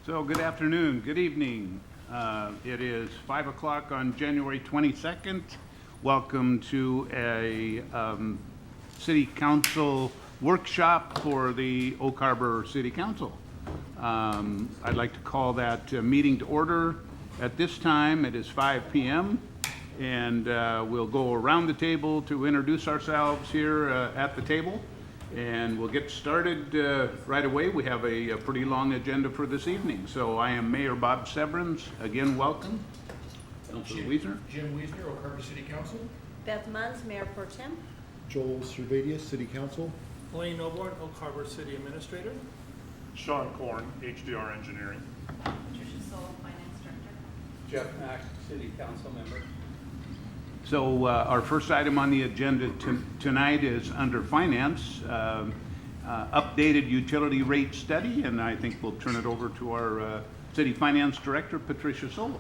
So good afternoon, good evening. It is 5 o'clock on January 22nd. Welcome to a City Council workshop for the Oak Harbor City Council. I'd like to call that meeting to order. At this time, it is 5 p.m. and we'll go around the table to introduce ourselves here at the table. And we'll get started right away. We have a pretty long agenda for this evening. So I am Mayor Bob Severance. Again, welcome. Councilor Wiesner. Jim Wiesner, Oak Harbor City Council. Beth Munns, Mayor Pro Tem. Joel Servadius, City Council. Elaine Noborn, Oak Harbor City Administrator. Sean Korn, HDR Engineering. Patricia Soul, Finance Director. Jeff Mack, City Council Member. So our first item on the agenda tonight is under Finance, updated utility rate study, and I think we'll turn it over to our City Finance Director, Patricia Soul.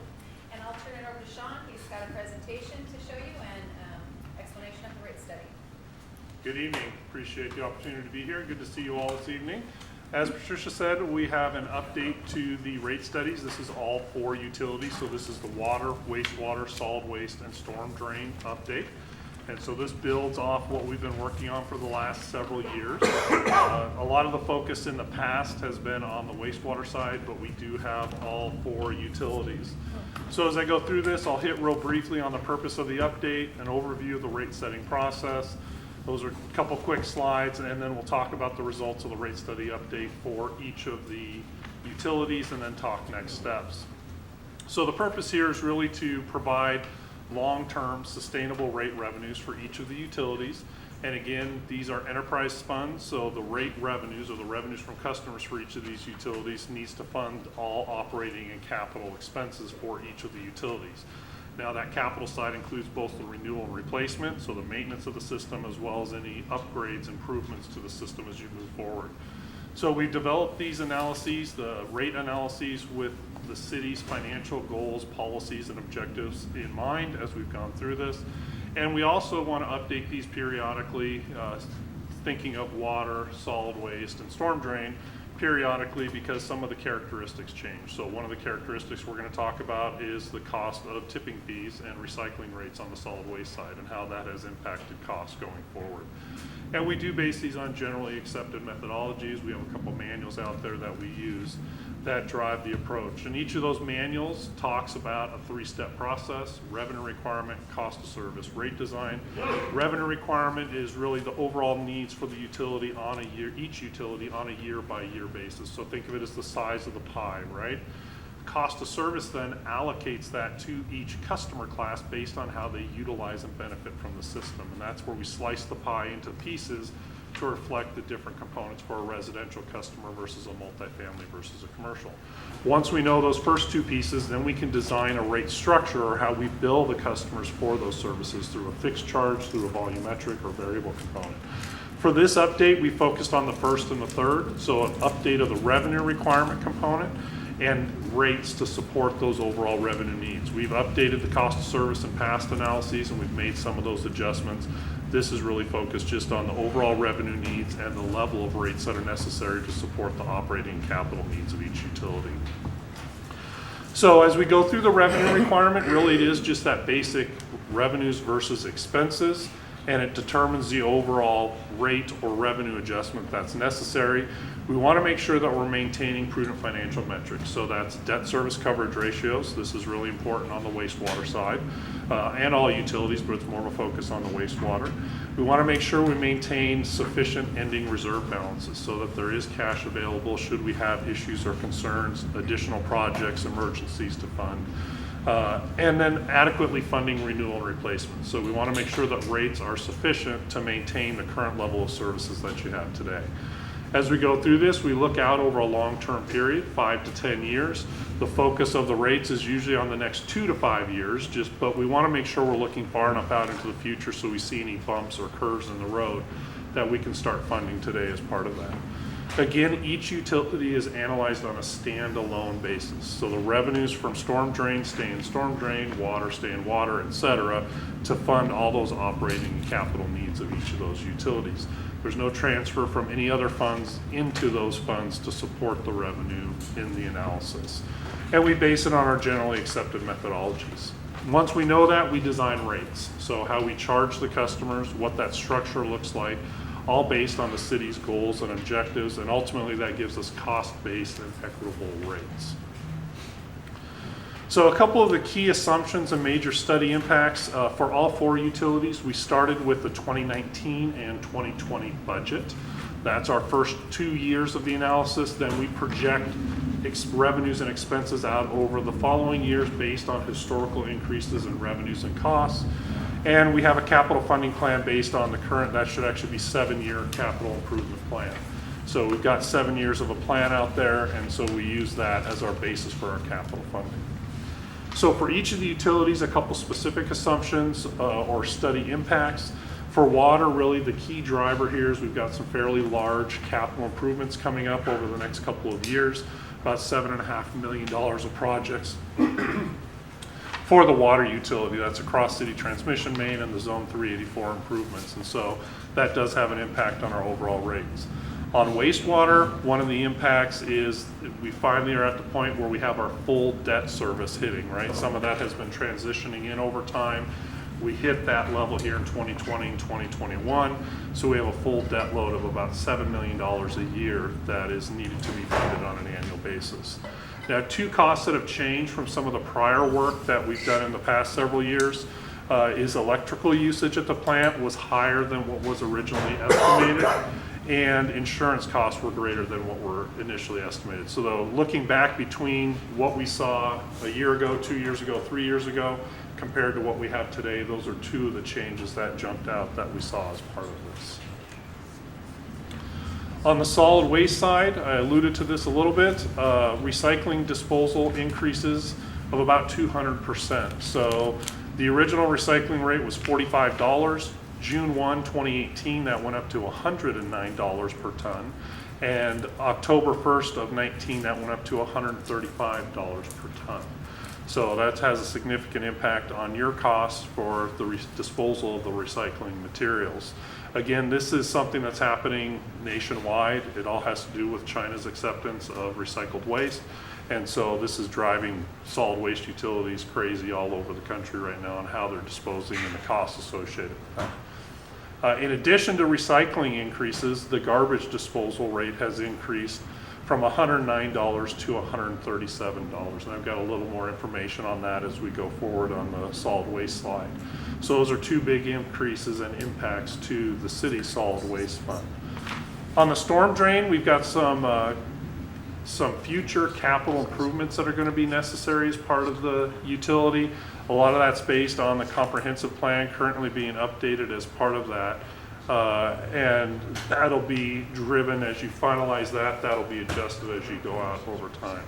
And I'll turn it over to Sean. He's got a presentation to show you and explanation of the rate study. Good evening. Appreciate the opportunity to be here. Good to see you all this evening. As Patricia said, we have an update to the rate studies. This is all for utilities. So this is the water, wastewater, solid waste, and storm drain update. And so this builds off what we've been working on for the last several years. A lot of the focus in the past has been on the wastewater side, but we do have all four utilities. So as I go through this, I'll hit real briefly on the purpose of the update, an overview of the rate setting process. Those are a couple quick slides, and then we'll talk about the results of the rate study update for each of the utilities and then talk next steps. So the purpose here is really to provide long-term sustainable rate revenues for each of the utilities. And again, these are enterprise funds, so the rate revenues or the revenues from customers for each of these utilities needs to fund all operating and capital expenses for each of the utilities. Now that capital side includes both the renewal and replacement, so the maintenance of the system, as well as any upgrades, improvements to the system as you move forward. So we developed these analyses, the rate analyses, with the city's financial goals, policies, and objectives in mind as we've gone through this. And we also want to update these periodically, thinking of water, solid waste, and storm drain periodically, because some of the characteristics change. So one of the characteristics we're going to talk about is the cost of tipping fees and recycling rates on the solid waste side and how that has impacted costs going forward. And we do base these on generally accepted methodologies. We have a couple manuals out there that we use that drive the approach. And each of those manuals talks about a three-step process: revenue requirement, cost of service, rate design. Revenue requirement is really the overall needs for the utility on a year, each utility on a year-by-year basis. So think of it as the size of the pie, right? Cost of service then allocates that to each customer class based on how they utilize and benefit from the system. And that's where we slice the pie into pieces to reflect the different components for a residential customer versus a multifamily versus a commercial. Once we know those first two pieces, then we can design a rate structure, or how we bill the customers for those services, through a fixed charge, through a volumetric or variable component. For this update, we focused on the first and the third, so an update of the revenue requirement component and rates to support those overall revenue needs. We've updated the cost of service in past analyses, and we've made some of those adjustments. This is really focused just on the overall revenue needs and the level of rates that are necessary to support the operating and capital needs of each utility. So as we go through the revenue requirement, really it is just that basic revenues versus expenses, and it determines the overall rate or revenue adjustment that's necessary. We want to make sure that we're maintaining prudent financial metrics. So that's debt service coverage ratios. This is really important on the wastewater side and all utilities, but it's more of a focus on the wastewater. We want to make sure we maintain sufficient ending reserve balances so that there is cash available should we have issues or concerns, additional projects, emergencies to fund. And then adequately funding renewal and replacement. So we want to make sure that rates are sufficient to maintain the current level of services that you have today. As we go through this, we look out over a long-term period, 5 to 10 years. The focus of the rates is usually on the next 2 to 5 years, but we want to make sure we're looking far enough out into the future so we see any bumps or curves in the road that we can start funding today as part of that. Again, each utility is analyzed on a standalone basis. So the revenues from storm drain stay in storm drain, water stay in water, et cetera, to fund all those operating and capital needs of each of those utilities. There's no transfer from any other funds into those funds to support the revenue in the analysis. And we base it on our generally accepted methodologies. Once we know that, we design rates. So how we charge the customers, what that structure looks like, all based on the city's goals and objectives, and ultimately that gives us cost-based and equitable rates. So a couple of the key assumptions and major study impacts for all 4 utilities. We started with the 2019 and 2020 budget. That's our first 2 years of the analysis. Then we project revenues and expenses out over the following years based on historical increases in revenues and costs. And we have a capital funding plan based on the current, that should actually be 7-year capital improvement plan. So we've got 7 years of a plan out there, and so we use that as our basis for our capital funding. So for each of the utilities, a couple specific assumptions or study impacts. For water, really the key driver here is we've got some fairly large capital improvements coming up over the next couple of years, about $7.5 million of projects for the water utility. That's across city transmission main and the Zone 384 improvements. And so that does have an impact on our overall rates. On wastewater, one of the impacts is we finally are at the point where we have our full debt service hitting, right? Some of that has been transitioning in over time. We hit that level here in 2020 and 2021. So we have a full debt load of about $7 million a year that is needed to be funded on an annual basis. Now, 2 costs that have changed from some of the prior work that we've done in the past several years is electrical usage at the plant was higher than what was originally estimated, and insurance costs were greater than what were initially estimated. So though, looking back between what we saw a year ago, 2 years ago, 3 years ago, compared to what we have today, those are 2 of the changes that jumped out that we saw as part of this. On the solid waste side, I alluded to this a little bit, recycling disposal increases of about 200%. So the original recycling rate was $45. June 1, 2018, that went up to $109 per ton. And October 1st of 19, that went up to $135 per ton. So that has a significant impact on your costs for the disposal of the recycling materials. Again, this is something that's happening nationwide. It all has to do with China's acceptance of recycled waste. And so this is driving solid waste utilities crazy all over the country right now on how they're disposing and the costs associated with that. In addition to recycling increases, the garbage disposal rate has increased from $109 to $137. And I've got a little more information on that as we go forward on the solid waste slide. So those are 2 big increases and impacts to the city solid waste fund. On the storm drain, we've got some future capital improvements that are going to be necessary as part of the utility. A lot of that's based on the comprehensive plan currently being updated as part of that. And that'll be driven as you finalize that, that'll be adjusted as you go out over time.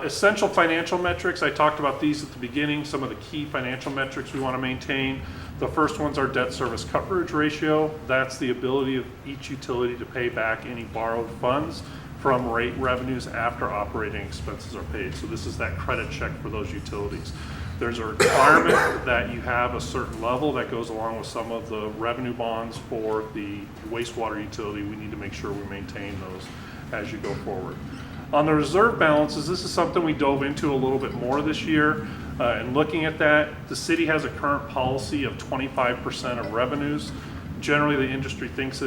Essential financial metrics, I talked about these at the beginning, some of the key financial metrics we want to maintain. The first one's our debt service coverage ratio. That's the ability of each utility to pay back any borrowed funds from rate revenues after operating expenses are paid. So this is that credit check for those utilities. There's a requirement that you have a certain level that goes along with some of the revenue bonds for the wastewater utility. We need to make sure we maintain those as you go forward. On the reserve balances, this is something we dove into a little bit more this year. And looking at that, the city has a current policy of 25% of revenues. Generally, the industry thinks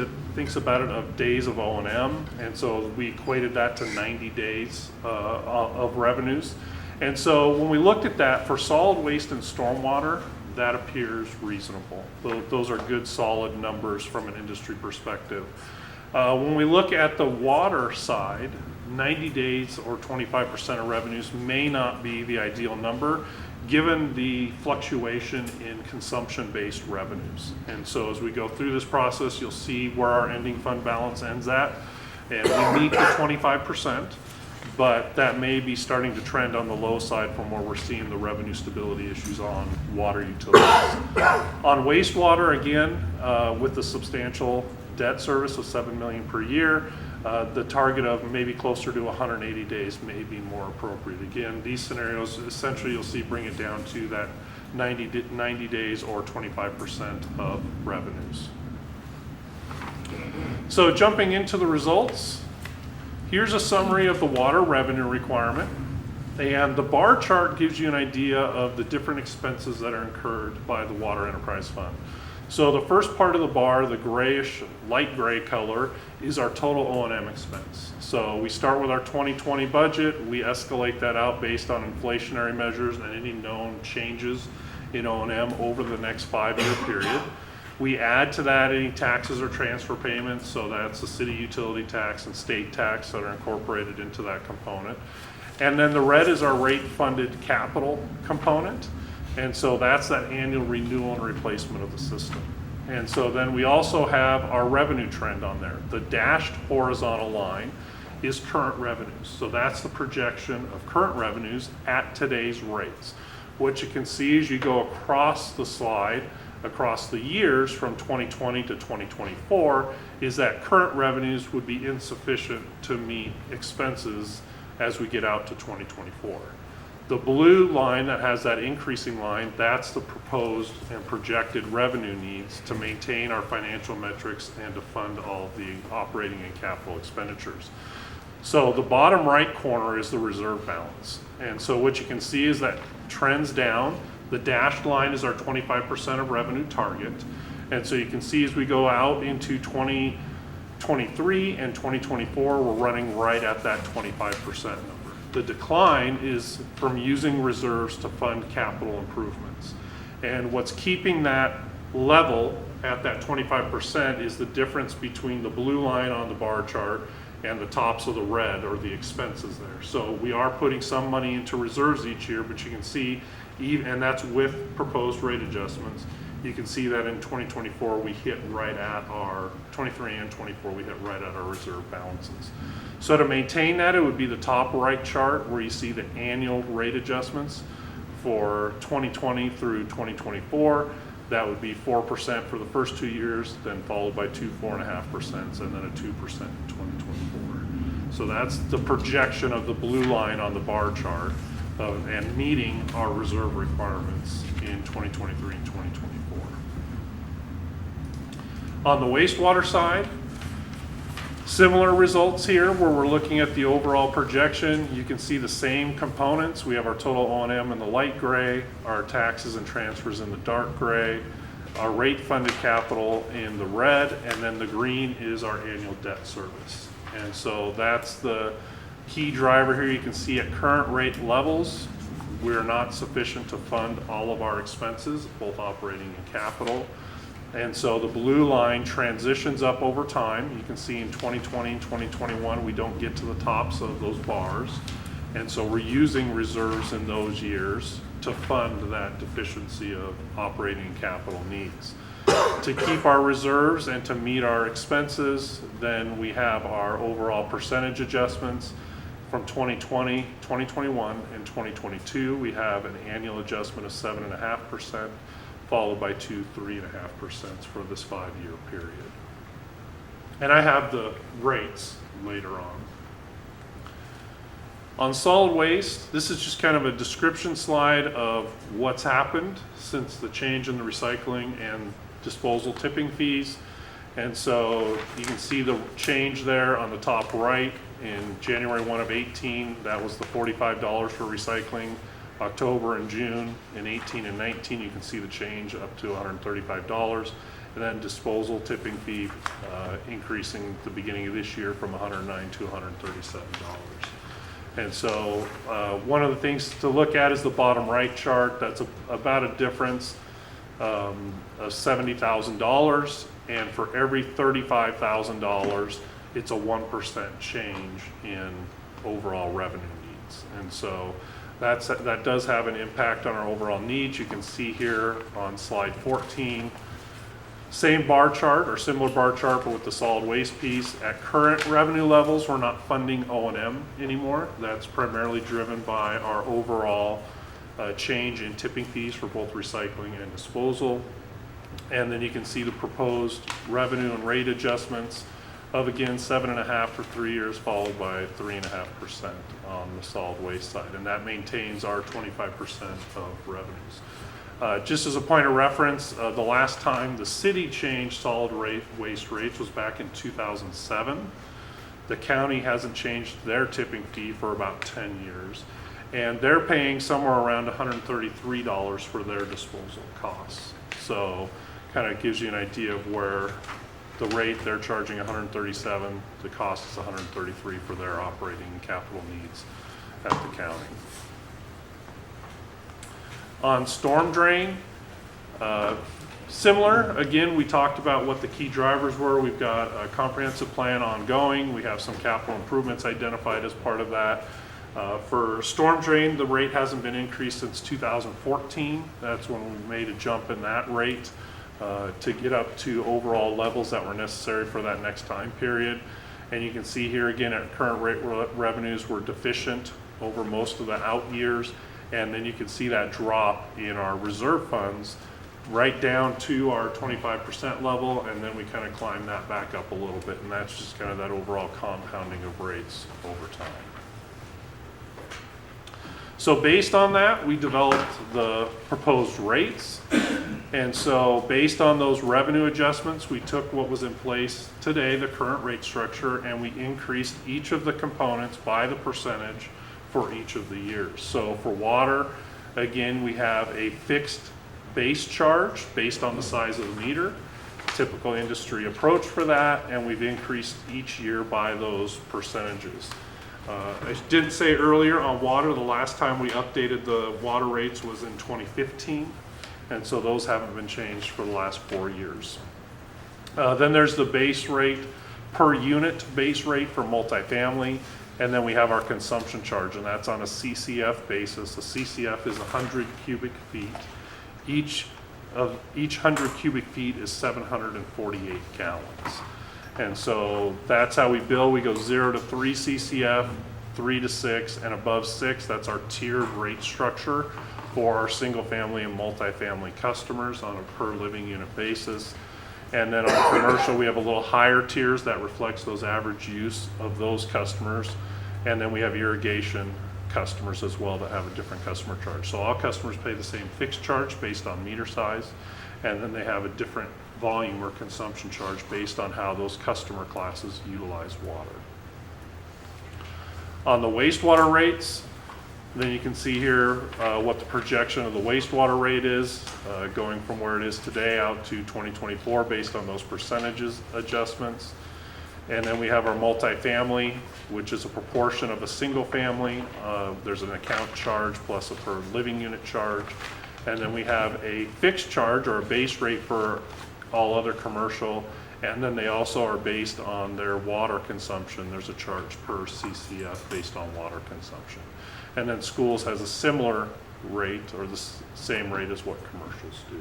about it of days of O&M, and so we equated that to 90 days of revenues. And so when we looked at that for solid waste and stormwater, that appears reasonable. Those are good, solid numbers from an industry perspective. When we look at the water side, 90 days or 25% of revenues may not be the ideal number given the fluctuation in consumption-based revenues. And so as we go through this process, you'll see where our ending fund balance ends at. And we meet the 25%. but that may be starting to trend on the low side from where we're seeing the revenue stability issues on water utilities. On wastewater, again, with the substantial debt service of $7 million per year, the target of maybe closer to 180 days may be more appropriate. Again, these scenarios, essentially you'll see bring it down to that 90 days or 25% of revenues. So jumping into the results, here's a summary of the water revenue requirement. And the bar chart gives you an idea of the different expenses that are incurred by the Water Enterprise Fund. So the first part of the bar, the grayish, light gray color, is our total O&M expense. So we start with our 2020 budget, we escalate that out based on inflationary measures and any known changes in O&M over the next 5-year period. We add to that any taxes or transfer payments, so that's the city utility tax and state tax that are incorporated into that component. And then the red is our rate-funded capital component. And so that's that annual renewal and replacement of the system. And so then we also have our revenue trend on there. The dashed horizontal line is current revenues. So that's the projection of current revenues at today's rates. What you can see as you go across the slide, across the years from 2020 to 2024, is that current revenues would be insufficient to meet expenses as we get out to 2024. The blue line that has that increasing line, that's the proposed and projected revenue needs to maintain our financial metrics and to fund all the operating and capital expenditures. So the bottom right corner is the reserve balance. And so what you can see is that trends down. The dashed line is our 25% of revenue target. And so you can see as we go out into 2023 and 2024, we're running right at that 25% number. The decline is from using reserves to fund capital improvements. And what's keeping that level at that 25% is the difference between the blue line on the bar chart and the tops of the red, or the expenses there. So we are putting some money into reserves each year, but you can see, and that's with proposed rate adjustments, you can see that in 2024 we hit right at our, 23 and 24 we hit right at our reserve balances. So to maintain that, it would be the top right chart where you see the annual rate adjustments for 2020 through 2024. That would be 4% for the first 2 years, then followed by 2 4.5%, and then a 2% in 2024. So that's the projection of the blue line on the bar chart and meeting our reserve requirements in 2023 and 2024. On the wastewater side, similar results here where we're looking at the overall projection. You can see the same components. We have our total O&M in the light gray, our taxes and transfers in the dark gray, our rate funded capital in the red, and then the green is our annual debt service. And so that's the key driver here. You can see at current rate levels, we're not sufficient to fund all of our expenses, both operating and capital. And so the blue line transitions up over time. You can see in 2020 and 2021, we don't get to the tops of those bars. And so we're using reserves in those years to fund that deficiency of operating and capital needs. To keep our reserves and to meet our expenses, then we have our overall percentage adjustments from 2020, 2021, and 2022. We have an annual adjustment of 7.5%. Followed by 2 3.5% for this 5-year period. And I have the rates later on. On solid waste, this is just kind of a description slide of what's happened since the change in the recycling and disposal tipping fees. And so you can see the change there on the top right. In January 1 of 18, that was the $45 for recycling. October and June in 18 and 19, you can see the change up to $135. And then disposal tipping fee increasing at the beginning of this year from $109 to $137. And so one of the things to look at is the bottom right chart. That's about a difference of $70,000. And for every $35,000, it's a 1% change in overall revenue needs. And so that does have an impact on our overall needs. You can see here on slide 14, Same bar chart or similar bar chart, but with the solid waste piece. At current revenue levels, we're not funding O&M anymore. That's primarily driven by our overall change in tipping fees for both recycling and disposal. And then you can see the proposed revenue and rate adjustments of, again, 7.5% for 3 years, followed by 3.5% on the solid waste side. And that maintains our 25% of revenues. Just as a point of reference, the last time the city changed solid waste rates was back in 2007. The county hasn't changed their tipping fee for about 10 years. And they're paying somewhere around $133 for their disposal costs. So kind of gives you an idea of where the rate, they're charging $137, the cost is $133 for their operating and capital needs at the county. On storm drain, similar, again, we talked about what the key drivers were. We've got a comprehensive plan ongoing. We have some capital improvements identified as part of that. For storm drain, the rate hasn't been increased since 2014. That's when we made a jump in that rate to get up to overall levels that were necessary for that next time period. And you can see here again at current rate revenues were deficient over most of the out years. And then you can see that drop in our reserve funds right down to our 25% level, and then we kind of climb that back up a little bit, and that's just kind of that overall compounding of rates over time. So based on that, we developed the proposed rates, and so based on those revenue adjustments, we took what was in place today, the current rate structure, and we increased each of the components by the percentage for each of the years. So for water, again, we have a fixed base charge based on the size of the meter, typical industry approach for that, and we've increased each year by those percentages. I didn't say earlier on water, the last time we updated the water rates was in 2015, and so those haven't been changed for the last 4 years. Then there's the base rate per unit base rate for multifamily. And then we have our consumption charge, and that's on a CCF basis. The CCF is 100 cubic feet. Each 100 cubic feet is 748 gallons. And so that's how we bill. We go 0 to 3 CCF, 3 to 6, and above 6, that's our tiered rate structure for our single family and multifamily customers on a per living unit basis. And then on commercial, we have a little higher tiers that reflects those average use of those customers. And then we have irrigation customers as well that have a different customer charge. So all customers pay the same fixed charge based on meter size. And then they have a different volume or consumption charge based on how those customer classes utilize water. On the wastewater rates, then you can see here what the projection of the wastewater rate is going from where it is today out to 2024 based on those percentages adjustments. And then we have our multifamily, which is a proportion of a single family. There's an account charge plus a per living unit charge. And then we have a fixed charge or a base rate for all other commercial. And then they also are based on their water consumption. There's a charge per CCF based on water consumption. And then schools has a similar rate or the same rate as what commercials do.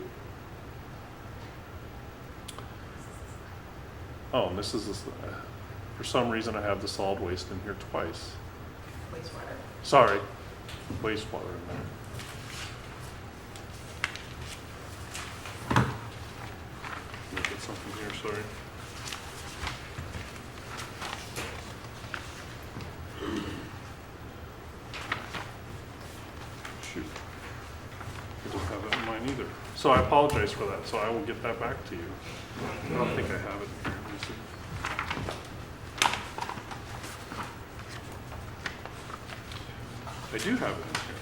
Oh, and this is, for some reason I have the solid waste in here twice. Wastewater. Sorry, wastewater in there. Look at something here, sorry. Shoot. I don't have that in mine either. So I apologize for that, so I will get that back to you. I don't think I have it here. Let me see. I do have it in here.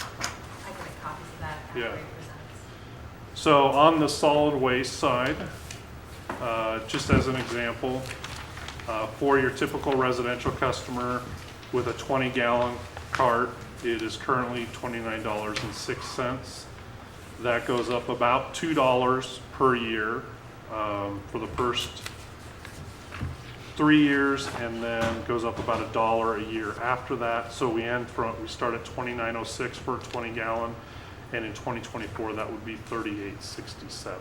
I can make copies of that after Yeah. he presents. So on the solid waste side, just as an example, for your typical residential customer with a 20-gallon cart, it is currently $29.06. That goes up about $2 per year for the first 3 years, and then goes up about $1 a year after that. So we start at $29.06 for a 20-gallon, and in 2024, that would be $38.67.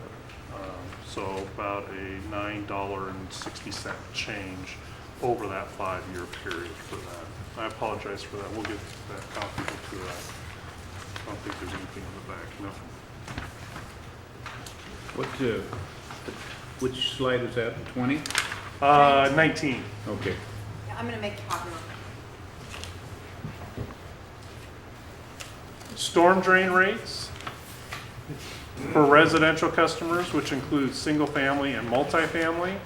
So about a $9.60 change over that 5-year period for that. I apologize for that. We'll get that copy to that. I don't think there's anything on the back, no. Which slide is that, 20? 19. Okay. Yeah, I'm gonna make a copy. Storm drain rates for residential customers, which includes single-family and multifamily,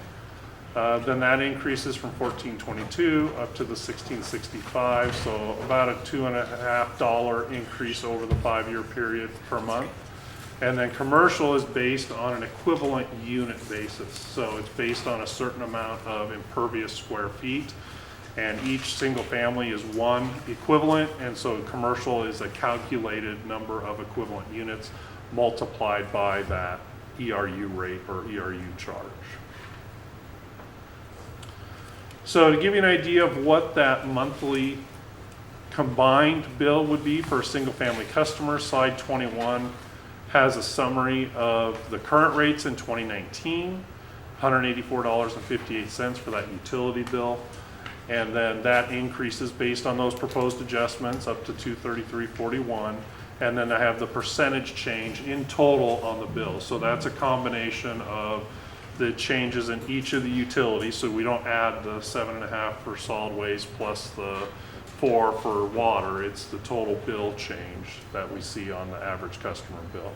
then that increases from $14.22 up to the $16.65, so about a $2.50 increase over the 5-year period per month. And then commercial is based on an equivalent unit basis, so it's based on a certain amount of impervious square feet. And each single family is one equivalent, and so commercial is a calculated number of equivalent units multiplied by that ERU rate or ERU charge. So to give you an idea of what that monthly combined bill would be for a single family customer, slide 21 has a summary of the current rates in 2019, $184.58 for that utility bill. And then that increases based on those proposed adjustments up to $233.41. And then I have the percentage change in total on the bill. So that's a combination of the changes in each of the utilities. So we don't add the 7.5 for solid waste plus the 4 for water. It's the total bill change that we see on the average customer bill.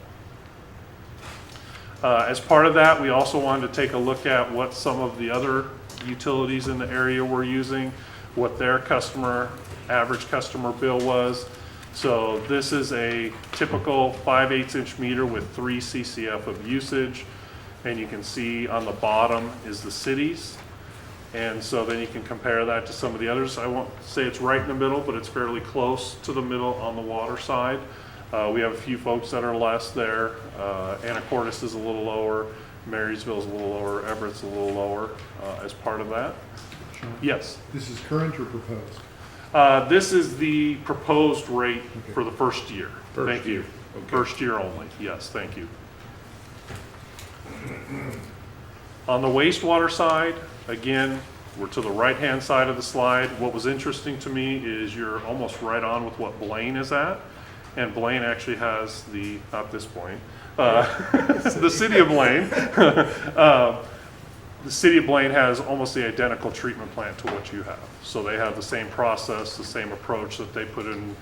As part of that, we also wanted to take a look at what some of the other utilities in the area were using, what their average customer bill was. So this is a typical 5/8 inch meter with 3 CCF of usage. And you can see on the bottom is the cities. And so then you can compare that to some of the others. I won't say it's right in the middle, but it's fairly close to the middle on the water side. We have a few folks that are less there. Anacortes is a little lower. Marysville's a little lower. Everett's a little lower as part of that. Sean? Yes. This is current or proposed? This is the proposed rate for the first year. First Thank you. year, okay. First year only. Yes, thank you. On the wastewater side, again, we're to the right-hand side of the slide. What was interesting to me is you're almost right on with what Blaine is at. And Blaine actually has not this Blaine, the city of Blaine. The city of Blaine has almost the identical treatment plant to what you have. So they have the same process, the same approach that they put in.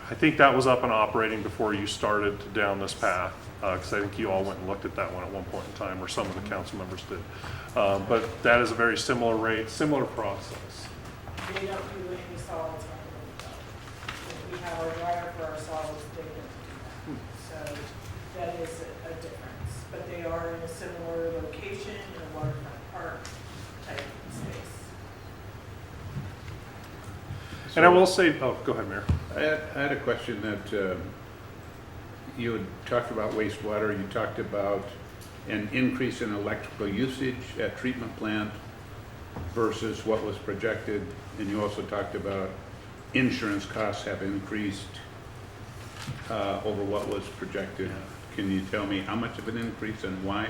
I think that was up and operating before you started down this path, because I think you all went and looked at that one at one point in time, or some of the council members did. But that is a very similar rate, similar process. They don't do any solids on the though. We have our dryer for our solids, they don't do that. So that is a difference. But they are in a similar location in a waterfront park type space. And I will say, oh, go ahead, Mayor. I had a question that you had talked about wastewater, you talked about an increase in electrical usage at treatment plant versus what was projected, and you also talked about insurance costs have increased over what was projected. Can you tell me how much of an increase and why?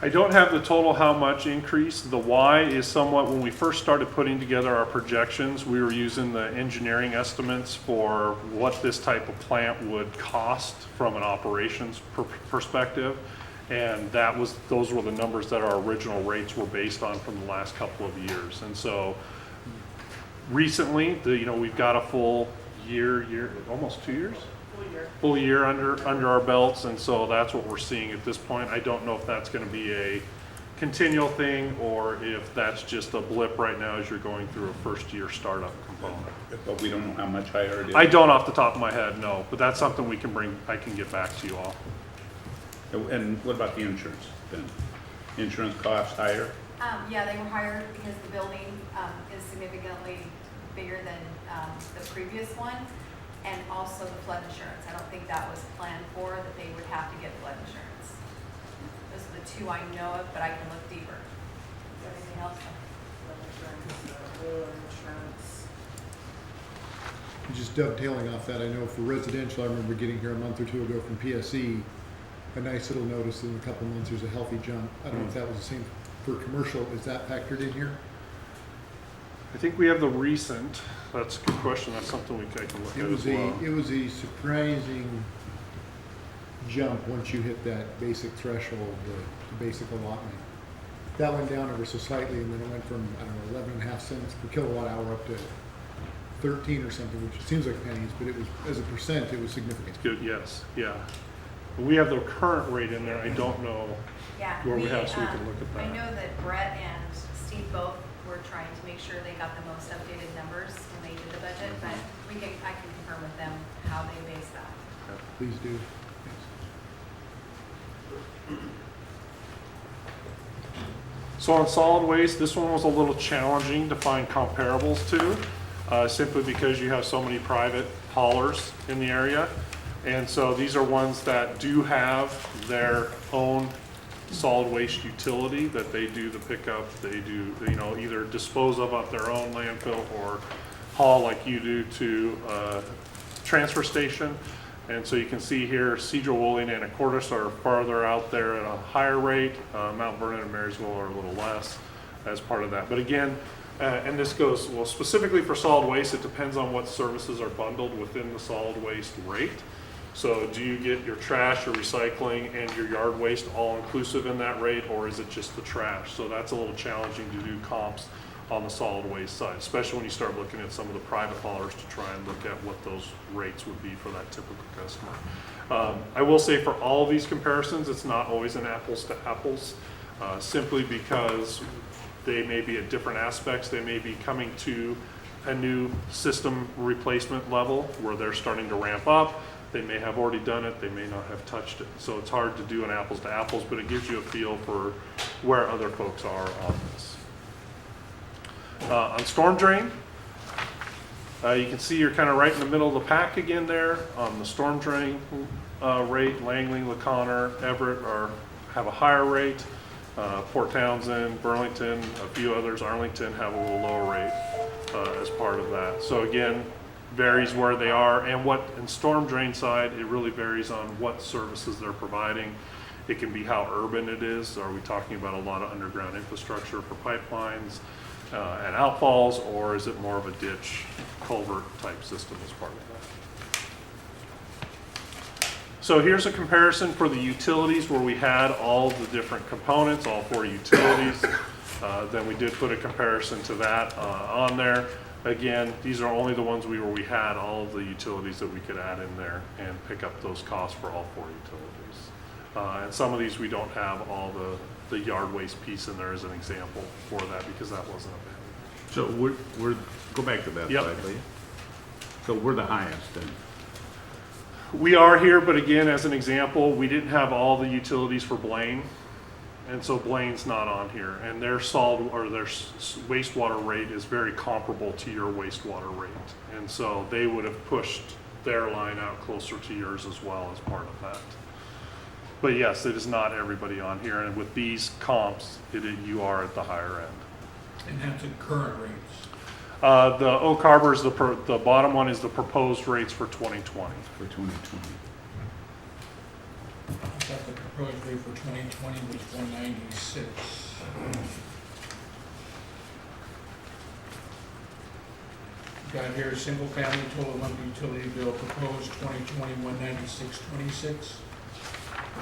I don't have the total how much increase. The why is somewhat, when we first started putting together our projections, we were using the engineering estimates for what this type of plant would cost from an operations perspective. And those were the numbers that our original rates were based on from the last couple of years. And so recently, we've got a full year, almost 2 years? Full year under our belts, and so that's what we're seeing at this point. I don't know if that's going to be a continual thing or if that's just a blip right now as you're going through a first year startup component. But we don't know how much higher it is. I don't off the top of my head, no, but that's something I can get back to you all. And what about the insurance then? Insurance costs higher? Yeah, they were higher because the building is significantly bigger than the previous one. And also the flood insurance. I don't think that was planned for, that they would have to get flood insurance. Those are the two I know of, but I can look deeper. Is there anything else? Flood insurance, boiler insurance. Just dovetailing off that, I know for residential, I remember getting here a month or two ago from PSC, a nice little notice in a couple months, there's a healthy jump. I don't know if that was the same for commercial, is that factored in here? I think we have the recent, that's a good question, that's something I can look at as well. It was a surprising jump once you hit that basic threshold, the basic allotment. That went down ever so slightly, and then it went from, I don't know, 11.5 cents per kilowatt hour up to 13 or something, which seems like pennies, but it was, as a percent, it was significant. Good, yes, yeah. We have the current rate in there, I don't know Yeah. where we have, so we can look at I that. know that Brett and Steve both were trying to make sure they got the most updated numbers when they did the budget, but I can confirm with them how they base that. Please do. Thanks. So on solid waste, this one was a little challenging to find comparables to, simply because you have so many private haulers in the area. And so these are ones that do have their own solid waste utility that they do the pickup, they do, either dispose of at their own landfill or haul like you do to a transfer station. And so you can see here, Cedar Woolley and Anacortes are farther out there at a higher rate. Mount Vernon and Marysville are a little less as part of that. But again, and this goes, well, specifically for solid waste, it depends on what services are bundled within the solid waste rate. So do you get your trash, your recycling, and your yard waste all inclusive in that rate, or is it just the trash? So that's a little challenging to do comps on the solid waste side, especially when you start looking at some of the private haulers to try and look at what those rates would be for that typical customer. I will say for all of these comparisons, it's not always an apples to apples, simply because they may be at different aspects. They may be coming to a new system replacement level where they're starting to ramp up. They may have already done it, they may not have touched it. So it's hard to do an apples to apples, but it gives you a feel for where other folks are on this. On storm drain, you can see you're kind of right in the middle of the pack again there on the storm drain rate. Langley, LaConner, Everett have a higher rate. Port Townsend, Burlington, a few others, Arlington have a little lower rate as part of that. So again, varies where they are, and what in storm drain side, it really varies on what services they're providing. It can be how urban it is. Are we talking about a lot of underground infrastructure for pipelines and outfalls, or is it more of a ditch culvert type system as part of that? So here's a comparison for the utilities where we had all the different components, all 4 utilities. Then we did put a comparison to that on there. Again, these are only the ones where we had all of the utilities that we could add in there and pick up those costs for all 4 utilities. And some of these we don't have all the yard waste piece in there as an example for that because that wasn't available. So we're go back to that Yep. slide, please. So we're the highest then. We are here, but again, as an example, we didn't have all the utilities for Blaine. And so Blaine's not on here, and their their wastewater rate is very comparable to your wastewater rate. And so they would have pushed their line out closer to yours as well as part of that. But yes, it is not everybody on here, and with these comps, you are at the higher end. And that's at current rates. The Oak Harbor is the bottom one is the proposed rates for 2020. For 2020. I thought the proposed rate for 2020 was 196. Got here, single family total monthly utility bill proposed 2020, 196.26.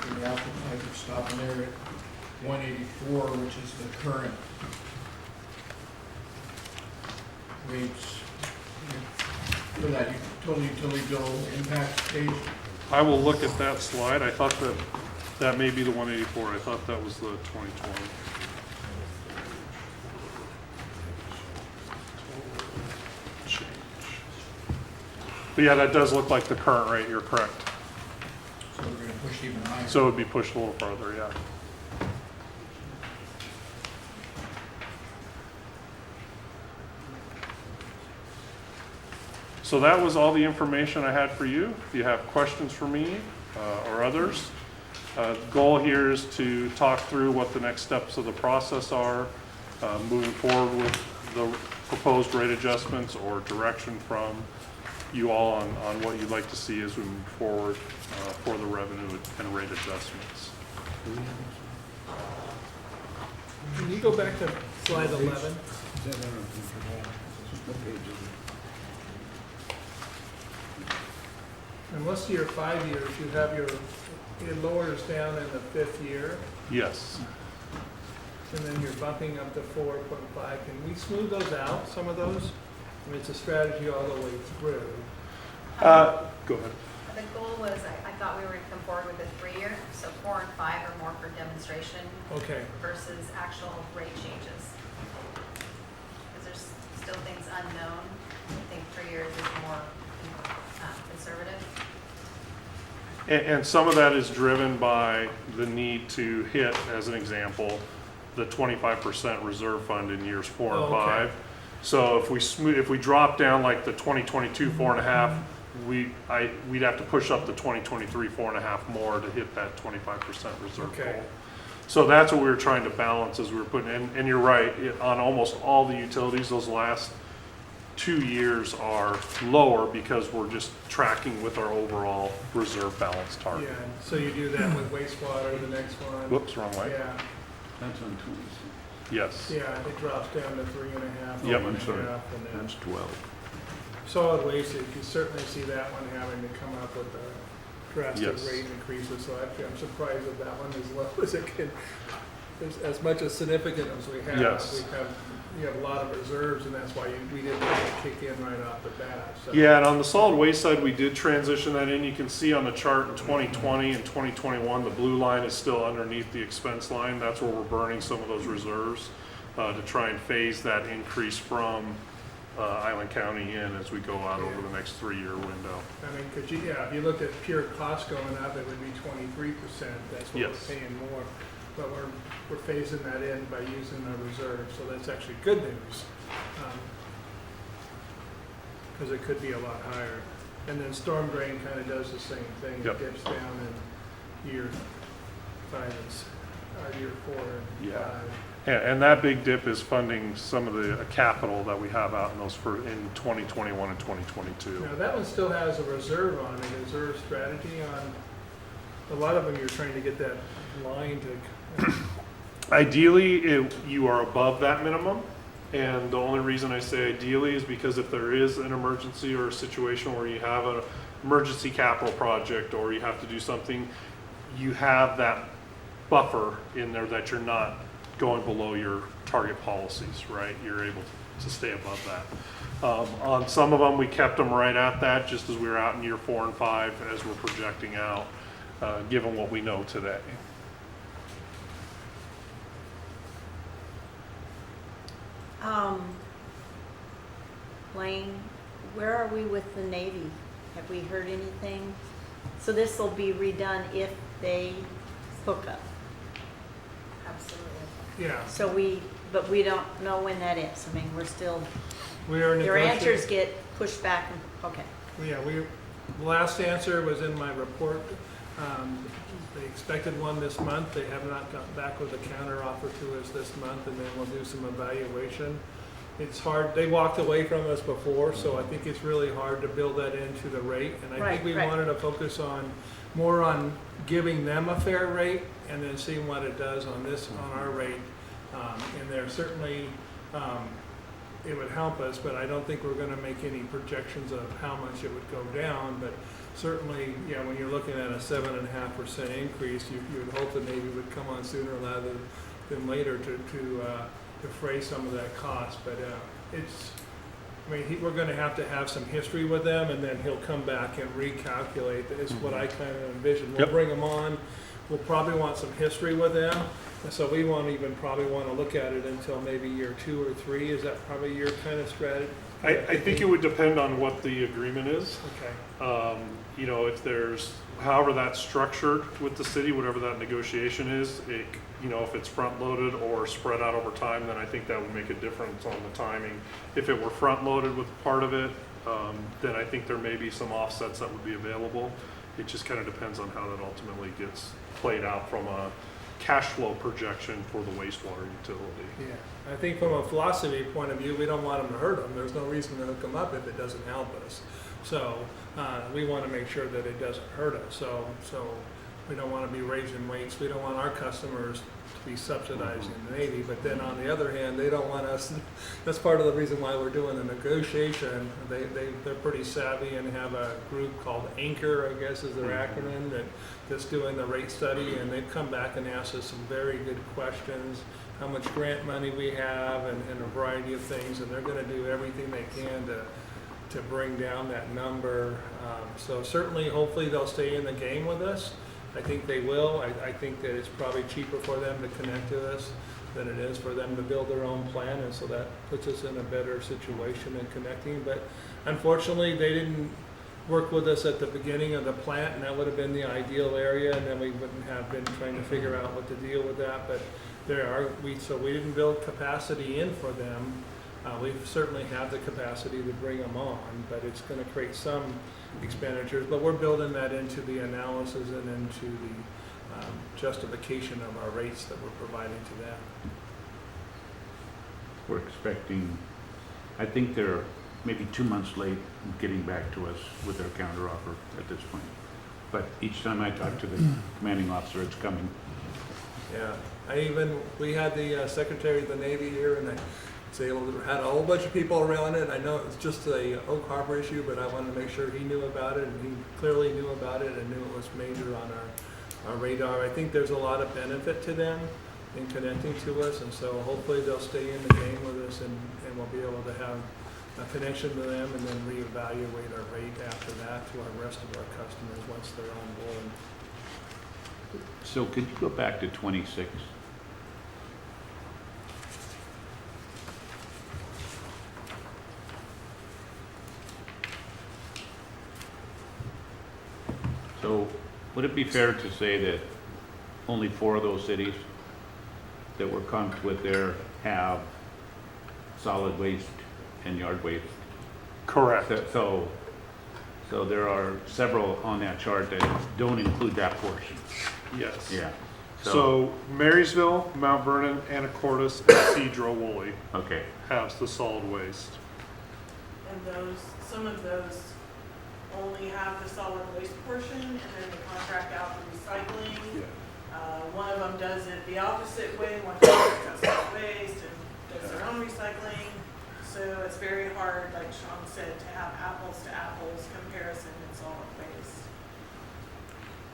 The applicant, I could stop in there at 184, which is the current rates for that total utility bill impact page. I will look at that slide. I thought that may be the 184. I thought that was the 2020. Change. But yeah, that does look like the current rate. You're correct. So we're gonna push even higher. So it would be pushed a little farther, yeah. So that was all the information I had for you. If you have questions for me or others, the goal here is to talk through what the next steps of the process are, moving forward with the proposed rate adjustments or direction from you all on what you'd like to see as we move forward for the revenue and rate adjustments. Can you go back to slide 11? And most of your 5 years, you have it lowers down in the 5th year, Yes. and then you're bumping up to 4.5. Can we smooth those out, some of those? I mean, it's a strategy all the way through. Go ahead. The goal was, I thought we were gonna come forward with a 3-year, so 4 and 5 are more for demonstration Okay, versus actual rate changes. Because there's still things unknown. I think 3 years is more conservative. And some of that is driven by the need to hit, as an example, the 25% reserve fund in years 4 and Oh, okay. 5. So if we drop down like the 2022 4.5, we'd have to push up the 2023 4.5 more to hit that 25% reserve Okay. goal. So that's what we were trying to balance as we were putting in. And you're right, on almost all the utilities, those last 2 years are lower because we're just tracking with our overall reserve balance yeah, target. so you do that with wastewater, the next one. Whoops, wrong way. Yeah, That's on 26. Yes. yeah, it drops down to 3.5. Yep, I'm sorry. 4.5, and then That's 12. solid waste, you can certainly see that one having to come up with a drastic Yes. rate increases, so actually I'm surprised that that one as low as it can, as much as significant as we have. Yes. You have a lot of reserves, and that's why we didn't really kick in right off the bat, so. Yeah, and on the solid waste side, we did transition that in. You can see on the chart in 2020 and 2021, the blue line is still underneath the expense line. That's where we're burning some of those reserves to try and phase that increase from Island County in as we go out over the next 3-year window. I mean, could you, yeah, if you looked at pure cost going up, it would be 23%, that's what Yes. we're paying more. But we're phasing that in by using our reserves, so that's actually good news. Because it could be a lot higher. And then storm drain kind of does the same thing. Yep. It dips down in year 5 year 4 and Yeah. 5. And that big dip is funding some of the capital that we have out in those in 2021 and 2022. Now, that one still has a reserve on it, a reserve strategy on, a lot of them, you're trying to get that line to. Ideally, you are above that minimum, and the only reason I say ideally is because if there is an emergency or a situation where you have an emergency capital project or you have to do something, you have that buffer in there that you're not going below your target policies, right? You're able to stay above that. On some of them, we kept them right at that, just as we were out in year 4 and 5 as we're projecting out, given what we know today. Lane, where are we with the Navy? Have we heard anything? So this will be redone if they hook up. Absolutely. Yeah, So but we don't know when that is. I mean, we're still, we are your negotiating. answers get pushed back and, okay. Yeah, the last answer was in my report. They expected one this month. They have not gotten back with a counter offer to us this month, and then we'll do some evaluation. It's hard, they walked away from us before, so I think it's really hard to build that into the rate. And I think we Right. wanted to focus more on giving them a fair rate and then seeing what it does on our rate. And there certainly, it would help us, but I don't think we're gonna make any projections of how much it would go down. But certainly, yeah, when you're looking at a 7.5% increase, you would hope the Navy would come on sooner rather than later to defray some of that cost. But we're gonna have some history with them, and then he'll come back and recalculate. Is what I kind of envision. We'll Yep. bring them on. We'll probably want some history with them. And so we won't even probably want to look at it until maybe year 2 or 3. Is that probably your kind of strategy? I think it would depend on what the agreement is. Okay. You know, if there's, however that's structured with the city, whatever that negotiation is, if it's front-loaded or spread out over time, then I think that would make a difference on the timing. If it were front-loaded with part of it, then I think there may be some offsets that would be available. It just kind of depends on how that ultimately gets played out from a cash flow projection for the wastewater utility. Yeah. I think from a philosophy point of view, we don't want them to hurt them. There's no reason to hook them up if it doesn't help us. So, we want to make sure that it doesn't hurt us. So we don't want to be raising rates. We don't want our customers to be subsidizing the Navy. But then on the other hand, they don't want us, that's part of the reason why we're doing the negotiation. They're pretty savvy and have a group called Anchor, I guess is their acronym, that's doing the rate study. And they've come back and asked us some very good questions, how much grant money we have and a variety of things. And they're going to do everything they can to bring down that number. So certainly, hopefully they'll stay in the game with us. I think they will. I think that it's probably cheaper for them to connect to us than it is for them to build their own plan, and so that puts us in a better situation in connecting. But unfortunately, they didn't work with us at the beginning of the plant, and that would have been the ideal area, and then we wouldn't have been trying to figure out what to deal with that. But so we didn't build capacity in for them. We certainly have the capacity to bring them on, but it's going to create some expenditures. But we're building that into the analysis and into the justification of our rates that we're providing to them. We're expecting, I think they're maybe 2 months late in getting back to us with their counteroffer at this point. But each time I talk to the commanding officer, it's coming. Yeah, we had the Secretary of the Navy here, and had a whole bunch of people around it. I know it's just a Oak Harbor issue, but I wanted to make sure he knew about it, and he clearly knew about it and knew it was major on our radar. I think there's a lot of benefit to them in connecting to us, and so hopefully they'll stay in the game with us, and we'll be able to have a connection to them and then reevaluate our rate after that to our rest of our customers once they're on board. So could you go back to 26? So would it be fair to say that only 4 of those cities that we're comped with there have solid waste and yard waste? Correct. So there are several on that chart that don't include that portion. Yes. Yeah. So Marysville, Mount Vernon, Anacortes, and Cedro-Woolley Okay. has the solid waste. And some of those only have the solid waste portion, and then they contract out the recycling. One of them does it the opposite way, one contracts out solid waste and does their own recycling. So it's very hard, like Sean said, to have apples to apples comparison in solid waste.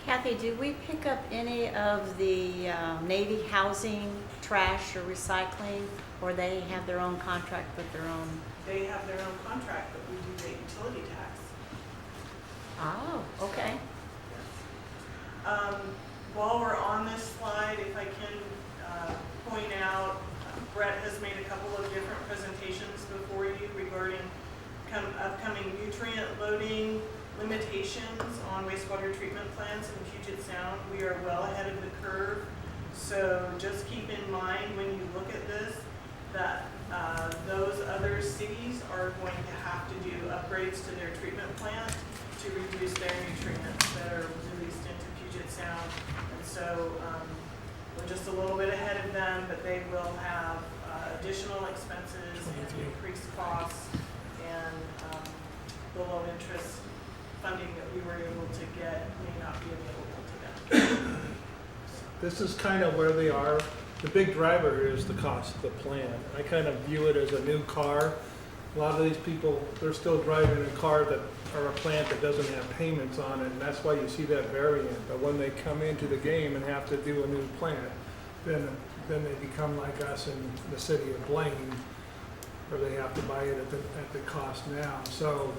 Kathy, do we pick up any of the Navy housing, trash, or recycling, or they have their own contract with their own? They have their own contract, but we do the utility tax. Oh, okay. While we're on this slide, if I can point out, Brett has made a couple of different presentations before you regarding upcoming nutrient loading limitations on wastewater treatment plants in Puget Sound. We are well ahead of the curve. So just keep in mind when you look at this that those other cities are going to have to do upgrades to their treatment plant to reduce their nutrients that are released into Puget Sound. And so we're just a little bit ahead of them, but they will have additional expenses and increased costs, and the low interest funding that we were able to get may not be available to them. This is kind of where they are. The big driver here is the cost of the plant. I kind of view it as a new car. A lot of these people, they're still driving a car or a plant that doesn't have payments on it, and that's why you see that variant. But when they come into the game and have to do a new plant, then they become like us in the city of Blaine, where they have to buy it at the cost now. So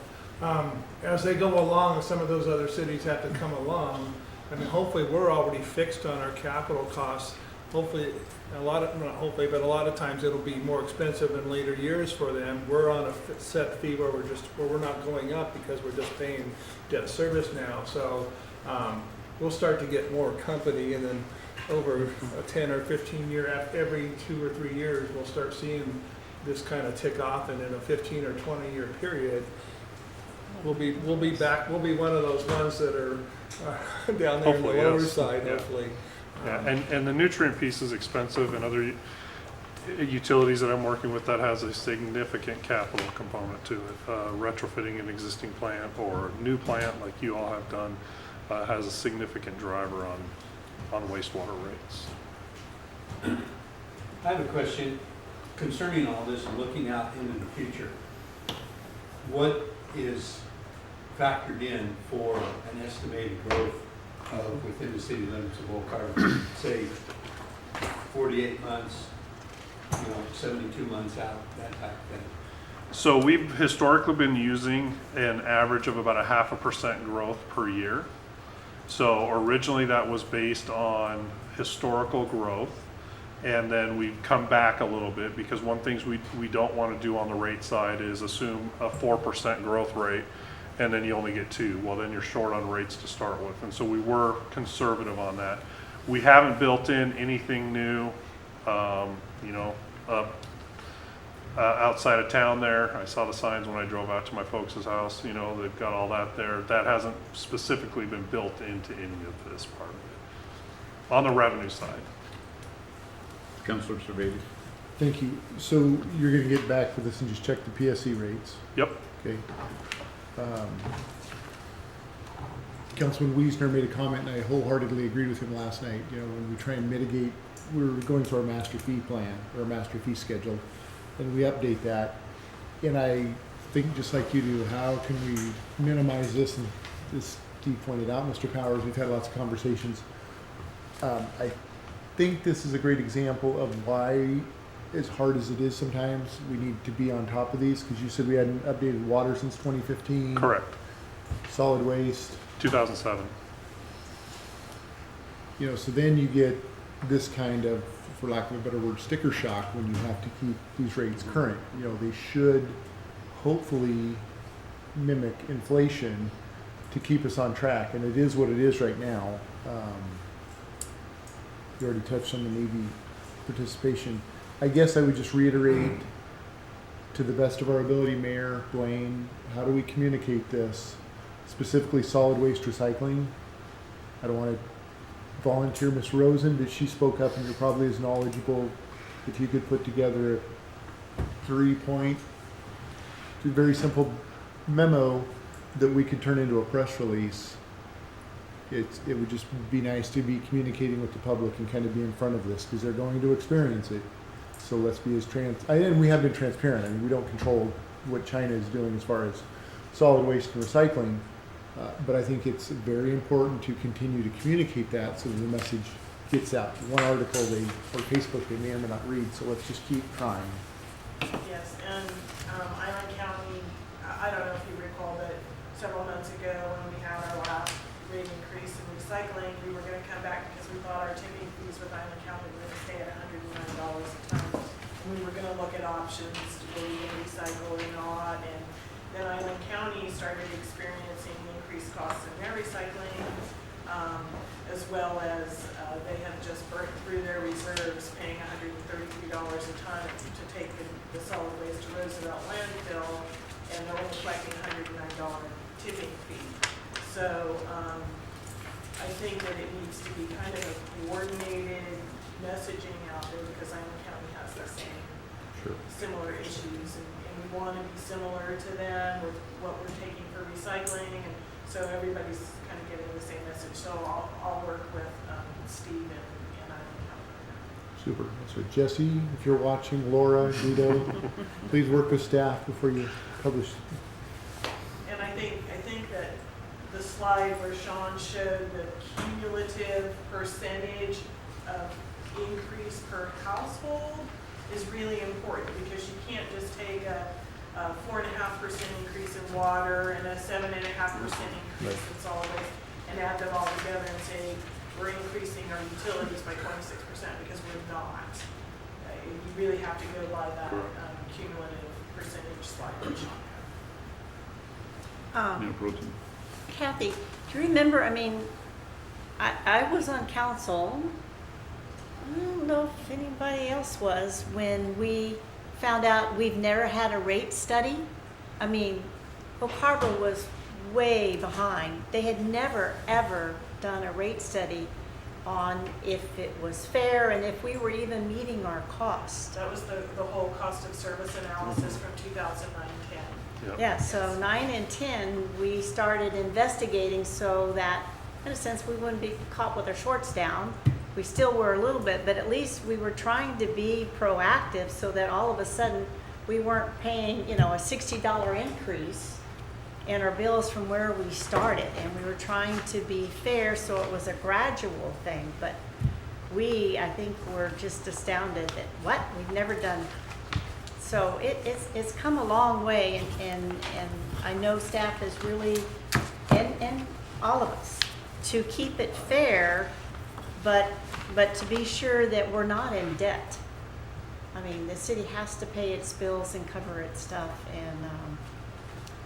as they go along, some of those other cities have to come along. I mean, hopefully we're already fixed on our capital costs. Hopefully, not hopefully, but a lot of times it'll be more expensive in later years for them. We're on a set fee where we're not going up because we're just paying debt service now. So we'll start to get more company, and then over a 10 or 15 year, every 2 or 3 years, we'll start seeing this kind of tick off, and in a 15 or 20 year period, we'll be back. We'll be one of those ones that are down there Hopefully, on the lower yes. side, Yeah. hopefully. Yeah, and the nutrient piece is expensive, and utilities that I'm working with that has a significant capital component to it. Retrofitting an existing plant or a new plant like you all have done has a significant driver on wastewater rates. I have a question concerning all this and looking out into the future. What is factored in for an estimated growth of within the city limits of Oak Harbor, say 48 months, 72 months out, that type of thing? So we've historically been using an average of about 0.5% growth per year. So originally that was based on historical growth, and then we've come back a little bit because one thing we don't want to do on the rate side is assume a 4% growth rate and then you only get 2. Well, then you're short on rates to start with. And so we were conservative on that. We haven't built in anything new, outside of town there. I saw the signs when I drove out to my folks' house, they've got all that there. That hasn't specifically been built into any of this part of it. On the revenue side. Councilor Servatius. Thank you. So you're gonna get back with us and just check the PSC rates, Yep. okay? Councilman Wiesner made a comment, and I wholeheartedly agreed with him last night. When we try and mitigate, we're going through our master fee plan, or master fee schedule, and we update that. And I think just like you do, how can we minimize this? And as Steve pointed out, Mr. Powers, we've had lots of conversations. I think this is a great example of why, as hard as it is sometimes, we need to be on top of these, because you said we hadn't updated water since 2015. Correct. Solid waste. 2007. So then you get this kind of, for lack of a better word, sticker shock when you have to keep these rates current. They should hopefully mimic inflation to keep us on track, and it is what it is right now. You already touched on the Navy participation. I guess I would just reiterate, to the best of our ability, Mayor, Dwayne, how do we communicate this? Specifically solid waste recycling. I don't want to volunteer Ms. Rosen, but she spoke up and you're probably as knowledgeable. If you could put together a 3-point, very simple memo that we could turn into a press release, it would just be nice to be communicating with the public and kind of be in front of this, because they're going to experience it. So let's be as and we have been transparent. I mean, we don't control what China is doing as far as solid waste and recycling, but I think it's very important to continue to communicate that so that the message gets out. One article or Facebook they may or may not read, so let's just keep trying. Yes, and Island County, I don't know if you recall, but several months ago when we had our last rate increase in recycling, we were going to come back because we thought our tipping fees with Island County were going to stay at $109 a ton. And we were going to look at options to go either recycle or not. And then Island County started experiencing increased costs in their recycling, as well as they have just burnt through their reserves, paying $133 a ton to take the solid waste to Roosevelt landfill, and they're only collecting $109 tipping fee. So I think that it needs to be kind of a coordinated messaging out there, because Island County has the same similar issues, and we want to be similar to them with what we're taking for recycling, and so everybody's kind of getting the same message. So I'll work with Steve and Island County. Super. So Jesse, if you're watching, Laura, Guido, please work with staff before you publish. And I think that the slide where Sean showed the cumulative percentage of increase per household is really important, because you can't just take a 4.5% increase in water and a 7.5% increase in solid waste and add them all together and say we're increasing our utilities by 26%, because we're not. You really have to go by that cumulative percentage slide that Sean had. Kathy, do you remember, I was on council, I don't know if anybody else was, when we found out we've never had a rate study. Oak Harbor was way behind. They had never, ever done a rate study. on if it was fair and if we were even meeting our cost. That was the whole cost of service analysis from 2009-10. Yep. Yeah, so 9 and 10, we started investigating so that, in a sense, we wouldn't be caught with our shorts down. We still were a little bit, but at least we were trying to be proactive so that all of a sudden we weren't paying, you know, a $60 increase in our bills from where we started. And we were trying to be fair, so it was a gradual thing. But we, I think, were just astounded that, what? We've never done. So it's come a long way, and I know staff is really, and all of us, to keep it fair, but to be sure that we're not in debt. I mean, the city has to pay its bills and cover its stuff, and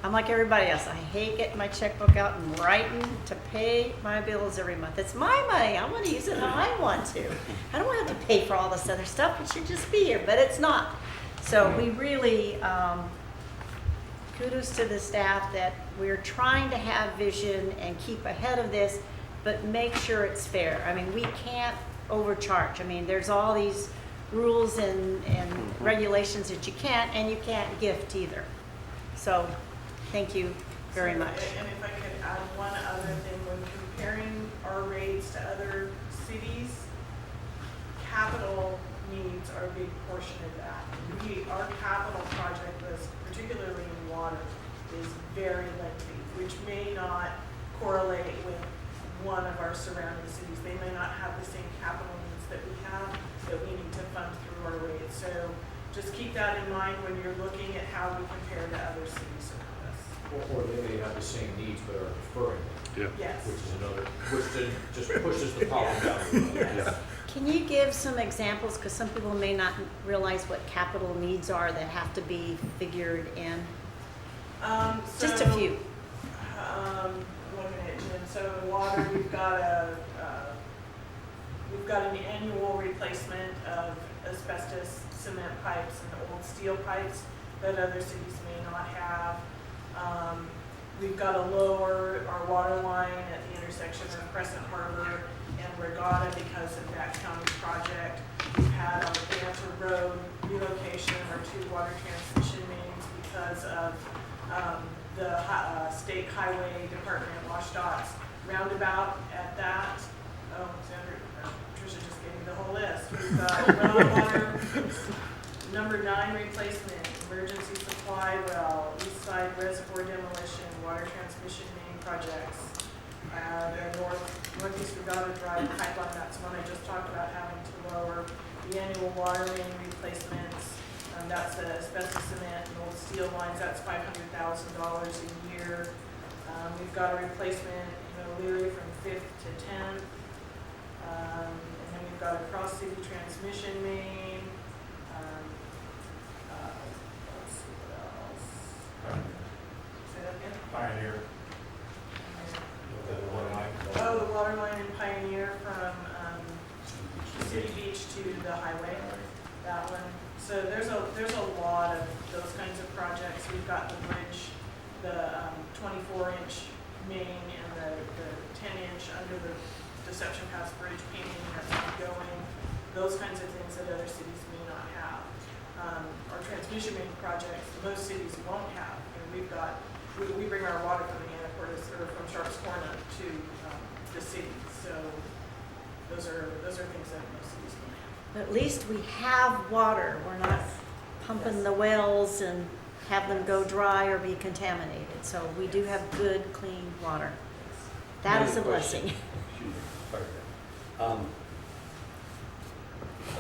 I'm like everybody else. I hate getting my checkbook out and writing to pay my bills every month. It's my money. I want to use it how I want to. I don't want to have to pay for all this other stuff. It should just be here, but it's not. So we really, kudos to the staff that we're trying to have vision and keep ahead of this, but make sure it's fair. I mean, we can't overcharge. I mean, there's all these rules and regulations that you can't, and you can't gift either. So, thank you very much. And if I could add one other thing, when comparing our rates to other cities, capital needs are a big portion of that. Our capital project list, particularly in water, is very lengthy, which may not correlate with one of our surrounding cities. They may not have the same capital needs that we have that we need to fund through our rates. So just keep that in mind when you're looking at how we compare to other cities around us. Or they may have the same needs but are deferring them, Yeah. Yes. which is another, which then just pushes the problem down the road. Yes. Can you give some examples, because some people may not realize what capital needs are that have to be figured in? Just a So, few. Looking at Jim, so in water, we've got an annual replacement of asbestos cement pipes and old steel pipes that other cities may not have. We've got to lower our water line at the intersection of Crescent Harbor and Regatta because of that county project. We've had on the Banter Road relocation of our 2 water transmission mains because of the State Highway Department, WashDOT's roundabout at that. Oh, Tricia just gave me the whole list. We've got groundwater, number 9 replacement, emergency supply well, east side reservoir demolition, water transmission main projects. The northeast Regatta Drive pipeline, that's one I just talked about having to lower. The annual water main replacements, that's the asbestos cement and old steel lines, that's $500,000 a year. We've got a replacement in O'Leary from 5th to 10th. And then we've got a cross-city transmission main. Let's see what else. Say that again? Pioneer. Oh, the water line in Pioneer from City Beach to the highway, that one. So there's a lot of those kinds of projects. We've got the bridge, the 24-inch main and the 10-inch under the Deception Pass Bridge painting that's ongoing. Those kinds of things that other cities may not have. Our transmission main projects, most cities won't have. And we bring our water from the Anacortes or from Sharp's Corner to the city. So those are things that most cities don't have. At least we have water. We're not pumping Yes. the wells and have them go dry or be contaminated. So we do have good, clean water. That is a Another question. blessing.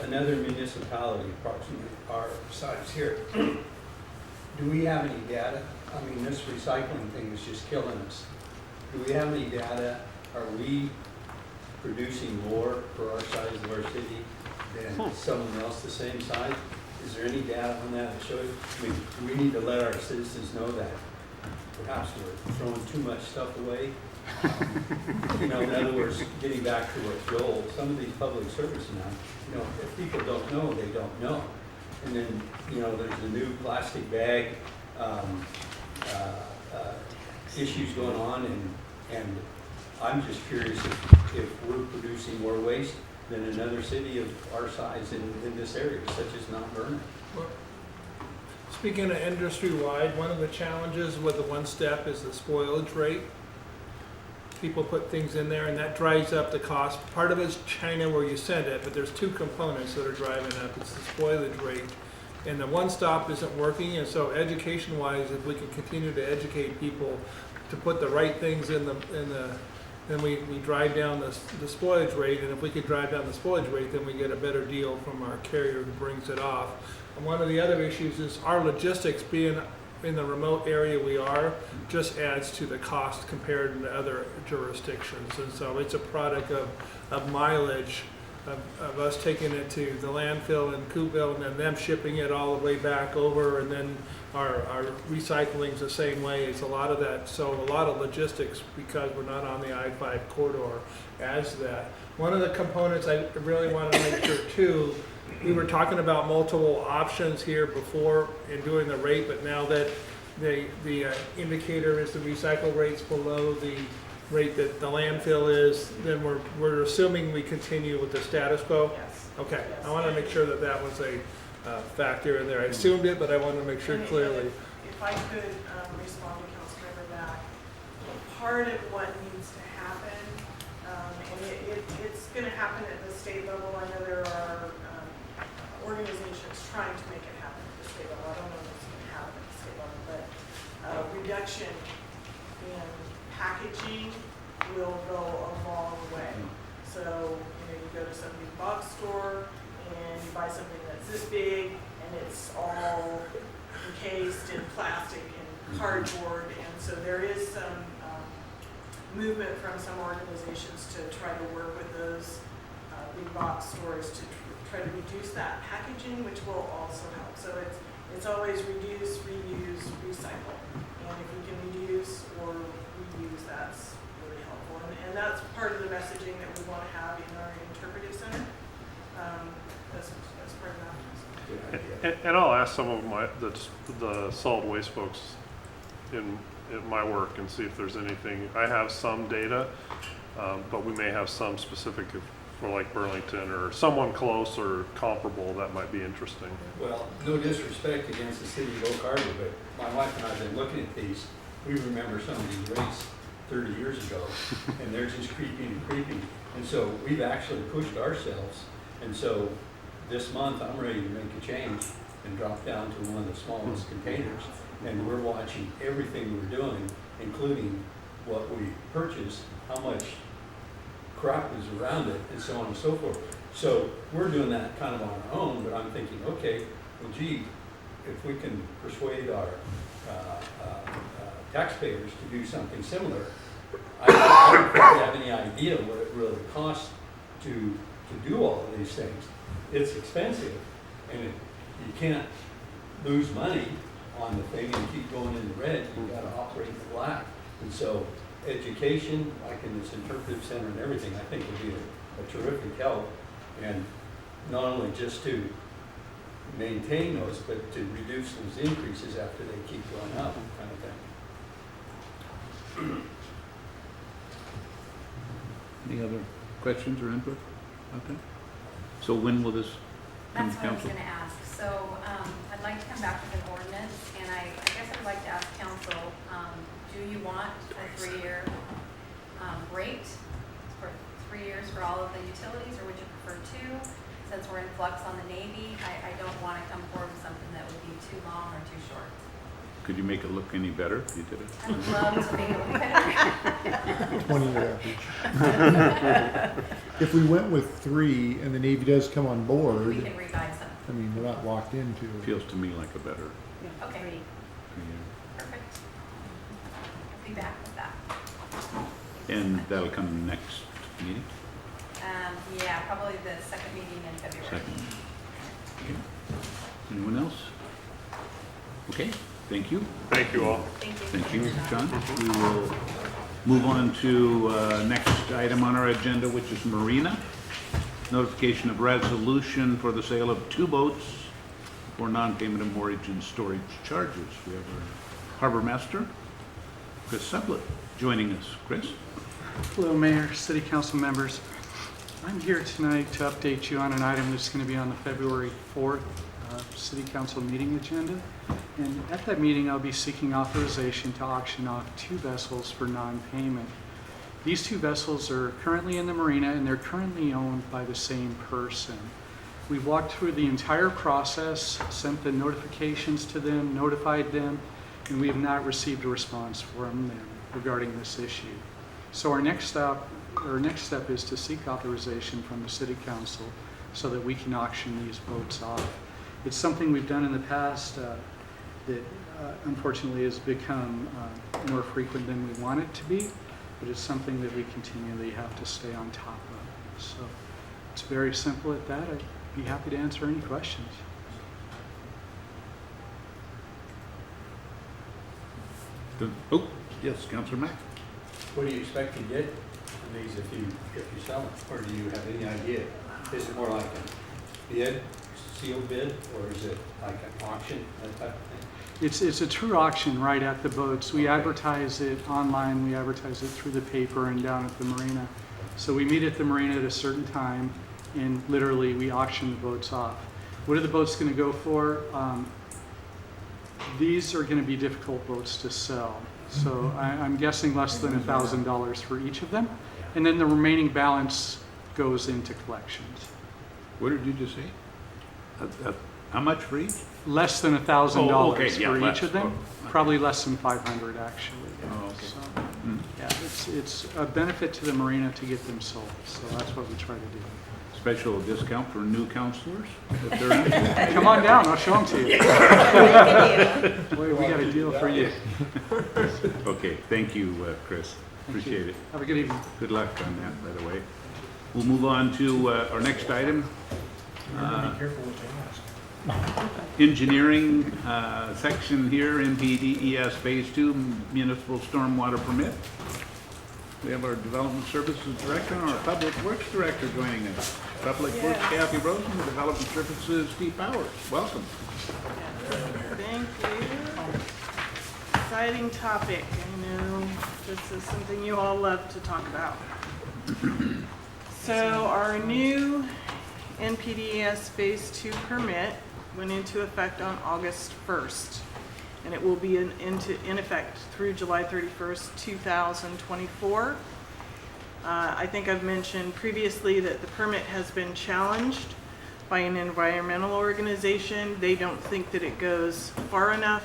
Another municipality approximately our size here, do we have any data? I mean, this recycling thing is just killing us. Do we have any data? Are we producing more for our size of our city than someone else the same size? Is there any data on that that shows? I mean, do we need to let our citizens know that perhaps we're throwing too much stuff away? You know, in other words, getting back to what Joel, some of these public service now, you know, if people don't know, they don't know. And then, you know, there's the new plastic bag issues going on, and I'm just curious if we're producing more waste than another city of our size in this area, such as Mount Vernon. Well, speaking of industry-wide, one of the challenges with the one step is the spoilage rate. People put things in there and that drives up the cost. Part of it's China where you send it, but there's two components that are driving up. It's the spoilage rate. And the one stop isn't working, and so education-wise, if we can continue to educate people to put the right things in the then we drive down the spoilage rate, and if we could drive down the spoilage rate, then we get a better deal from our carrier who brings it off. And one of the other issues is our logistics being in the remote area we are just adds to the cost compared to other jurisdictions. And so it's a product of mileage, of us taking it to the landfill in Coopville and then them shipping it all the way back over, and then our recycling's the same way. It's a lot of that. So a lot of logistics, because we're not on the I-5 corridor, adds to that. One of the components I really want to make sure too, we were talking about multiple options here before in doing the rate, but now that the indicator is the recycle rate's below the rate that the landfill is, then we're assuming we continue with the status quo? Yes. Okay, Yes. I want to make sure that that was a factor in there. I assumed it, but I wanted to make sure And clearly. If I could respond to Councilmember Mack, part of what needs to happen, and it's going to happen at the state level. I know there are organizations trying to make it happen at the state level. I don't know if it's going to happen at the state level, but reduction in packaging will go a long way. So, you go to some big box store and you buy something that's this big and it's all encased in plastic and cardboard. And so there is some movement from some organizations to try to work with those big box stores to try to reduce that packaging, which will also help. So it's always reduce, reuse, recycle. And if we can reduce or reuse, that's really helpful. And that's part of the messaging that we want to have in our interpretive center. That's part of that. And I'll ask some of the solid waste folks in my work and see if there's anything. I have some data, but we may have some specific for like Burlington or someone close or comparable that might be interesting. Well, no disrespect against the city of Oak Harbor, but my wife and I have been looking at these. We remember some of these rates 30 years ago, and they're just creeping and creeping. And so we've actually pushed ourselves. And so this month, I'm ready to make a change and drop down to one of the smallest containers. And we're watching everything we're doing, including what we purchase, how much crap is around it, and so on and so forth. So we're doing that kind of on our own, but I'm thinking, okay, well, gee, if we can persuade our taxpayers to do something similar, I don't really have any idea what it really costs to do all of these things. It's expensive, and you can't lose money on the thing and keep going in the red. You've got to operate in the black. And so education, like in this interpretive center and everything, I think would be a terrific help. And not only just to maintain those, but to reduce those increases after they keep going up, kind of thing. Any other questions or input? Okay. So when will this come That's to what I was council? gonna ask. So, I'd like to come back with an ordinance, and I guess I'd like to ask council, do you want a 3-year, rate for 3 years for all of the utilities, or would you prefer 2? Since we're in flux on the Navy, I don't wanna come forward with something that would be too long or too short. Could you make it look any better if you did it? I would love to make it look better. 20-year average. If we went with 3 and the Navy does come on board, We can revise them. I mean, we're not locked into. Feels to me like a better. Okay, perfect. I'll be back with that. And that'll come next meeting? Yeah, probably the second meeting in February. Second. Okay. Anyone else? Okay, thank you. Thank you all. Thank you. Thank you, John. We will move on to next item on our agenda, which is Marina. Notification of resolution for the sale of 2 boats for non-payment of mortgage and storage charges. We have our harbor master, Chris Sublett, joining us. Chris? Hello, Mayor, City Council members. I'm here tonight to update you on an item that's going to be on the February 4th City Council meeting agenda. And at that meeting, I'll be seeking authorization to auction off 2 vessels for non-payment. These 2 vessels are currently in the marina, and they're currently owned by the same person. We've walked through the entire process, sent the notifications to them, notified them, and we have not received a response from them regarding this issue. So our next step is to seek authorization from the City Council so that we can auction these boats off. It's something we've done in the past that unfortunately has become more frequent than we want it to be, but it's something that we continually have to stay on top of. So it's very simple at that. I'd be happy to answer any questions. Oh, yes, Councilor Mack. What do you expect to get from these if you sell them? Or do you have any idea? Is it more like a bid, sealed bid, or is it like an auction, that type of thing? It's a true auction right at the boats. We Okay. advertise it online, we advertise it through the paper and down at the marina. So we meet at the marina at a certain time, and literally we auction the boats off. What are the boats going to go for? These are going to be difficult boats to sell. So I'm guessing less than $1,000 for each of them. And then the remaining balance goes into collections. What did you just say? How much for each? Less than $1,000 Oh, okay, yeah, for less. each of them. Oh, Probably less than 500 actually. Oh, okay. So, Hmm. yeah, it's a benefit to the marina to get them sold. So that's what we try to do. Special discount for new counselors? If they're interested? Come on down, I'll show them to you. Make a deal. Boy, we got a deal for you. Okay, thank you, Chris. Thank you. Appreciate it. Have a good evening. Good luck on that, by the way. We'll move on to our next item. Everybody be careful what they ask. Engineering section here, NPDES Phase 2 Municipal Stormwater Permit. We have our Development Services Director and our Public Works Director joining us. Public Works, Kathy Rosen, Development Services, Steve Powers. Welcome. Thank you. Exciting topic. I know this is something you all love to talk about. So our new NPDES Phase 2 permit went into effect on August 1st, and it will be in effect through July 31st, 2024. I think I've mentioned previously that the permit has been challenged by an environmental organization. They don't think that it goes far enough,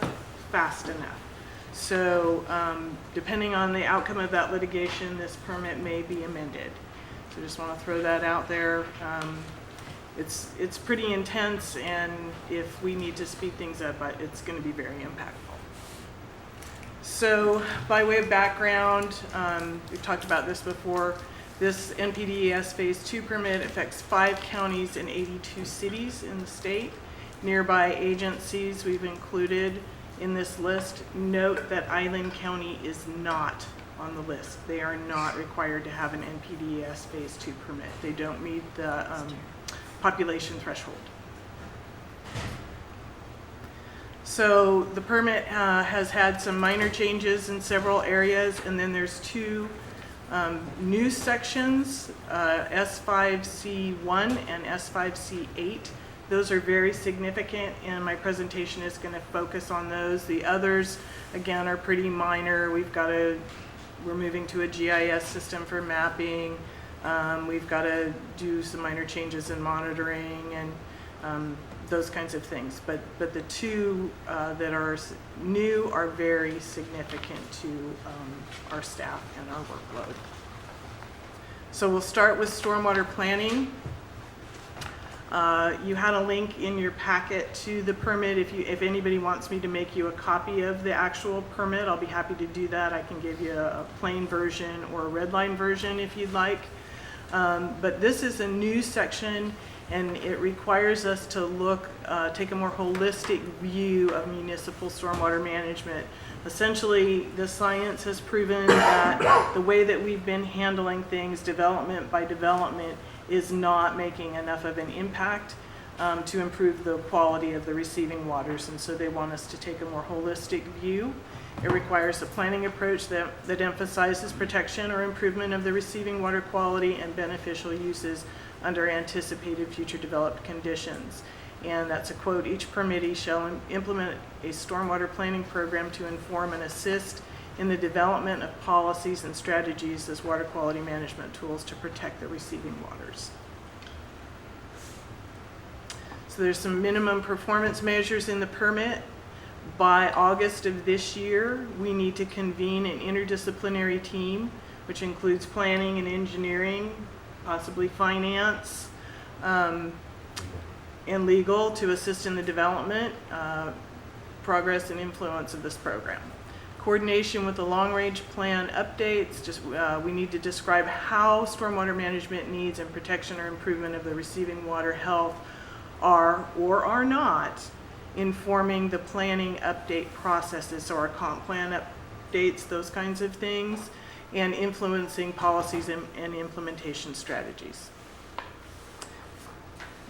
fast enough. So depending on the outcome of that litigation, this permit may be amended. So just want to throw that out there. It's pretty intense, and if we need to speed things up, it's going to be very impactful. So by way of background, we've talked about this before. This NPDES Phase 2 permit affects 5 counties and 82 cities in the state. Nearby agencies we've included in this list. Note that Island County is not on the list. They are not required to have an NPDES Phase 2 permit. They don't meet the population threshold. So the permit has had some minor changes in several areas, and then there's 2 new sections, S5C1 and S5C8. Those are very significant, and my presentation is going to focus on those. The others, again, are pretty minor. We're moving to a GIS system for mapping. We've got to do some minor changes in monitoring and those kinds of things. But the 2 that are new are very significant to our staff and our workload. So we'll start with stormwater planning. You had a link in your packet to the permit. If anybody wants me to make you a copy of the actual permit, I'll be happy to do that. I can give you a plain version or a red line version if you'd like. But this is a new section, and it requires us to take a more holistic view of municipal stormwater management. Essentially, the science has proven that the way that we've been handling things development by development is not making enough of an impact. to improve the quality of the receiving waters, and so they want us to take a more holistic view. It requires a planning approach that emphasizes protection or improvement of the receiving water quality and beneficial uses under anticipated future developed conditions. And that's a quote, "Each permittee shall implement a stormwater planning program to inform and assist in the development of policies and strategies as water quality management tools to protect the receiving waters." So there's some minimum performance measures in the permit. By August of this year, we need to convene an interdisciplinary team, which includes planning and engineering, possibly finance, and legal, to assist in the development, progress, and influence of this program. Coordination with the long-range plan updates, we need to describe how stormwater management needs and protection or improvement of the receiving water health are or are not informing the planning update processes, so our comp plan updates, those kinds of things, and influencing policies and implementation strategies.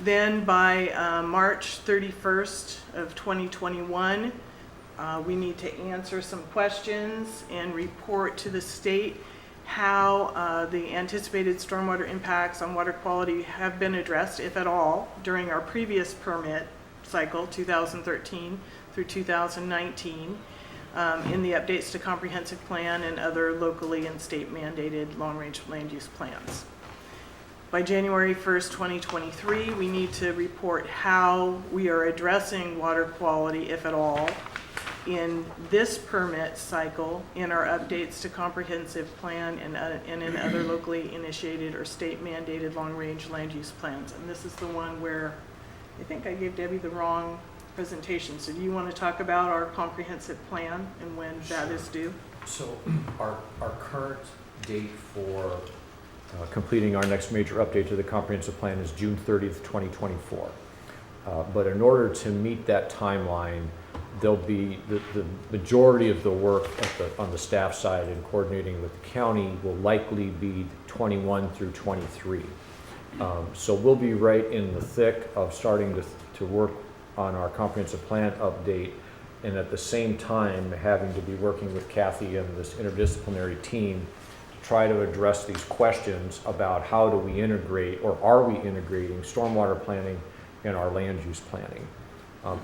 Then by March 31st of 2021, we need to answer some questions and report to the state how the anticipated stormwater impacts on water quality have been addressed, if at all, during our previous permit cycle, 2013 through 2019, in the updates to comprehensive plan and other locally and state mandated long-range land use plans. By January 1st, 2023, we need to report how we are addressing water quality, if at all, in this permit cycle, in our updates to comprehensive plan and in other locally initiated or state mandated long-range land use plans. And this is the one where I think I gave Debbie the wrong presentation. So do you want to talk about our comprehensive plan and when that is due? So our current date for completing our next major update to the comprehensive plan is June 30th, 2024. But in order to meet that timeline, there'll be the majority of the work on the staff side and coordinating with the county will likely be 21 through 23. So we'll be right in the thick of starting to work on our comprehensive plan update, and at the same time having to be working with Kathy and this interdisciplinary team to try to address these questions about how do we integrate, or are we integrating, stormwater planning in our land use planning.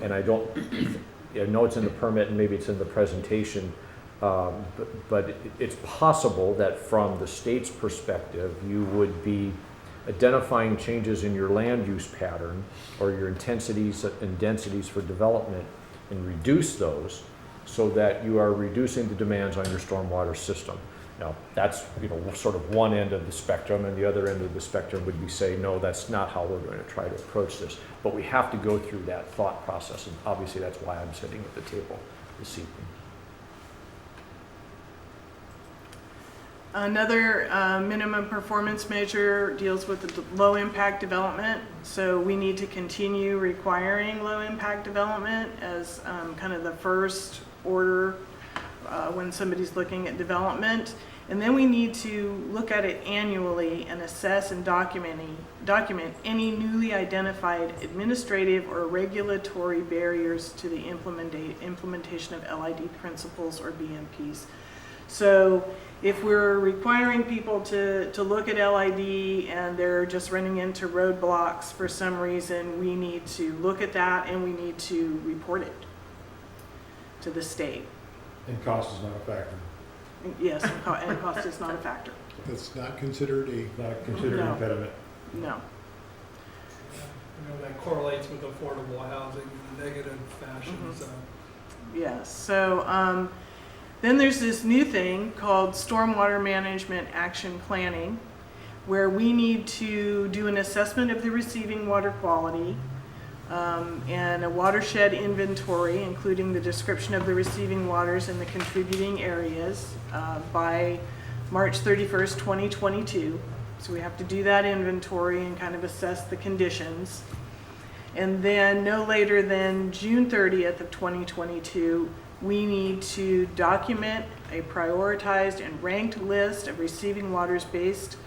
And I know it's in the permit and maybe it's in the presentation, but it's possible that from the state's perspective, you would be identifying changes in your land use pattern or your intensities and densities for development and reduce those so that you are reducing the demands on your stormwater system. Now, that's sort of one end of the spectrum, and the other end of the spectrum would be say, no, that's not how we're going to try to approach this. But we have to go through that thought process, and obviously that's why I'm sitting at the table this evening. Another minimum performance measure deals with the low impact development. So we need to continue requiring low impact development as kind of the first order when somebody's looking at development. And then we need to look at it annually and assess and document any newly identified administrative or regulatory barriers to the implementation of LID principles or BMPs. So if we're requiring people to look at LID and they're just running into roadblocks for some reason, we need to look at that and we need to report it to the state. And cost is not a factor. Yes, and cost is not a factor. That's not considered No. impediment. No. That correlates with affordable housing in a negative fashion, so. Yes, so then there's this new thing called Stormwater Management Action Planning, where we need to do an assessment of the receiving water quality and a watershed inventory, including the description of the receiving waters and the contributing areas by March 31st, 2022. So we have to do that inventory and kind of assess the conditions. And then no later than June 30th of 2022, we need to document a prioritized and ranked list of receiving waters based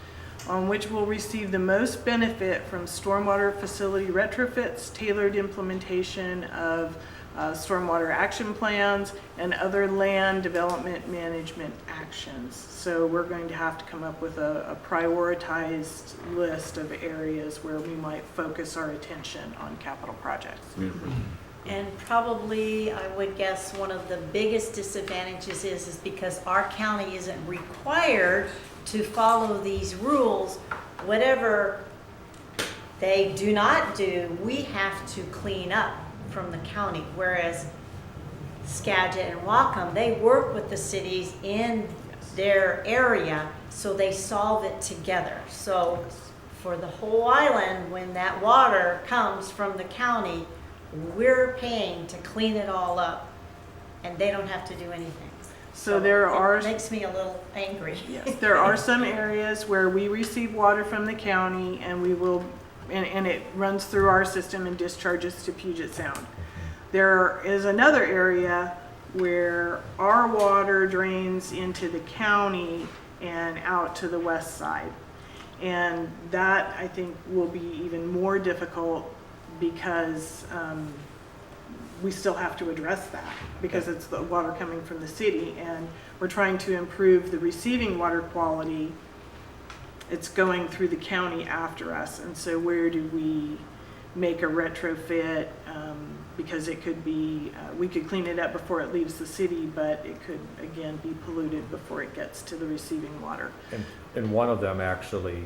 on which will receive the most benefit from stormwater facility retrofits, tailored implementation of stormwater action plans, and other land development management actions. So we're going to have to come up with a prioritized list of areas where we might focus our attention on capital projects. And probably, I would guess, one of the biggest disadvantages is because our county isn't required to follow these rules. Whatever they do not do, we have to clean up from the county, whereas Skagit and Wacom, they work with the cities in their area, so they solve it together. So for the whole island, when that water comes from the county, we're paying to clean it all up, and they don't have to do anything. So there are, It makes me a little angry. yes, there are some areas where we receive water from the county and we will, and it runs through our system and discharges to Puget Sound. There is another area where our water drains into the county and out to the west side. And that, I think, will be even more difficult because we still have to address that because it's the water coming from the city, and we're trying to improve the receiving water quality. It's going through the county after us, and so where do we make a retrofit? Because it could be, we could clean it up before it leaves the city, but it could again be polluted before it gets to the receiving water. And one of them actually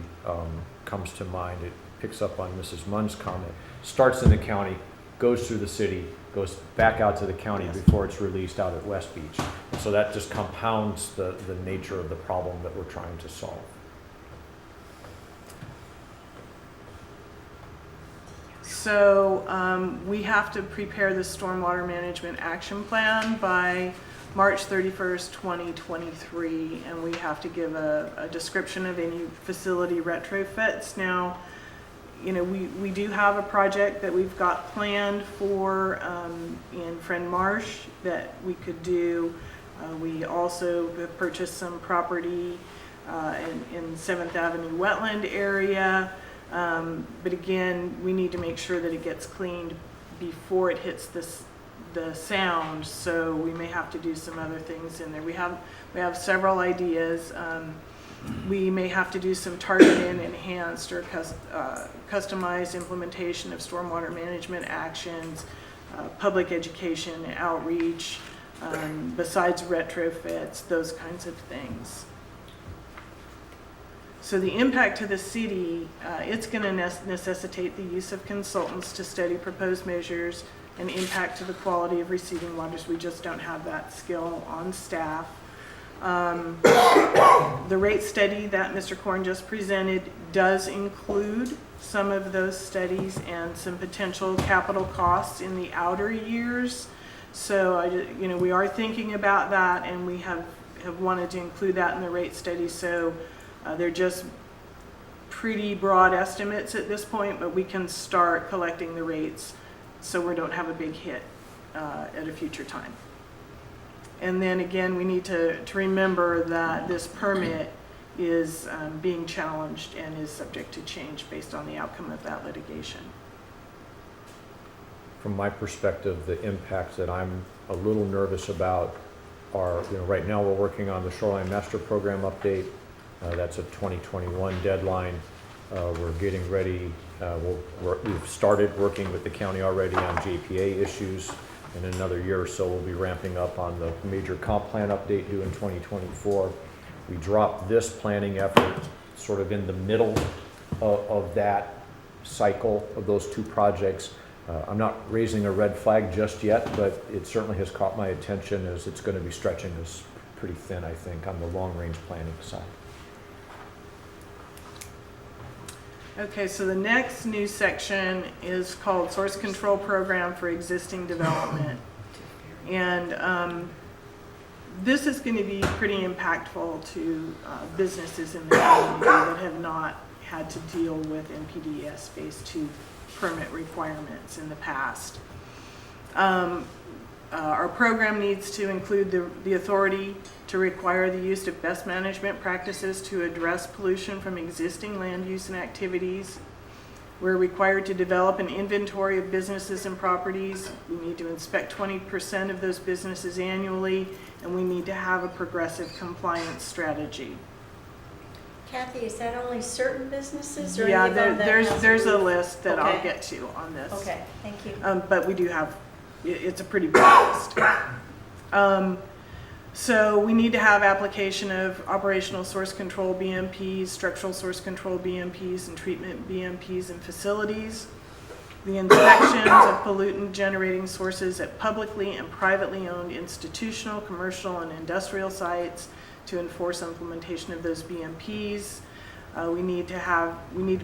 comes to mind. It picks up on Mrs. Munn's comment. Starts in the county, goes through the city, goes back out to the county before it's released out at West Beach. So that just compounds the nature of the problem that we're trying to solve. So we have to prepare the stormwater management action plan by March 31st, 2023, and we have to give a description of any facility retrofits. Now, you know, we do have a project that we've got planned for in Friend Marsh that we could do. We also have purchased some property in 7th Avenue wetland area. But again, we need to make sure that it gets cleaned before it hits the sound, so we may have to do some other things in there. We have several ideas. We may have to do some targeted, enhanced, or customized implementation of stormwater management actions, public education and outreach, besides retrofits, those kinds of things. So the impact to the city, it's going to necessitate the use of consultants to study proposed measures and impact to the quality of receiving waters. We just don't have that skill on staff. The rate study that Mr. Korn just presented does include some of those studies and some potential capital costs in the outer years. So we are thinking about that, and we have wanted to include that in the rate study. So they're just pretty broad estimates at this point, but we can start collecting the rates so we don't have a big hit at a future time. And then again, we need to remember that this permit is being challenged and is subject to change based on the outcome of that litigation. From my perspective, the impacts that I'm a little nervous about are, right now we're working on the Shoreline Master Program update. That's a 2021 deadline. We're getting ready. We've started working with the county already on JPA issues. In another year or so, we'll be ramping up on the major comp plan update due in 2024. We dropped this planning effort sort of in the middle of that cycle of those two projects. I'm not raising a red flag just yet, but it certainly has caught my attention as it's going to be stretching us pretty thin, I think, on the long-range planning side. Okay, so the next new section is called Source Control Program for Existing Development. And this is going to be pretty impactful to businesses in the community that have not had to deal with NPDES Phase 2 permit requirements in the past. Our program needs to include the authority to require the use of best management practices to address pollution from existing land use and activities. We're required to develop an inventory of businesses and properties. We need to inspect 20% of those businesses annually, and we need to have a progressive compliance strategy. Kathy, is that only certain businesses or Yeah, any of them that has there's a roof? list that I'll Okay. get to on this. Okay, thank you. But we do have, it's a pretty big list. So we need to have application of operational source control BMPs, structural source control BMPs, and treatment BMPs in facilities. The inspections of pollutant generating sources at publicly and privately owned institutional, commercial, and industrial sites to enforce implementation of those BMPs. We need to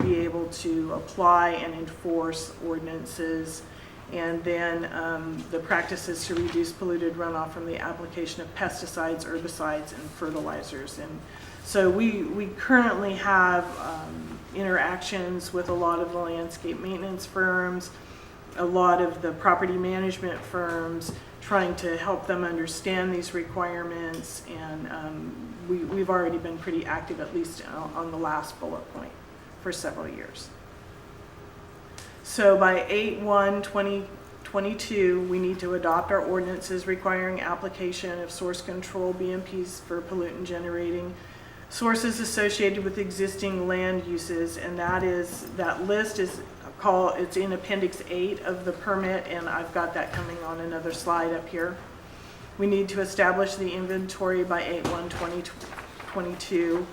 be able to apply and enforce ordinances, and then the practices to reduce polluted runoff from the application of pesticides, herbicides, and fertilizers. And so we currently have interactions with a lot of the landscape maintenance firms, a lot of the property management firms, trying to help them understand these requirements, and we've already been pretty active, at least on the last bullet point, for several years. So by 8/1/2022, we need to adopt our ordinances requiring application of source control BMPs for pollutant generating sources associated with existing land uses, and that list is it's in Appendix 8 of the permit, and I've got that coming on another slide up here. We need to establish the inventory by 8/1/2022.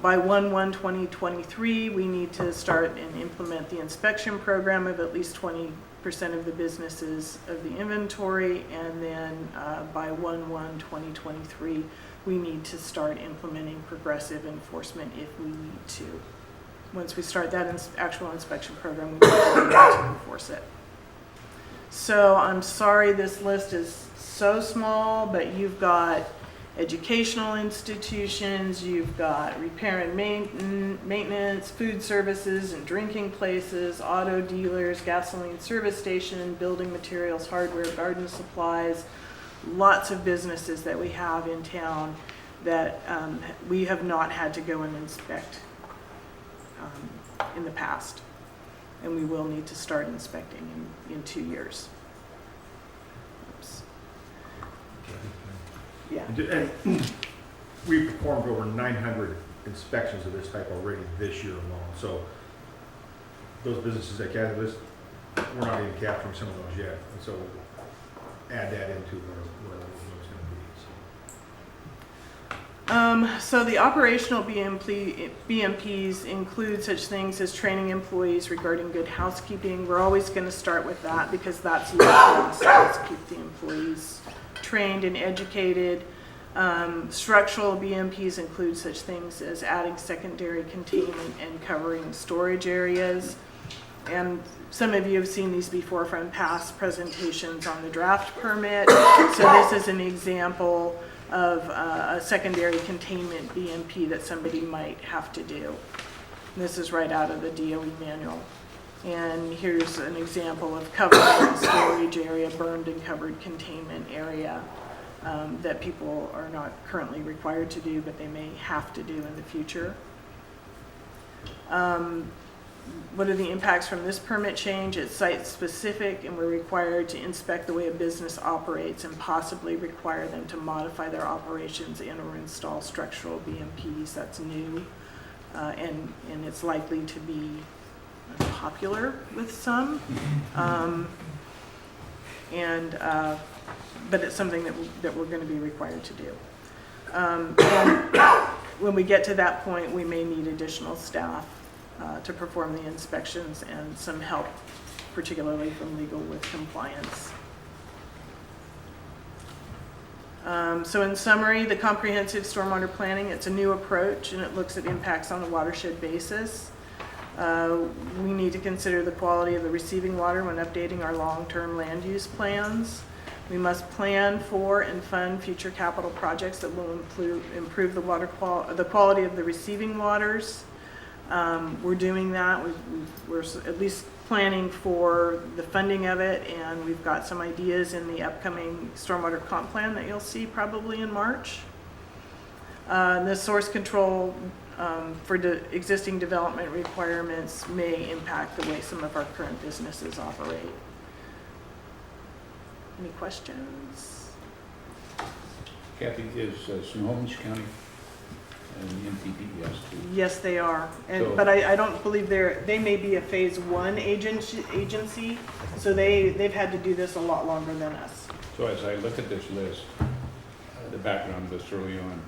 By 1/1/2023, we need to start and implement the inspection program of at least 20% of the businesses of the inventory, and then by 1/1/2023, we need to start implementing progressive enforcement if we need to. Once we start that actual inspection program, we need to enforce it. So I'm sorry this list is so small, but you've got educational institutions, you've got repair and maintenance, food services and drinking places, auto dealers, gasoline service station, building materials, hardware, garden supplies, lots of businesses that we have in town that we have not had to go and inspect in the past. And we will need to start inspecting in 2 years. Oops. Yeah. And we performed over 900 inspections of this type already this year alone. So those businesses that gather this, we're not even capturing some of those yet. And so add that into where it's going to be. So the operational BMPs include such things as training employees regarding good housekeeping. We're always going to start with that because that's low cost. Let's keep the employees trained and educated. Structural BMPs include such things as adding secondary containment and covering storage areas. And some of you have seen these before from past presentations on the draft permit. So this is an example of a secondary containment BMP that somebody might have to do. And this is right out of the DOE manual. And here's an example of covering the storage area, burned and covered containment area that people are not currently required to do, but they may have to do in the future. What are the impacts from this permit change? It's site specific, and we're required to inspect the way a business operates and possibly require them to modify their operations and or install structural BMPs. That's new, and it's likely to be unpopular with some, but it's something that we're going to be required to do. And when we get to that point, we may need additional staff to perform the inspections and some help, particularly from legal with compliance. So in summary, the comprehensive stormwater planning, it's a new approach and it looks at impacts on a watershed basis. We need to consider the quality of the receiving water when updating our long-term land use plans. We must plan for and fund future capital projects that will improve the quality of the receiving waters. We're doing that. We're at least planning for the funding of it, and we've got some ideas in the upcoming stormwater comp plan that you'll see probably in March. The source control for the existing development requirements may impact the way some of our current businesses operate. Any questions? Kathy, is Snohomish County and NPDES too? Yes, they are, So- but I don't believe they may be a phase one agency, so they've had to do this a lot longer than us. So as I look at this list, the background of this early on,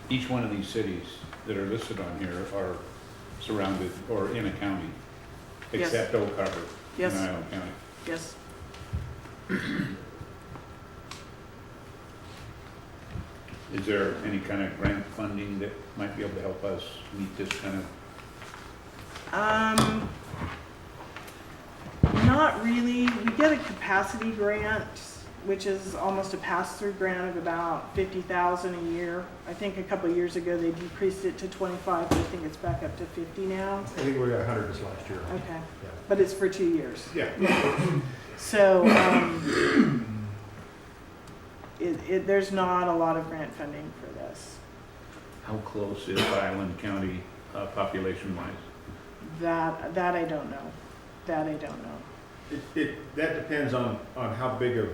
each one of these cities that are listed on here are surrounded or in a county, Yes. except Oak Harbor in Yes. Island County. Yes. Is there any kind of grant funding that might be able to help us meet this kind of? Not really. We get a capacity grant, which is almost a pass-through grant of about $50,000 a year. I think a couple of years ago they decreased it to 25, but I think it's back up to 50 now. I think we got 100 this last year. Okay, Yeah. but it's for 2 years. Yeah. So, there's not a lot of grant funding for this. How close is Island County population-wise? That I don't know. That I don't know. That depends on how big of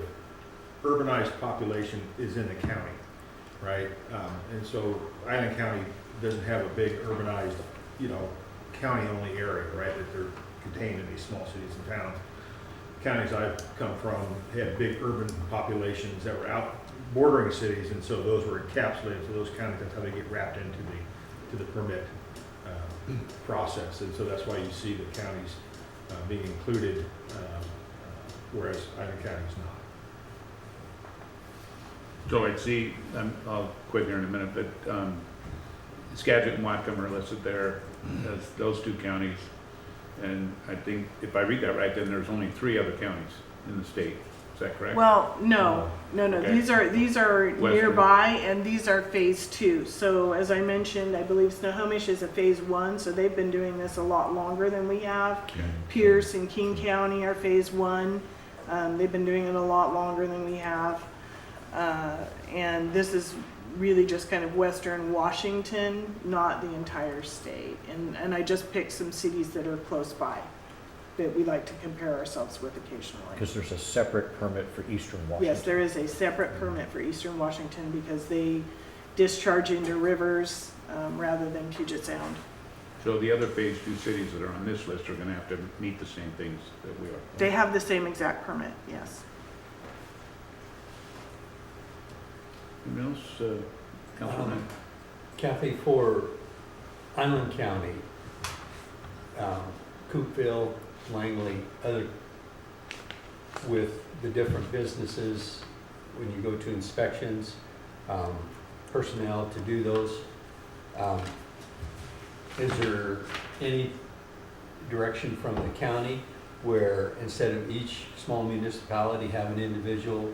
urbanized population is in the county, right? And so Island County doesn't have a big urbanized, county-only area, right? That they're contained in these small cities and towns. Counties I've come from had big urban populations that were out bordering cities, and so those were encapsulated. So those counties, that's how they get wrapped into the permit process, and so that's why you see the counties being included, whereas Island County is not. So I'd see, I'll quit here in a minute, but Skagit and Whatcom are listed there as those two counties. And I think if I read that right, then there's only 3 other counties in the state. Is that correct? Well, no. Okay. These are Western. nearby, and these are phase 2. So as I mentioned, I believe Snohomish is a phase 1, so they've been doing this a lot longer than we have. Okay. Pierce and King County are phase 1. They've been doing it a lot longer than we have. And this is really just kind of Western Washington, not the entire state. And I just picked some cities that are close by that we like to compare ourselves with occasionally. Because there's a separate permit for Eastern Washington. Yes, there is a separate permit for Eastern Washington because they discharge into rivers rather than Puget Sound. So the other phase 2 cities that are on this list are gonna have to meet the same things that we are. They have the same exact permit, yes. Anyone else, Councilman? Kathy, for Island County, Coopville, Langley, other, with the different businesses, when you go to inspections, personnel to do those, is there any direction from the county where instead of each small municipality have an individual,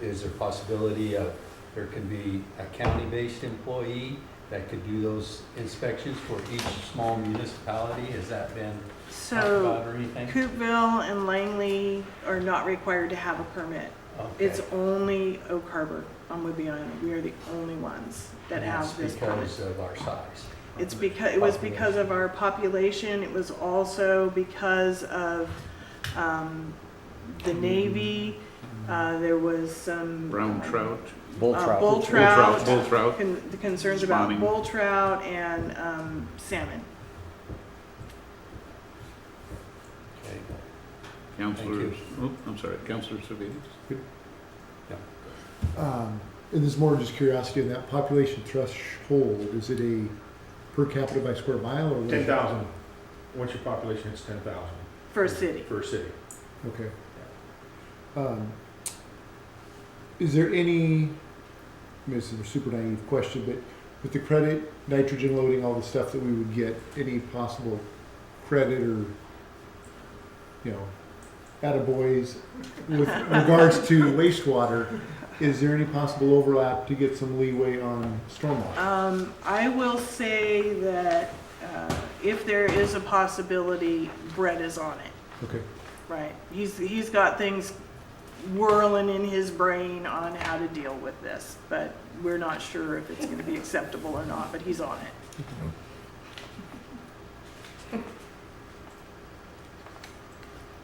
is there possibility of there can be a county-based employee that could do those inspections for each small municipality? Has that been talked about So or anything? Coopville and Langley are not required to have a permit. Okay. It's only Oak Harbor on Whidbey Island. We are the only ones that And have this permit. that's because of our size. It was because of our population. It was also because of the Navy. There was some Brown trout? Bull trout. bull trout, Bull trout. the concerns about Spawning. bull trout and salmon. Okay. Councilors, oh, I'm sorry, Councilor Servetus? And this is more just curiosity, in that population threshold, is it a per capita by square mile or? what? 10,000. Once your population hits 10,000 For a city. for a city. Okay. Is there any, this is a super naive question, but with the credit, nitrogen loading, all the stuff that we would get, any possible credit or, attaboys with regards to wastewater, is there any possible overlap to get some leeway on stormwater? I will say that if there is a possibility, Brett is on it, Okay. right? He's got things whirling in his brain on how to deal with this, but we're not sure if it's gonna be acceptable or not, but he's on it.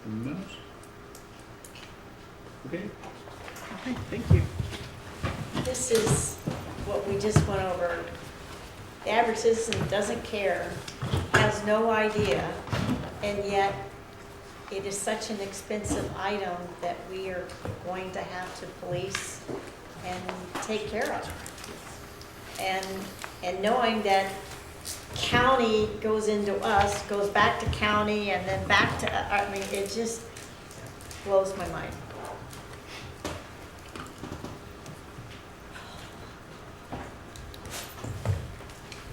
Anyone else? Okay. Okay, thank you. This is what we just went over. The average citizen doesn't care, has no idea, and yet it is such an expensive item that we are going to have to police and take care of. And knowing that county goes into us, goes back to county, and then back to, I mean, it just blows my mind.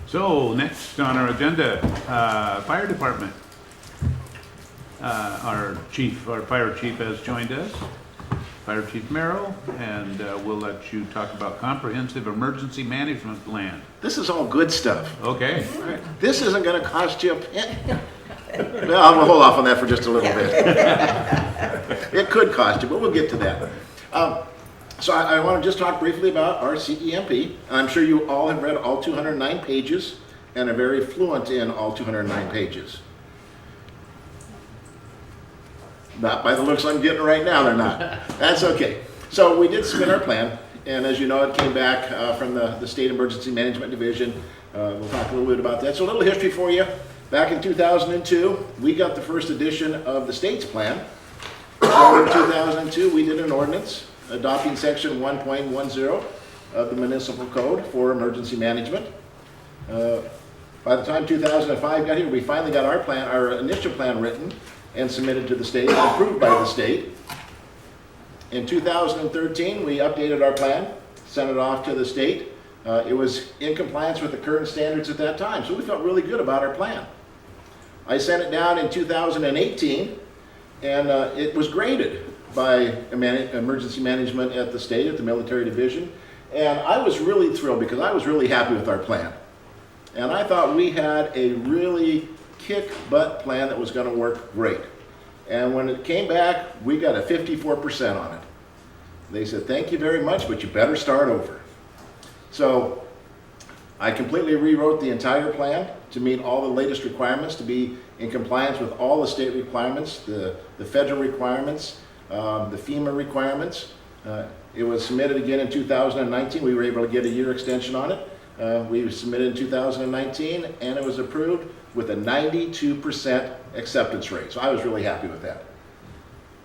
So next on our agenda, fire department. Our fire chief has joined us, Fire Chief Merrill, and we'll let you talk about comprehensive emergency management plan. This is all good stuff. Okay. This isn't going to cost you a penny. Well, I'm going to hold off on that for just a little bit. It could cost you, but we'll get to that. So I want to just talk briefly about our CEMP. I'm sure you all have read all 209 pages and are very fluent in all 209 pages. Not by the looks I'm getting right now, they're not. That's okay. So we did submit our plan, and as you know, it came back from the State Emergency Management Division. We'll talk a little bit about that. So a little history for you. Back in 2002, we got the first edition of the state's plan. So in 2002, we did an ordinance adopting section 1.10 of the municipal code for emergency management. By the time 2005 got here, we finally got our initial plan written and submitted to the state and approved by the state. In 2013, we updated our plan, sent it off to the state. It was in compliance with the current standards at that time, so we felt really good about our plan. I sent it down in 2018, and it was graded by emergency management at the state, at the military division, and I was really thrilled because I was really happy with our plan. And I thought we had a really kick-butt plan that was going to work great. And when it came back, we got a 54% on it. They said, thank you very much, but you better start over. So I completely rewrote the entire plan to meet all the latest requirements, to be in compliance with all the state requirements, the federal requirements, the FEMA requirements. It was submitted again in 2019. We were able to get a year extension on it. We submitted in 2019, and it was approved with a 92% acceptance rate. So I was really happy with that.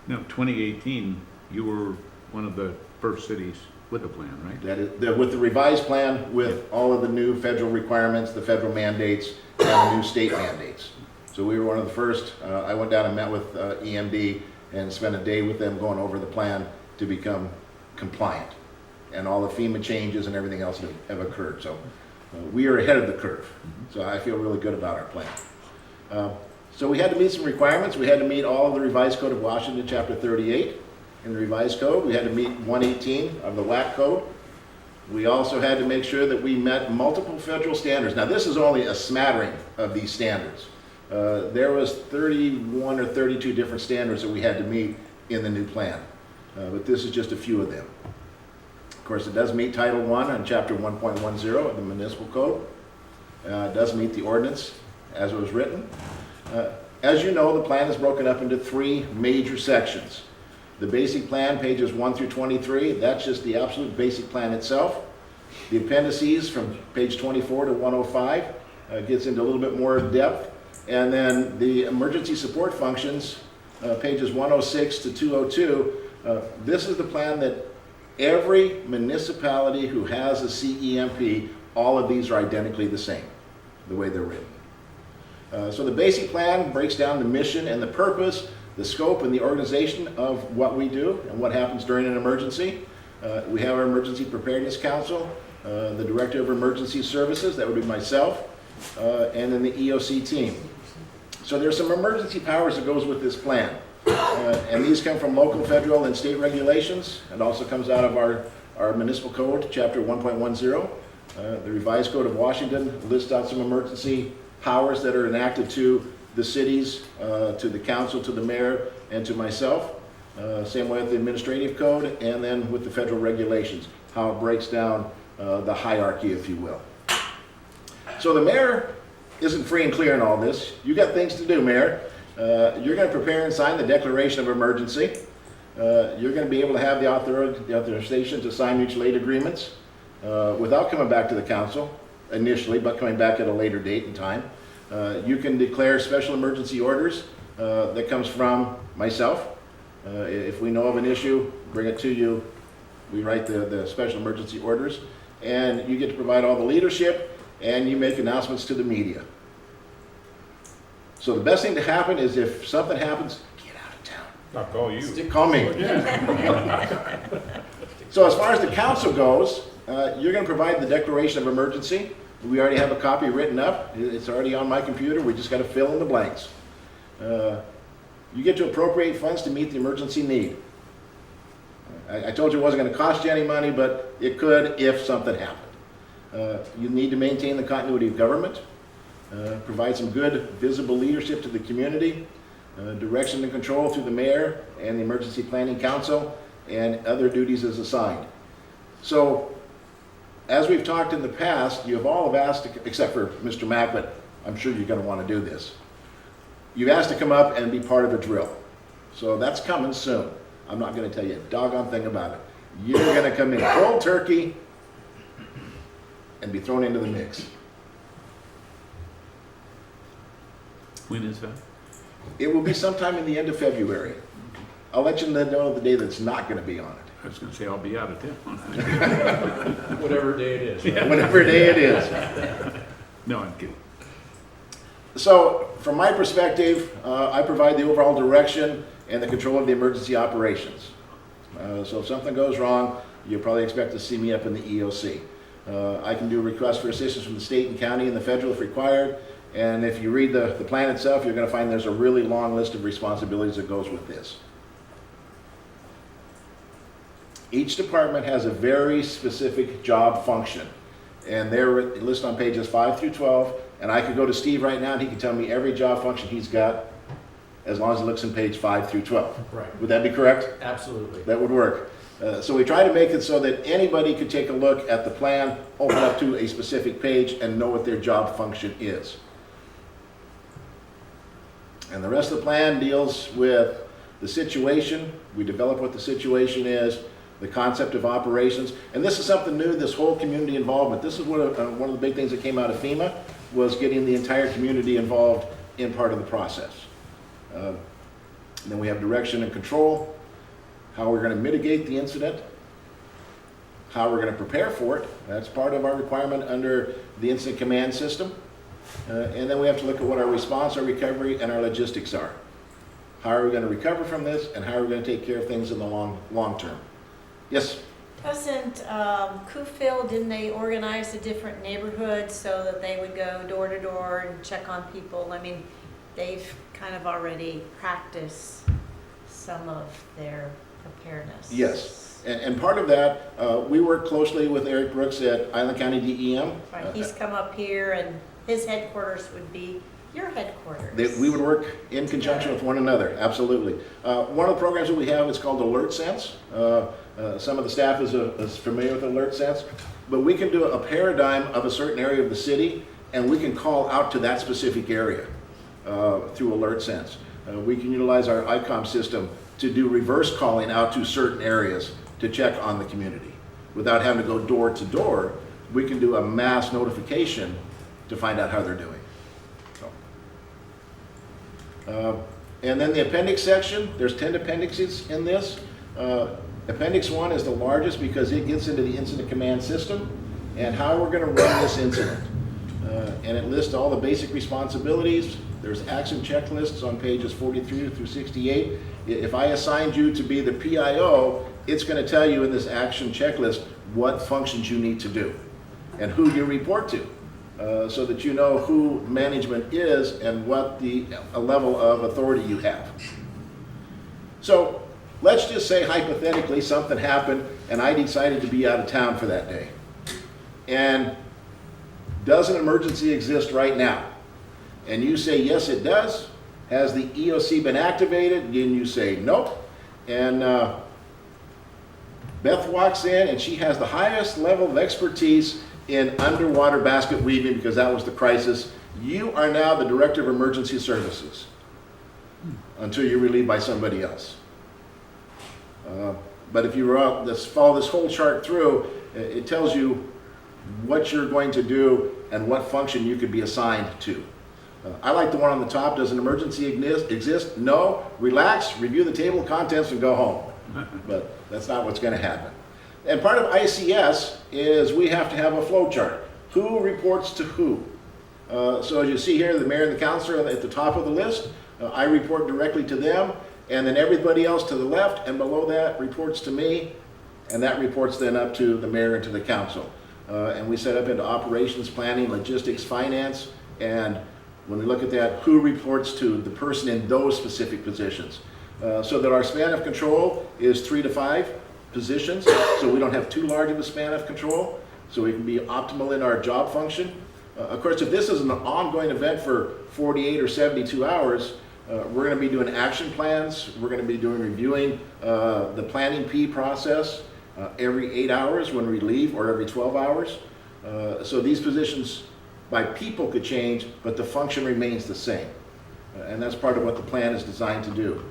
Now, 2018, you were one of the first cities with a plan, right? That is, with the revised plan, with all of the new federal requirements, the federal mandates, and the new state mandates. So we were one of the first. I went down and met with EMD and spent a day with them going over the plan to become compliant. And all the FEMA changes and everything else have occurred. So we are ahead of the curve. So I feel really good about our plan. So we had to meet some requirements. We had to meet all of the revised code of Washington, chapter 38 in the revised code. We had to meet 118 of the WAC code. We also had to make sure that we met multiple federal standards. Now this is only a smattering of these standards. There was 31 or 32 different standards that we had to meet in the new plan. But this is just a few of them. Of course, it does meet Title I on Chapter 1.10 of the Municipal Code. It does meet the ordinance as it was written. As you know, the plan is broken up into three major sections. The basic plan, pages 1 through 23, that's just the absolute basic plan itself. The appendices from page 24 to 105 gets into a little bit more depth. And then the emergency support functions, pages 106 to 202, this is the plan that every municipality who has a CEMP, all of these are identically the same, the way they're written. So the basic plan breaks down the mission and the purpose, the scope and the organization of what we do and what happens during an emergency. We have our Emergency Preparedness Council, the Director of Emergency Services, that would be myself, and then the EOC team. So there's some emergency powers that goes with this plan. And these come from local, federal, and state regulations. It also comes out of our municipal code, chapter 1.10. The revised code of Washington lists out some emergency powers that are enacted to the cities, to the council, to the mayor, and to myself. Same way with the administrative code, and then with the federal regulations, how it breaks down the hierarchy, if you will. So the mayor isn't free and clear in all this. You got things to do, Mayor. You're going to prepare and sign the declaration of emergency. You're going to be able to have the authorization to sign mutual aid agreements without coming back to the council initially, but coming back at a later date and time. You can declare special emergency orders that comes from myself. If we know of an issue, bring it to you. We write the special emergency orders, and you get to provide all the leadership, and you make announcements to the media. So the best thing to happen is if something happens, get out of town. I'll call you. Call me. So as far as the council goes, you're going to provide the declaration of emergency. We already have a copy written up. It's already on my computer. We just got to fill in the blanks. You get to appropriate funds to meet the emergency need. I told you it wasn't going to cost you any money, but it could if something happened. You need to maintain the continuity of government, provide some good visible leadership to the community, direction and control through the mayor and the emergency planning council, and other duties as assigned. So, as we've talked in the past, you have all asked, except for Mr. Mack, but I'm sure you're going to want to do this. You've asked to come up and be part of a drill. So that's coming soon. I'm not going to tell you a doggone thing about it. You're going to come in cold turkey and be thrown into the mix. When is that? It will be sometime in the end of February. I'll let you know the day that's not going to be on it. I was going to say I'll be out of town. Whatever day it is. Right? Whatever day it is. No, I'm kidding. So, from my perspective, I provide the overall direction and the control of the emergency operations. So if something goes wrong, you'll probably expect to see me up in the EOC. I can do requests for assistance from the state and county and the federal if required. And if you read the plan itself, you're going to find there's a really long list of responsibilities that goes with this. Each department has a very specific job function, and they're listed on pages 5 through 12. And I could go to Steve right now and he can tell me every job function he's got as long as he looks in page 5 through 12. Right. Would that be correct? Absolutely. That would work. So we try to make it so that anybody could take a look at the plan, open up to a specific page, and know what their job function is. And the rest of the plan deals with the situation. We develop what the situation is, the concept of operations. And this is something new, this whole community involvement. This is one of the big things that came out of FEMA, was getting the entire community involved in part of the process. Then we have direction and control, how we're going to mitigate the incident, how we're going to prepare for it. That's part of our requirement under the incident command system. And then we have to look at what our response, our recovery, and our logistics are. How are we going to recover from this, and how are we going to take care of things in the long term? Yes? Wasn't Kufield, didn't they organize the different neighborhoods so that they would go door to door and check on people? I mean, they've kind of already practiced some of their preparedness. Yes. And part of that, we work closely with Eric Brooks at Island County DEM. Right, he's come up here and his headquarters would be your headquarters. We would work in conjunction with one another, absolutely. One of the programs that we have is called Alert Sense. Some of the staff is familiar with Alert Sense, but we can do a paradigm of a certain area of the city, and we can call out to that specific area through Alert Sense. We can utilize our ICOM system to do reverse calling out to certain areas to check on the community. Without having to go door to door, we can do a mass notification to find out how they're doing. And then the appendix section, there's 10 appendices in this. Appendix 1 is the largest because it gets into the incident command system and how we're going to run this incident. And it lists all the basic responsibilities. There's action checklists on pages 43 through 68. If I assigned you to be the PIO, it's going to tell you in this action checklist what functions you need to do and who you report to. So that you know who management is and what the level of authority you have. So let's just say hypothetically something happened and I decided to be out of town for that day. And does an emergency exist right now? and you say, yes, it does, has the EOC been activated? And you say, nope. And Beth walks in and she has the highest level of expertise in underwater basket weaving because that was the crisis. You are now the Director of Emergency Services until you're relieved by somebody else. But if you follow this whole chart through, it tells you what you're going to do and what function you could be assigned to. I like the one on the top. Does an emergency exist? No. Relax, review the table of contents, and go home. But that's not what's going to happen. And part of ICS is we have to have a flow chart. Who reports to who? So as you see here, the mayor and the councilor at the top of the list, I report directly to them, and then everybody else to the left and below that reports to me, and that reports then up to the mayor and to the council. And we set up into operations, planning, logistics, finance, and when we look at that, who reports to the person in those specific positions. So that our span of control is 3 to 5 positions, so we don't have too large of a span of control, so we can be optimal in our job function. Of course, if this is an ongoing event for 48 or 72 hours, we're going to be doing action plans, we're going to be reviewing the planning P process every 8 hours when we leave, or every 12 hours. So these positions by people could change, but the function remains the same. And that's part of what the plan is designed to do.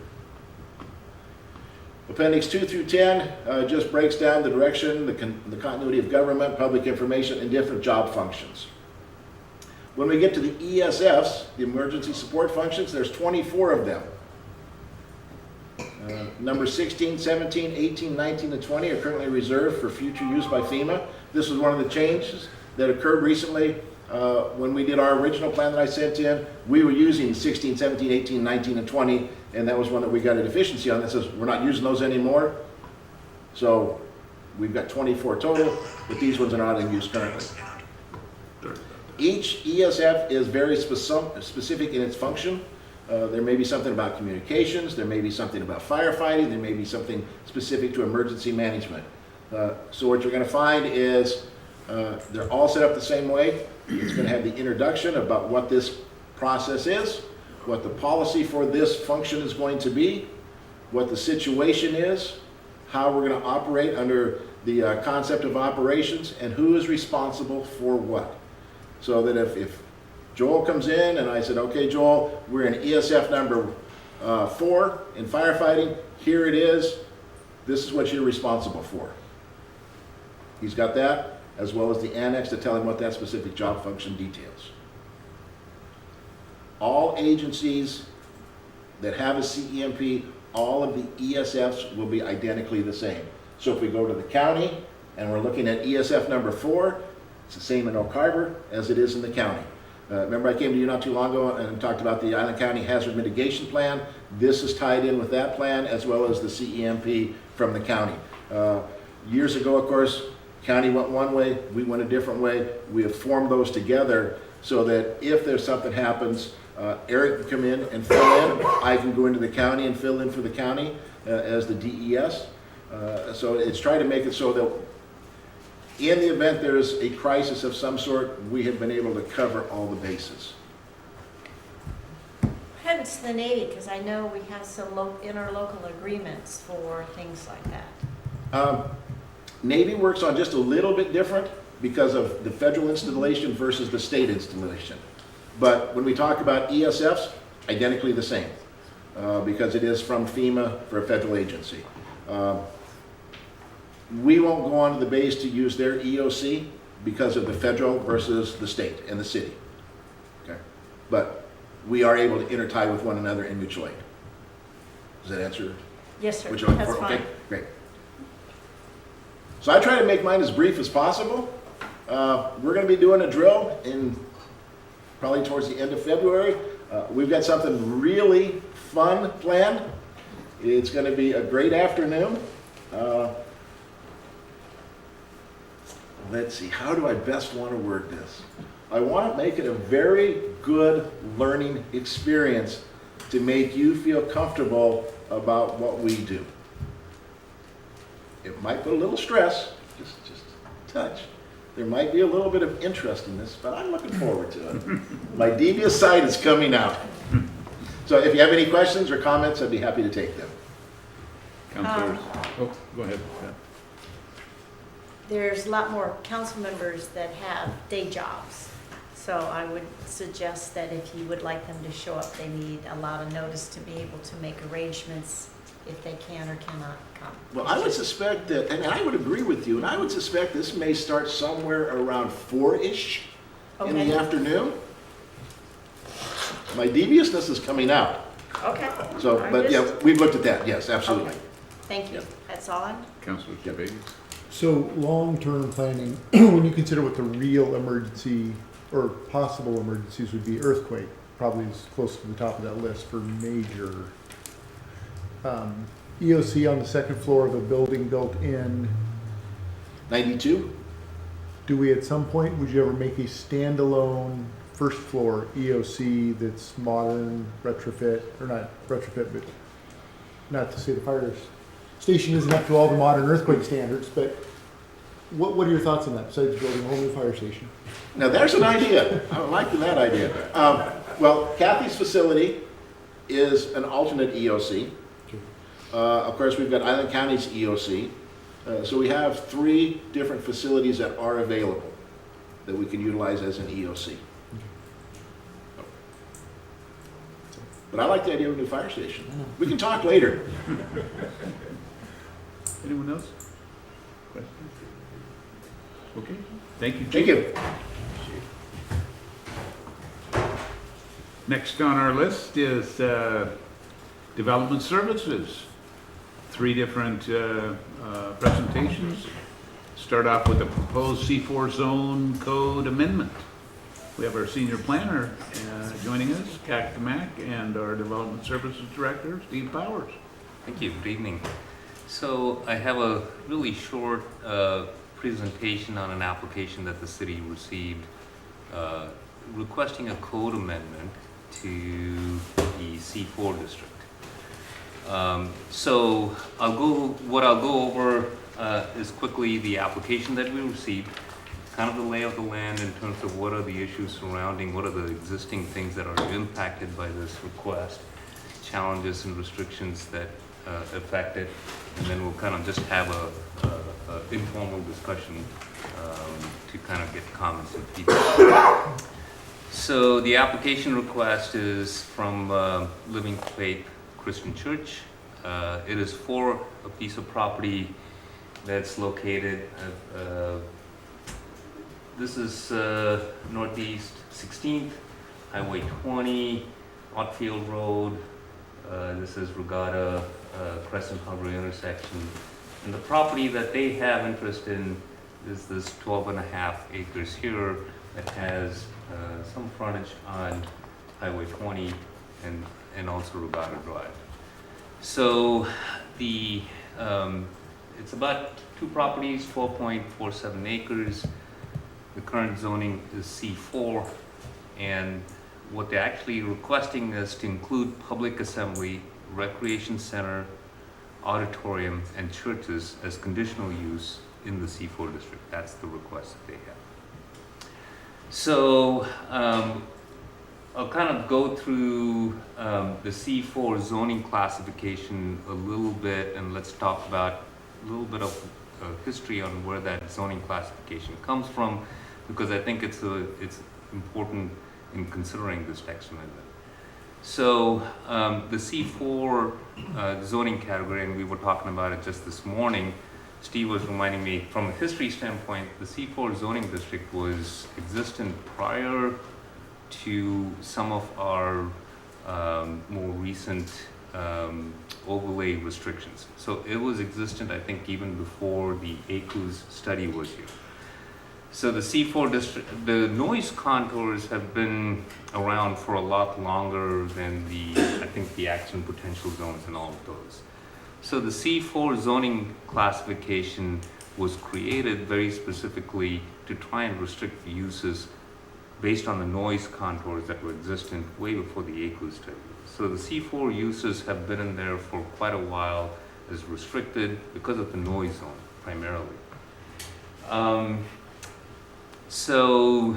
Appendix 2 through 10 just breaks down the direction, the continuity of government, public information, and different job functions. When we get to the ESFs, the emergency support functions, there's 24 of them. Numbers 16, 17, 18, 19, and 20 are currently reserved for future use by FEMA. This was one of the changes that occurred recently. When we did our original plan that I sent in, we were using 16, 17, 18, 19, and 20, and that was one that we got a deficiency on that says we're not using those anymore. So we've got 24 total, but these ones are not in use currently. Each ESF is very specific in its function. There may be something about communications, there may be something about firefighting, there may be something specific to emergency management. So what you're going to find is they're all set up the same way. It's going to have the introduction about what this process is, what the policy for this function is going to be, what the situation is, how we're going to operate under the concept of operations, and who is responsible for what. So that if Joel comes in and I said, okay, Joel, we're in ESF number 4 in firefighting, here it is, this is what you're responsible for. He's got that, as well as the annex to tell him what that specific job function details. All agencies that have a CEMP, all of the ESFs will be identically the same. So if we go to the county and we're looking at ESF number 4, it's the same in Oak Harbor as it is in the county. Remember I came to you not too long ago and talked about the Island County Hazard Mitigation Plan. This is tied in with that plan as well as the CEMP from the county. Years ago, of course, county went one way, we went a different way. We have formed those together so that if there's something happens, Eric can come in and fill in. I can go into the county and fill in for the county as the DES. So it's trying to make it so that in the event there's a crisis of some sort, we have been able to cover all the bases. What happens to the Navy? Because I know we have some interlocal agreements for things like that. Navy works on just a little bit different because of the federal installation versus the state installation. But when we talk about ESFs, identically the same because it is from FEMA for a federal agency. We won't go onto the base to use their EOC because of the federal versus the state and the city. Okay, but we are able to intertie with one another in mutual aid. Does that answer? Yes, sir. What you're looking That's for? fine. Okay, great. So I try to make mine as brief as possible. We're going to be doing a drill in probably towards the end of February. We've got something really fun planned. It's going to be a great afternoon. Let's see, how do I best want to word this? I want to make it a very good learning experience to make you feel comfortable about what we do. It might put a little stress, just a touch, there might be a little bit of interest in this, but I'm looking forward to it. My devious side is coming out. So if you have any questions or comments, I'd be happy to take them. Councilors? Oh, go ahead. There's a lot more council members that have day jobs. So I would suggest that if you would like them to show up, they need a lot of notice to be able to make arrangements if they can or cannot come. Well, I would suspect that, and I would agree with you, and I would suspect this may start somewhere around 4-ish in Okay. the afternoon. My deviousness is coming out. Okay. So, I'm but yeah, just- we've looked at that, yes, absolutely. Okay. Thank you. That's all I'm. Councilor Jabez? So long-term planning, when you consider what the real emergency or possible emergencies would be, earthquake probably is close to the top of that list for major. EOC on the second floor of a building built in, 92? do we at some point, would you ever make a standalone first floor EOC that's modern, retrofit, or not retrofit, but not to say the fire station isn't up to all the modern earthquake standards, but what are your thoughts on that, besides building a whole new fire station? Now, there's an idea. I like that idea. Well, Kathy's facility is an alternate EOC. Of course, we've got Island County's EOC. So we have 3 different facilities that are available that we can utilize as an EOC. But I like the idea of a new fire station. We can talk later. Anyone else? Questions? Okay, thank you, Chief. Thank you. Next on our list is Development Services. 3 different presentations. Start off with the proposed C4 zone code amendment. We have our senior planner joining us, Kat Kamak, and our Development Services Director, Steve Powers. Thank you. Good evening. So I have a really short presentation on an application that the city received requesting a code amendment to the C4 district. So what I'll go over is quickly the application that we received, kind of the lay of the land in terms of what are the issues surrounding, what are the existing things that are impacted by this request, challenges and restrictions that affect it, and then we'll kind of just have a informal discussion to kind of get comments and feedback. So the application request is from Living Faith Christian Church. It is for a piece of property that's located this is Northeast 16th, Highway 20, Otfield Road. This is Regatta Crescent Harbor intersection. And the property that they have interest in is this 12.5 acres here that has some frontage on Highway 20 and also Regatta Drive. So the it's about 2 properties, 12.47 acres. The current zoning is C4, and what they're actually requesting is to include public assembly, recreation center, auditorium, and churches as conditional use in the C4 district. That's the request that they have. So I'll kind of go through the C4 zoning classification a little bit, and let's talk about a little bit of history on where that zoning classification comes from, because I think it's important in considering this text amendment. So the C4 zoning category, and we were talking about it just this morning, Steve was reminding me, from a history standpoint, the C4 zoning district was existent prior to some of our more recent overlay restrictions. So it was existent, I think, even before the ACUS study was here. So the C4 district, the noise contours have been around for a lot longer than I think the action potential zones and all of those. So the C4 zoning classification was created very specifically to try and restrict the uses based on the noise contours that were existent way before the ACUS study. So the C4 uses have been in there for quite a while as restricted because of the noise zone primarily. So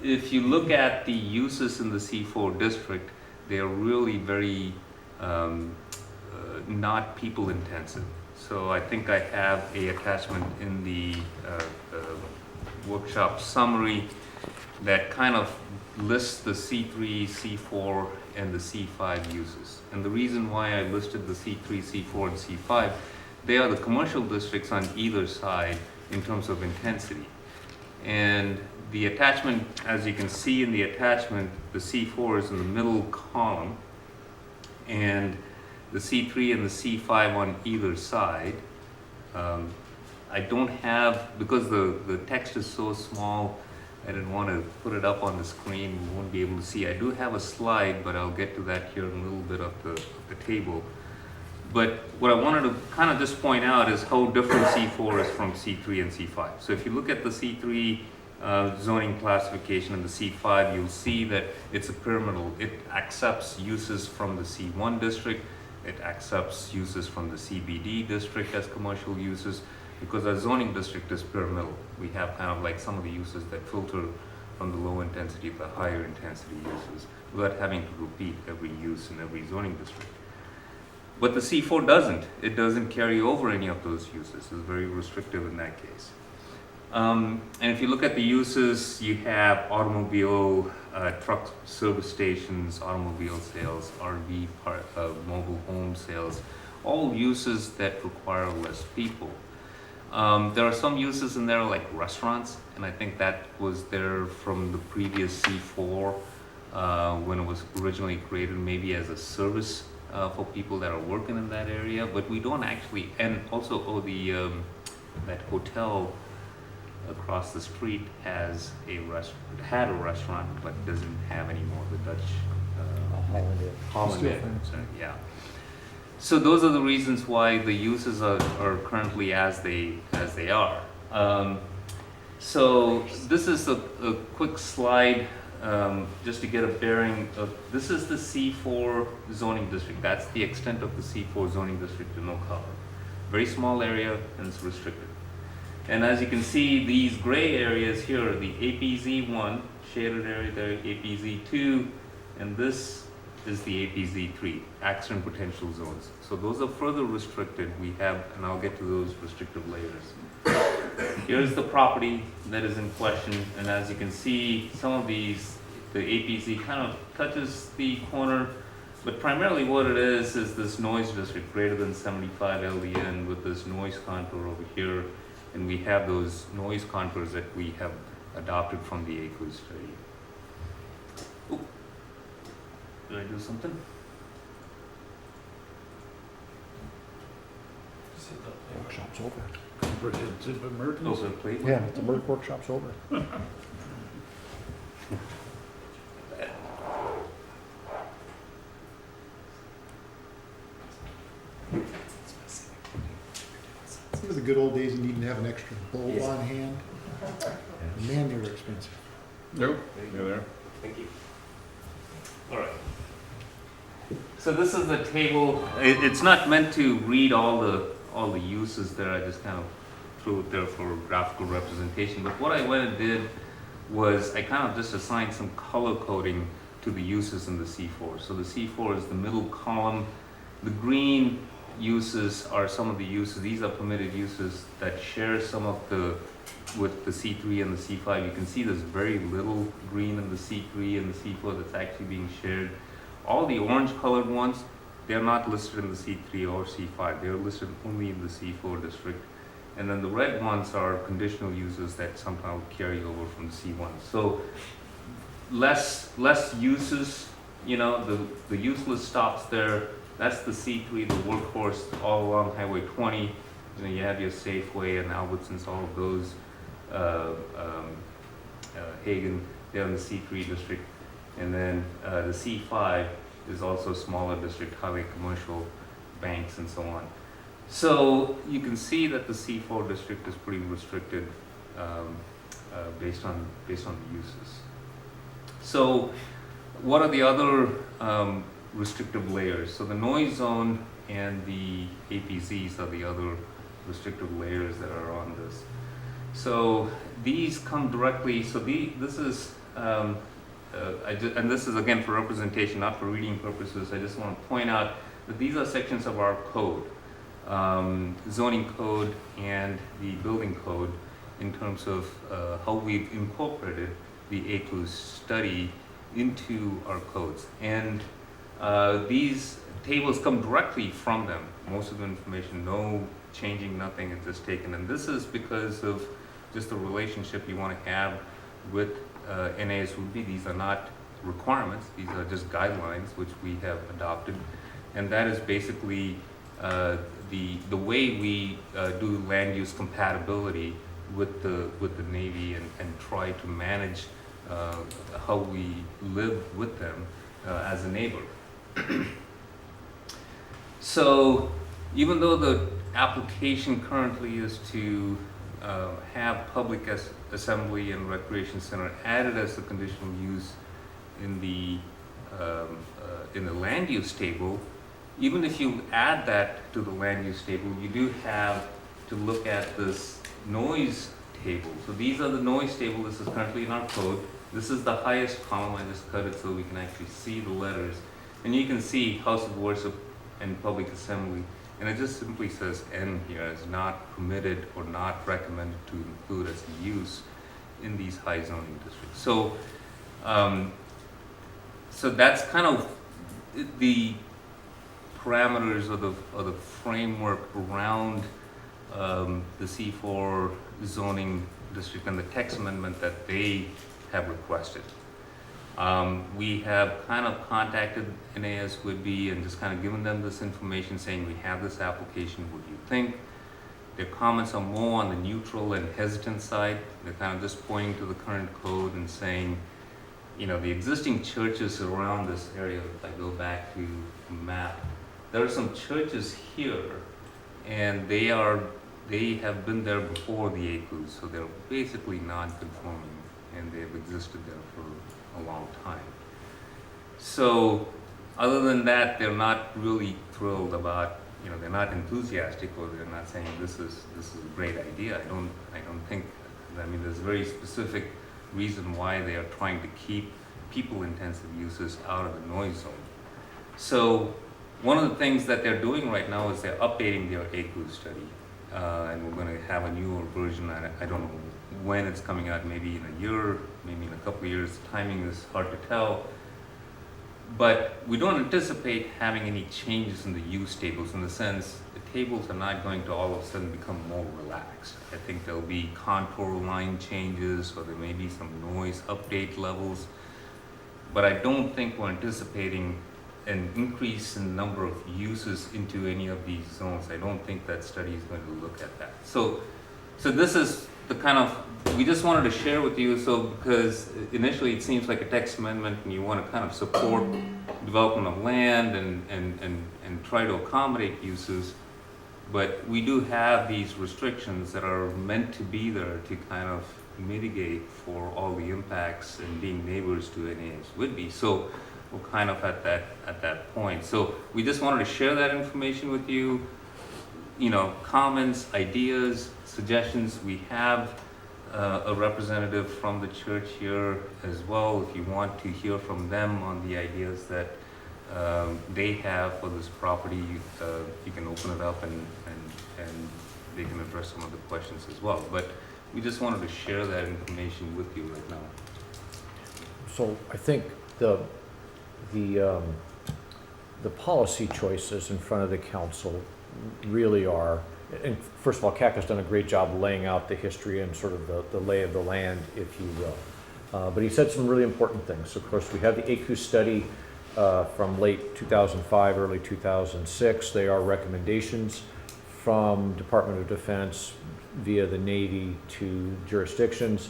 if you look at the uses in the C4 district, they are really very not people intensive. So I think I have a attachment in the workshop summary that kind of lists the C3, C4, and the C5 uses. And the reason why I listed the C3, C4, and C5, they are the commercial districts on either side in terms of intensity. And the attachment, as you can see in the attachment, the C4 is in the middle column, and the C3 and the C5 on either side. I don't have, because the text is so small, I didn't want to put it up on the screen, you won't be able to see. I do have a slide, but I'll get to that here in a little bit of the table. But what I wanted to kind of just point out is how different C4 is from C3 and C5. So if you look at the C3 zoning classification and the C5, you'll see that it's a pyramidal. It accepts uses from the C1 district, it accepts uses from the CBD district as commercial uses, because our zoning district is pyramidal. We have kind of like some of the uses that filter from the low intensity to the higher intensity uses without having to repeat every use in every zoning district. But the C4 doesn't. It doesn't carry over any of those uses. It's very restrictive in that case. And if you look at the uses, you have automobile, truck service stations, automobile sales, RV mobile home sales, all uses that require less people. There are some uses in there like restaurants, and I think that was there from the previous C4 when it was originally created, maybe as a service for people that are working in that area, but we don't actually, and also that hotel across the street had a restaurant, but doesn't have anymore, the Dutch Holiday. Yeah. So those are the reasons why the uses are currently as they are. So this is a quick slide just to get a bearing of, this is the C4 zoning district. That's the extent of the C4 zoning district in Ocala. Very small area and it's restricted. And as you can see, these gray areas here are the APZ1, shaded area there, APZ2, and this is the APZ3, accident potential zones. So those are further restricted. We have, and I'll get to those restrictive layers. Here's the property that is in question, and as you can see, some of these, the APZ kind of touches the corner, but primarily what it is this noise district greater than 75 LDN with this noise contour over here, and we have those noise contours that we have adopted from the ACU study. Ooh. Did I do something? Workshop's over. Over the plate? Yeah, the workshop's over. Remember the good old days of needing to have an extra bulb on hand? Man, they were expensive. Nope, you're there. Thank you. All right. So this is the table. It's not meant to read all the uses there. I just kind of threw it there for graphical representation. But what I went and did was I kind of just assigned some color coding to the uses in the C4. So the C4 is the middle column. The green uses are some of the uses. These are permitted uses that share some of the with the C3 and the C5. You can see there's very little green in the C3 and the C4 that's actually being shared. All the orange colored ones, they're not listed in the C3 or C5. They're listed only in the C4 district. And then the red ones are conditional uses that somehow carry over from the C1. So less uses, you know, the useless stops there. That's the C3, the workhorse all along Highway 20. You know, you have your Safeway and Albertsons, all of those. Hagen, they're in the C3 district. And then the C5 is also a smaller district, highway commercial, banks, and so on. So you can see that the C4 district is pretty restricted based on the uses. So what are the other restrictive layers? So the noise zone and the APZs are the other restrictive layers that are on this. So these come directly, so this is, and this is again for representation, not for reading purposes. I just want to point out that these are sections of our code, zoning code and the building code, in terms of how we've incorporated the ACUS study into our codes. And these tables come directly from them. Most of the information, no changing, nothing, it's just taken. And this is because of just the relationship you want to have with NASWB. These are not requirements, these are just guidelines which we have adopted. And that is basically the way we do land use compatibility with the Navy and try to manage how we live with them as a neighbor. So even though the application currently is to have public assembly and recreation center added as a conditional use in the land use table, even if you add that to the land use table, you do have to look at this noise table. So these are the noise table. This is currently in our code. This is the highest column. I just cut it so we can actually see the letters. And you can see House of Worship and Public Assembly. And it just simply says N here as not permitted or not recommended to include as a use in these high zoning districts. So, so that's kind of the parameters or the framework around the C4 zoning district and the text amendment that they have requested. We have kind of contacted NASWB and just kind of given them this information saying we have this application, what do you think? Their comments are more on the neutral and hesitant side. They're kind of just pointing to the current code and saying, you know, the existing churches around this area, if I go back to the map, there are some churches here and they have been there before the ACUS, so they're basically non-conforming and they've existed there for a long time. So other than that, they're not really thrilled about, you know, they're not enthusiastic, or they're not saying this is a great idea. I don't think, I mean, there's a very specific reason why they are trying to keep people-intensive uses out of the noise zone. So one of the things that they're doing right now is they're updating their ACUS study, and we're going to have a newer version. I don't know when it's coming out, maybe in a year, maybe in a couple of years. The timing is hard to tell. But we don't anticipate having any changes in the use tables, in the sense the tables are not going to all of a sudden become more relaxed. I think there'll be contour line changes, or there may be some noise update levels. But I don't think we're anticipating an increase in number of uses into any of these zones. I don't think that study is going to look at that. So this is the kind of, we just wanted to share with you, so because initially it seems like a text amendment and you want to kind of support development of land and try to accommodate uses, but we do have these restrictions that are meant to be there to kind of mitigate for all the impacts and being neighbors to NASWB. So we're kind of at that point. So we just wanted to share that information with you. You know, comments, ideas, suggestions. We have a representative from the church here as well. If you want to hear from them on the ideas that they have for this property, you can open it up and they can address some of the questions as well. But we just wanted to share that information with you right now. So I think the policy choices in front of the council really are, and first of all, CAC has done a great job laying out the history and sort of the lay of the land, if you will. But he said some really important things. Of course, we have the ACUS study from late 2005, early 2006. They are recommendations from Department of Defense via the Navy to jurisdictions.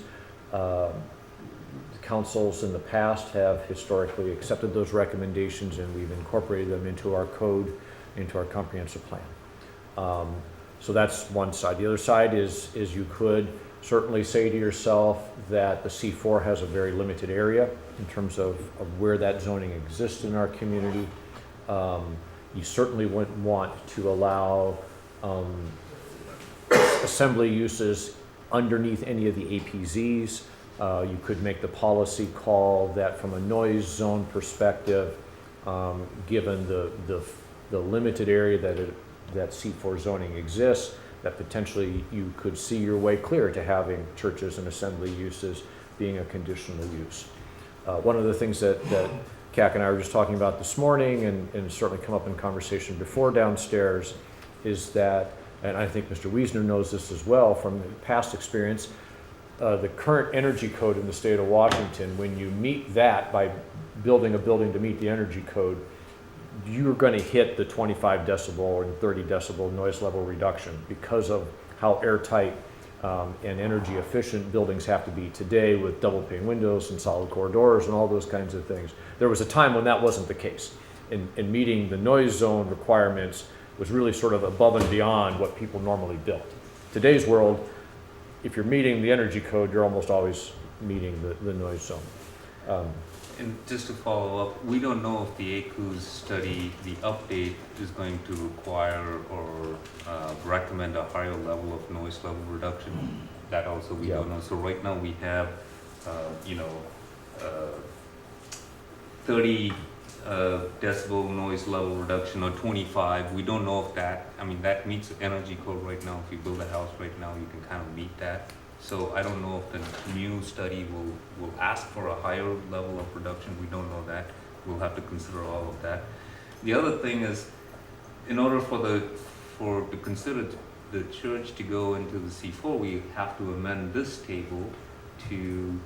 Councils in the past have historically accepted those recommendations, and we've incorporated them into our code, into our comprehensive plan. So that's one side. The other side is you could certainly say to yourself that the C4 has a very limited area in terms of where that zoning exists in our community. You certainly wouldn't want to allow assembly uses underneath any of the APZs. You could make the policy call that from a noise zone perspective, given the limited area that C4 zoning exists, that potentially you could see your way clear to having churches and assembly uses being a conditional use. One of the things that CAC and I were just talking about this morning, and certainly come up in conversation before downstairs, is that, and I think Mr. Wiesner knows this as well from past experience, the current energy code in the state of Washington, when you meet that by building a building to meet the energy code, you're going to hit the 25 decibel and 30 decibel noise level reduction because of how airtight and energy efficient buildings have to be today with double pane windows and solid core doors and all those kinds of things. There was a time when that wasn't the case, and meeting the noise zone requirements was really sort of above and beyond what people normally built. Today's world, if you're meeting the energy code, you're almost always meeting the noise zone. And just to follow up, we don't know if the ACUS study, the update, is going to require or recommend a higher level of noise level reduction. That also we don't know. So right now we have, 30 decibel noise level reduction or 25. We don't know if that, that meets the energy code right now. If you build a house right now, you can kind of meet that. So I don't know if the new study will ask for a higher level of reduction. We don't know that. We'll have to consider all of that. The other thing is, in order to consider the church to go into the C4, we have to amend this table to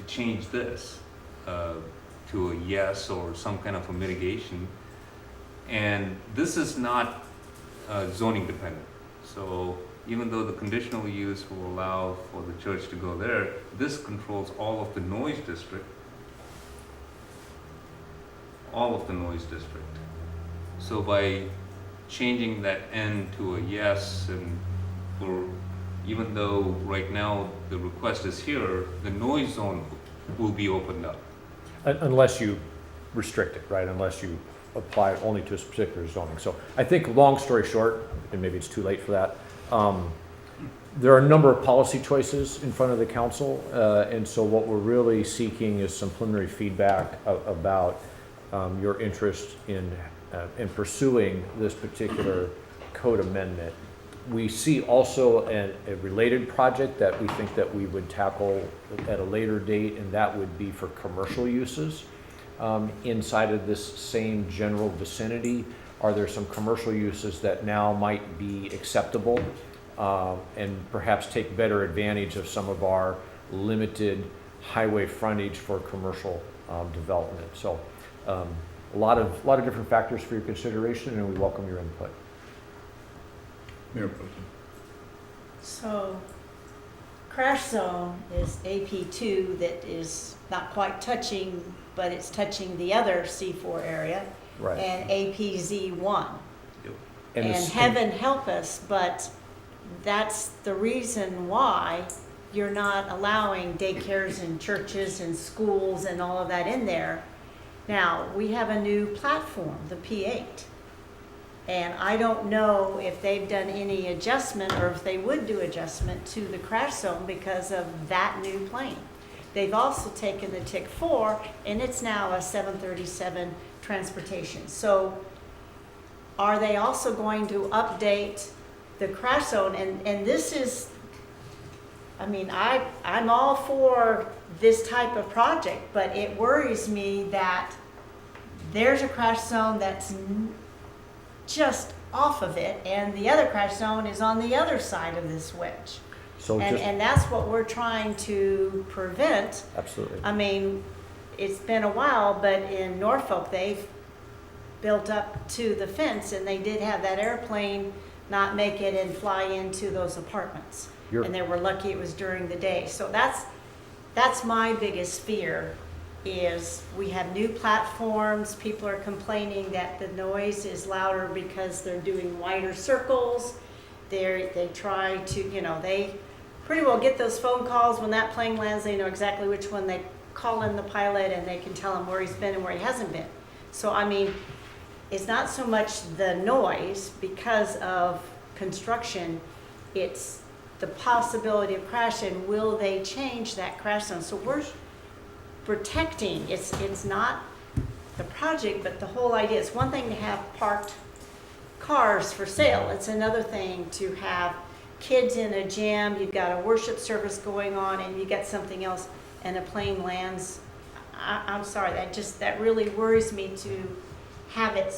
change this to a yes or some kind of a mitigation. And this is not zoning dependent. So even though the conditional use will allow for the church to go there, this controls all of the noise district. All of the noise district. So by changing that N to a yes, and even though right now the request is here, the noise zone will be opened up. Unless you restrict it, right? Unless you apply it only to a particular zoning. So I think, long story short, and maybe it's too late for that, there are a number of policy choices in front of the council, and so what we're really seeking is some preliminary feedback about your interest in pursuing this particular code amendment. We see also a related project that we think that we would tackle at a later date, and that would be for commercial uses. Inside of this same general vicinity, are there some commercial uses that now might be acceptable and perhaps take better advantage of some of our limited highway frontage for commercial development? So a lot of different factors for your consideration, and we welcome your input. Mayor Pro Tem. So, crash zone is AP2 that is not quite touching, but it's touching the other C4 area, Right. and APZ1. And And this- heaven help us, but that's the reason why you're not allowing daycares and churches and schools and all of that in there. Now, we have a new platform, the P8. And I don't know if they've done any adjustment or if they would do adjustment to the crash zone because of that new plane. They've also taken the TIC 4 and it's now a 737 transportation. So are they also going to update the crash zone? And this is, I'm all for this type of project, but it worries me that there's a crash zone that's just off of it, and the other crash zone is on the other side of this wedge. So And that's what we're trying to prevent. Absolutely. It's been a while, but in Norfolk, they've built up to the fence, and they did have that airplane not make it and fly into those apartments. And they were lucky it was during the day. So that's my biggest fear, is we have new platforms. People are complaining that the noise is louder because they're doing wider circles. They try to, they pretty well get those phone calls when that plane lands. They know exactly which one. They call in the pilot and they can tell him where he's been and where he hasn't been. So, it's not so much the noise because of construction. It's the possibility of crashing, will they change that crash zone? So we're protecting, it's not the project, but the whole idea. It's one thing to have parked cars for sale. It's another thing to have kids in a gym, you've got a worship service going on, and you got something else, and a plane lands. I'm sorry, that really worries me to have it,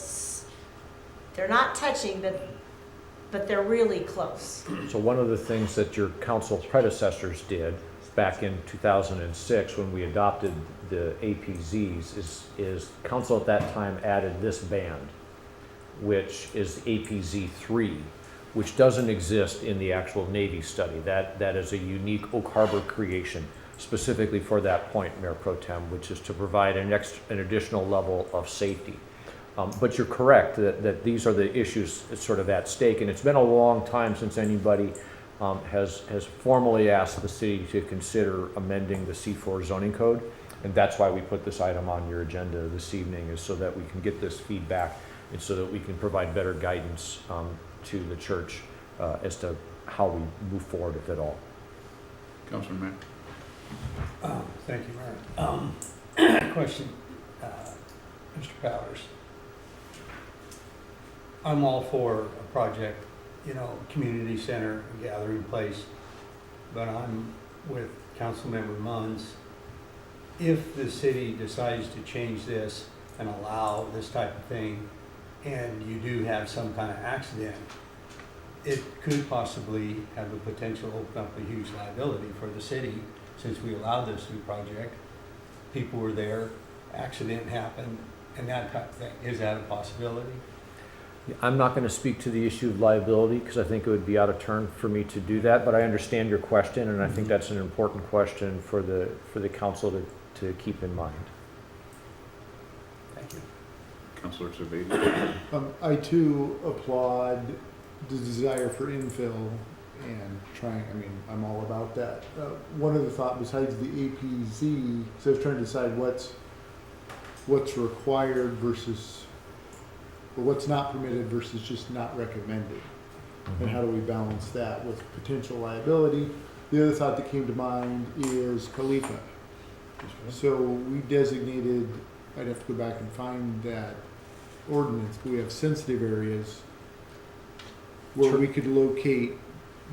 they're not touching, but they're really close. So one of the things that your council predecessors did back in 2006 when we adopted the APZs is council at that time added this band, which is APZ 3, which doesn't exist in the actual Navy study. That is a unique Oak Harbor creation specifically for that point, Mayor Pro Tem, which is to provide an additional level of safety. But you're correct that these are the issues sort of at stake, and it's been a long time since anybody has formally asked the city to consider amending the C4 zoning code, and that's why we put this item on your agenda this evening, is so that we can get this feedback and so that we can provide better guidance to the church as to how we move forward, if at all. Councilor Mack. Thank you, Mayor. Question, Mr. Powers. I'm all for a project, community center, a gathering place, but I'm with Councilmember Munns. If the city decides to change this and allow this type of thing, and you do have some kind of accident, it could possibly have the potential to open up a huge liability for the city. Since we allowed this new project, people were there, accident happened, and that type of thing. Is that a possibility? I'm not going to speak to the issue of liability because I think it would be out of turn for me to do that, but I understand your question, and I think that's an important question for the council to keep in mind. Thank you. Councilor Servais. I too applaud the desire for infill and trying, I'm all about that. One other thought besides the APZ, so I was trying to decide what's required versus, or what's not permitted versus just not recommended. And how do we balance that with potential liability? The other thought that came to mind is Khalifa. So we designated, I'd have to go back and find that ordinance, but we have sensitive areas where we could locate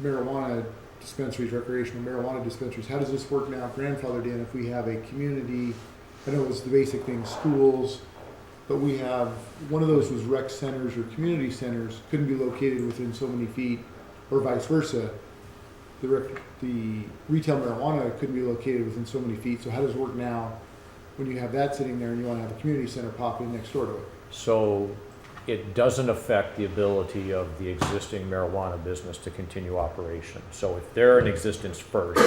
marijuana dispensaries, recreational marijuana dispensaries. How does this work now, grandfathered in, if we have a community, I know it was the basic thing, schools, but we have, one of those was rec centers or community centers, couldn't be located within so many feet, or vice versa. The retail marijuana couldn't be located within so many feet. So how does it work now when you have that sitting there and you want to have a community center pop in next door to it? So it doesn't affect the ability of the existing marijuana business to continue operation. So if they're in existence first,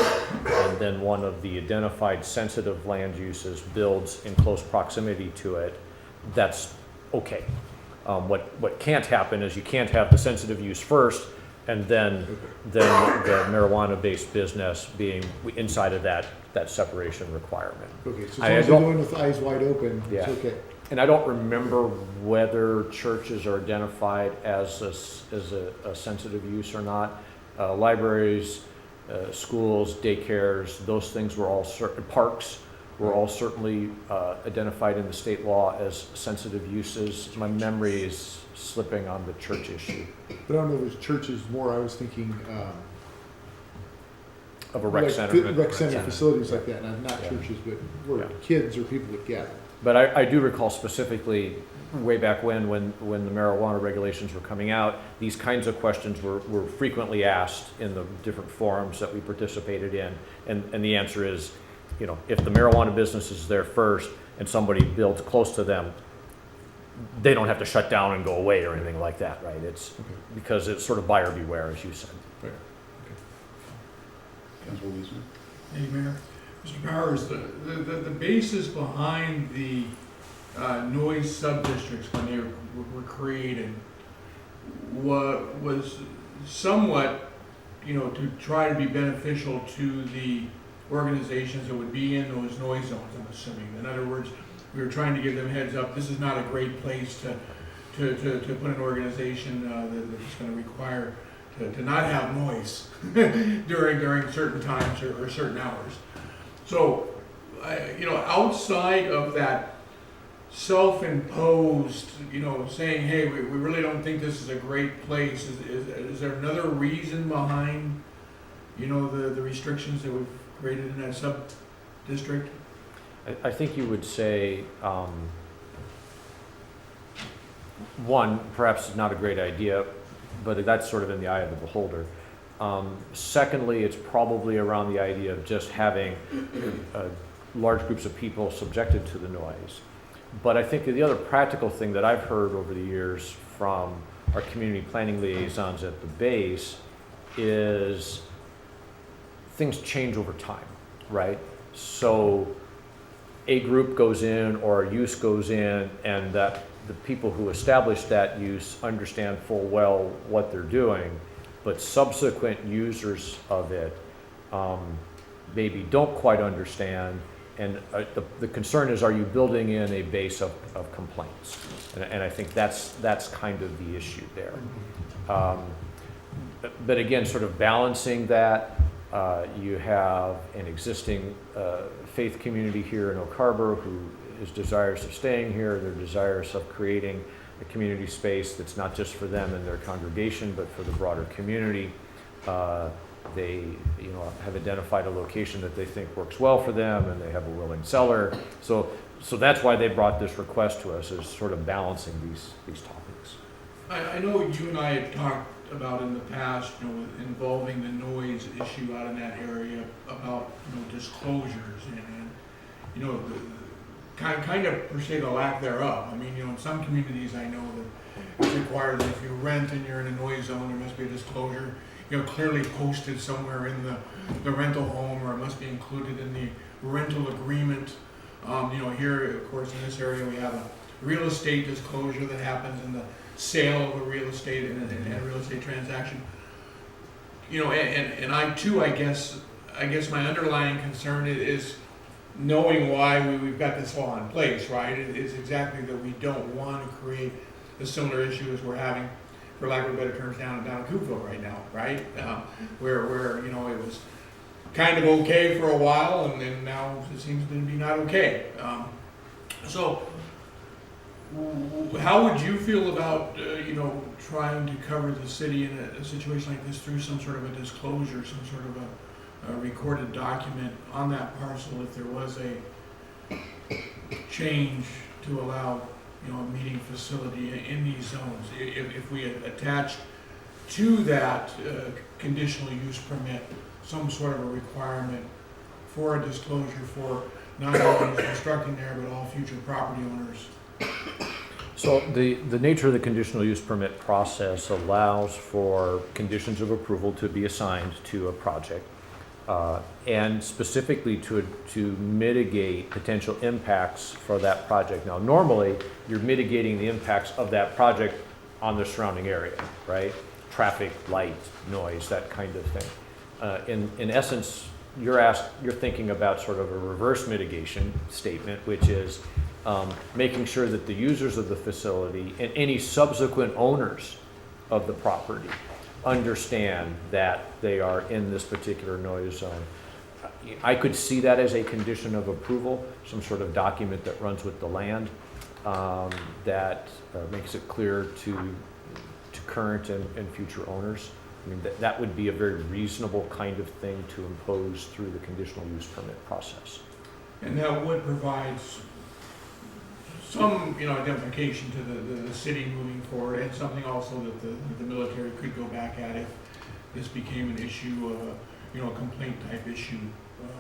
and then one of the identified sensitive land uses builds in close proximity to it, that's okay. What can't happen is you can't have the sensitive use first, and then the marijuana-based business being inside of that separation requirement. Okay, so as long as you're doing with eyes wide open, Yeah. it's okay. And I don't remember whether churches are identified as a sensitive use or not. Libraries, schools, daycares, those things were all parks were all certainly identified in the state law as sensitive uses. My memory is slipping on the church issue. But I don't know if it's churches more, I was thinking, Of a rec like center. rec center facilities like that, not Yeah. churches, but where Yeah. kids or people would gather. But I do recall specifically way back when the marijuana regulations were coming out, these kinds of questions were frequently asked in the different forums that we participated in. And the answer is, if the marijuana business is there first and somebody builds close to them, they don't have to shut down and go away or anything like that, right? It's because it's sort of buyer beware, as you said. Councilor Wiesner. Hey, Mayor. Mr. Powers, the basis behind the noise sub-districts when they were created was somewhat, to try to be beneficial to the organizations that would be in those noise zones, I'm assuming. In other words, we were trying to give them heads up, this is not a great place to put an organization that's going to require to not have noise during certain times or certain hours. So, outside of that self-imposed, saying, hey, we really don't think this is a great place, is there another reason behind, the restrictions that we've created in that sub-district? I think you would say, one, perhaps it's not a great idea, but that's sort of in the eye of the beholder. Secondly, it's probably around the idea of just having large groups of people subjected to the noise. But I think the other practical thing that I've heard over the years from our community planning liaisons at the base is things change over time, right? So a group goes in or a use goes in, and that the people who establish that use understand full well what they're doing, but subsequent users of it maybe don't quite understand. And the concern is, are you building in a base of complaints? And I think that's kind of the issue there. But again, sort of balancing that, you have an existing faith community here in Oak Harbor who is desirous of staying here. They're desirous of creating a community space that's not just for them and their congregation, but for the broader community. They have identified a location that they think works well for them, and they have a willing seller. So that's why they brought this request to us, is sort of balancing these topics. I know you and I had talked about in the past, involving the noise issue out in that area, about disclosures and the kind of per se the lack thereof. I mean, in some communities I know that it's required that if you rent and you're in a noise zone, there must be a disclosure, clearly posted somewhere in the rental home, or it must be included in the rental agreement. Here, of course, in this area, we have a real estate disclosure that happens in the sale of a real estate and a real estate transaction. And I too, I guess my underlying concern is knowing why we've got this law in place, right? It's exactly that we don't want to create a similar issue as we're having, for lack of a better terms, down in Coopville right now, right? Where it was kind of okay for a while, and then now it seems to be not okay. So how would you feel about trying to cover the city in a situation like this through some sort of a disclosure, some sort of a recorded document on that parcel, if there was a change to allow a meeting facility in these zones? If we attached to that conditional use permit some sort of a requirement for a disclosure for not only who's constructing there, but all future property owners. So the nature of the conditional use permit process allows for conditions of approval to be assigned to a project, and specifically to mitigate potential impacts for that project. Now, normally, you're mitigating the impacts of that project on the surrounding area, right? Traffic, light, noise, that kind of thing. In essence, you're thinking about sort of a reverse mitigation statement, which is making sure that the users of the facility and any subsequent owners of the property understand that they are in this particular noise zone. I could see that as a condition of approval, some sort of document that runs with the land that makes it clear to current and future owners. I mean, that would be a very reasonable kind of thing to impose through the conditional use permit process. And that would provide some, identification to the city moving forward, and something also that the military could go back at if this became an issue of a complaint type issue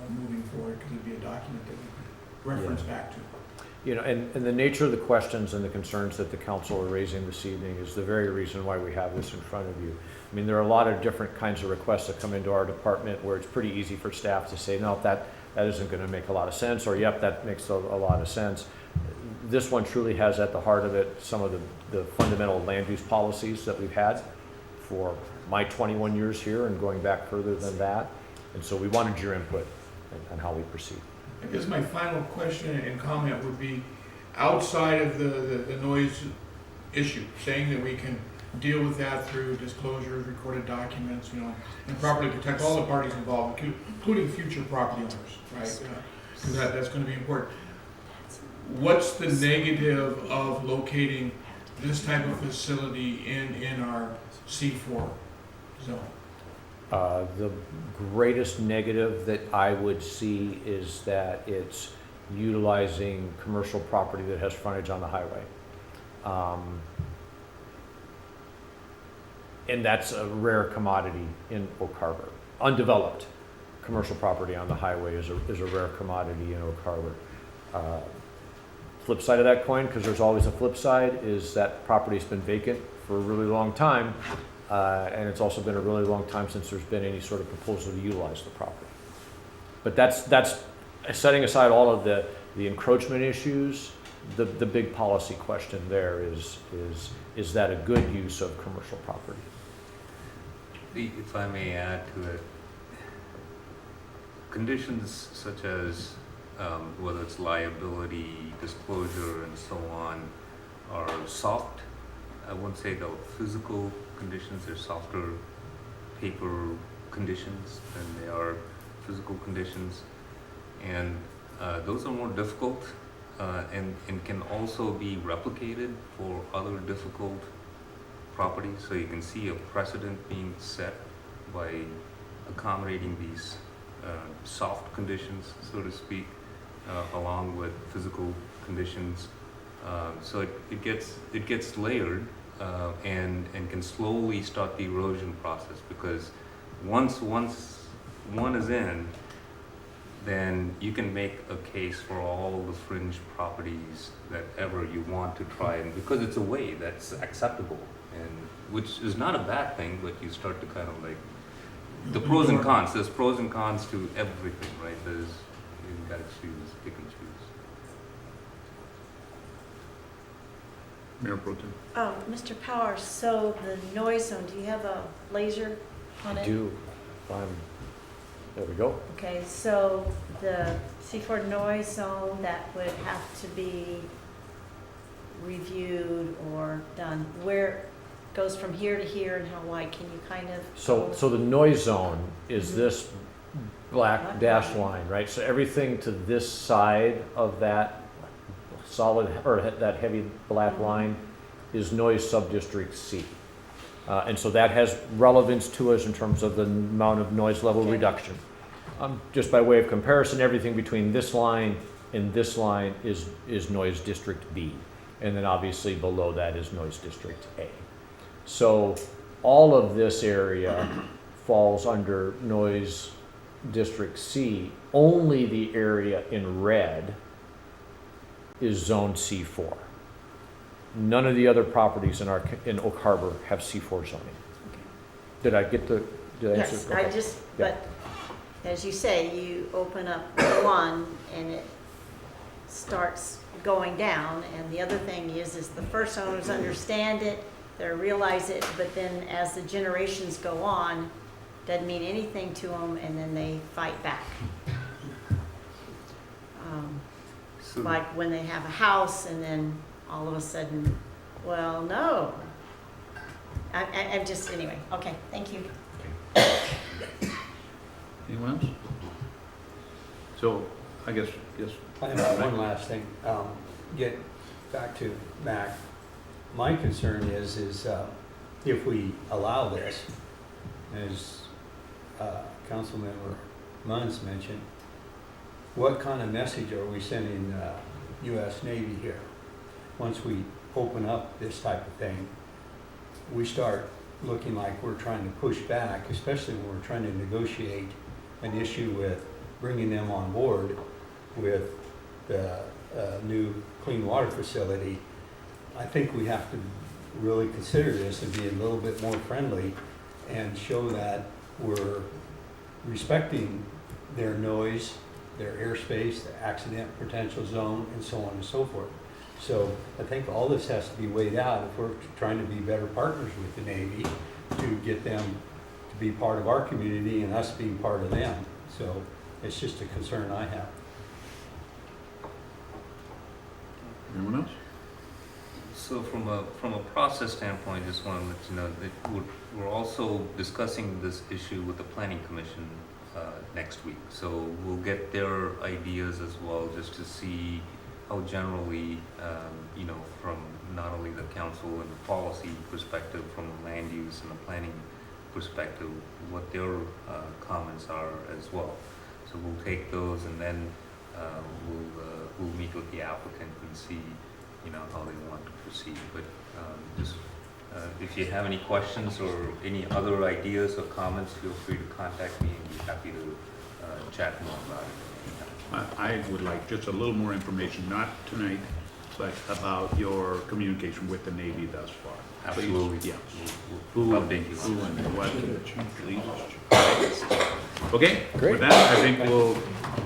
moving forward, because it'd be a document that we could reference back to. And the nature of the questions and the concerns that the council are raising this evening is the very reason why we have this in front of you. I mean, there are a lot of different kinds of requests that come into our department where it's pretty easy for staff to say, no, that isn't going to make a lot of sense, or yep, that makes a lot of sense. This one truly has at the heart of it some of the fundamental land use policies that we've had for my 21 years here and going back further than that. And so we wanted your input on how we proceed. I guess my final question and comment would be, outside of the noise issue, saying that we can deal with that through disclosures, recorded documents, you know, and properly protect all the parties involved, including future property owners, right? Because that's gonna be important. What's the negative of locating this type of facility in our C4 zone? The greatest negative that I would see is that it's utilizing commercial property that has frontage on the highway. And that's a rare commodity in Oak Harbor. Undeveloped commercial property on the highway is a rare commodity in Oak Harbor. Flip side of that coin, because there's always a flip side, is that property's been vacant for a really long time. And it's also been a really long time since there's been any sort of proposal to utilize the property. But that's setting aside all of the encroachment issues. The big policy question there is that a good use of commercial property? If I may add to it, conditions such as whether it's liability, disclosure, and so on are soft. I wouldn't say they're physical conditions, they're softer paper conditions than they are physical conditions. And those are more difficult and can also be replicated for other difficult properties. So you can see a precedent being set by accommodating these soft conditions, so to speak, along with physical conditions. So it gets layered and can slowly start the erosion process, because once one is in, then you can make a case for all the fringe properties that ever you want to try, and because it's a way that's acceptable, and which is not a bad thing, but you start to kind of like the pros and cons. There's pros and cons to everything, right? You gotta choose, pick and choose. Mayor Pro Tem. Oh, Mr. Powers, so the noise zone, do you have a laser on it? There we go. Okay, so the C4 noise zone, that would have to be reviewed or done. Where goes from here to here and how wide? Can you kind of? So the noise zone is Mhm. this black dashed line, right? So everything to this side of that solid, or that heavy black line is noise subdistrict C. And so that has relevance to us in terms of the amount of noise level Okay. reduction. Just by way of comparison, everything between this line and this line is noise district B. And then obviously below that is noise district A. So all of this area falls under noise district C. Only the area in red is zone C4. None of the other properties in Oak Harbor have C4 zoning. Did I get the, did I answer? Yes, Okay. I just, Yeah. but as you say, you open up one and it starts going down. And the other thing is the first owners understand it, they realize it, but then as the generations go on, doesn't mean anything to them, and then they fight back. So Like when they have a house and then all of a sudden, well, no. I'm just, anyway, okay, thank you. Anyone else? So, I guess, yes. I have one last thing. Get back to Mac. My concern is if we allow this, as Councilmember Munns mentioned, what kind of message are we sending U.S. Navy here? Once we open up this type of thing, we start looking like we're trying to push back, especially when we're trying to negotiate an issue with bringing them on board with the new clean water facility. I think we have to really consider this and be a little bit more friendly and show that we're respecting their noise, their airspace, the accident potential zone, and so on and so forth. So I think all this has to be weighed out if we're trying to be better partners with the Navy to get them to be part of our community and us being part of them. So it's just a concern I have. Anyone else? So from a process standpoint, just want to let you know that we're also discussing this issue with the planning commission next week. So we'll get their ideas as well, just to see how generally, from not only the council and the policy perspective, from the land use and the planning perspective, what their comments are as well. So we'll take those, and then we'll meet with the applicant and see, how they want to proceed. But if you have any questions or any other ideas or comments, feel free to contact me, and be happy to chat more about it. I would like just a little more information, not tonight, but about your communication with the Navy thus far. Absolutely. Please. Yeah. We'll update you. Who and what, please. Okay, Great. with that, I think we'll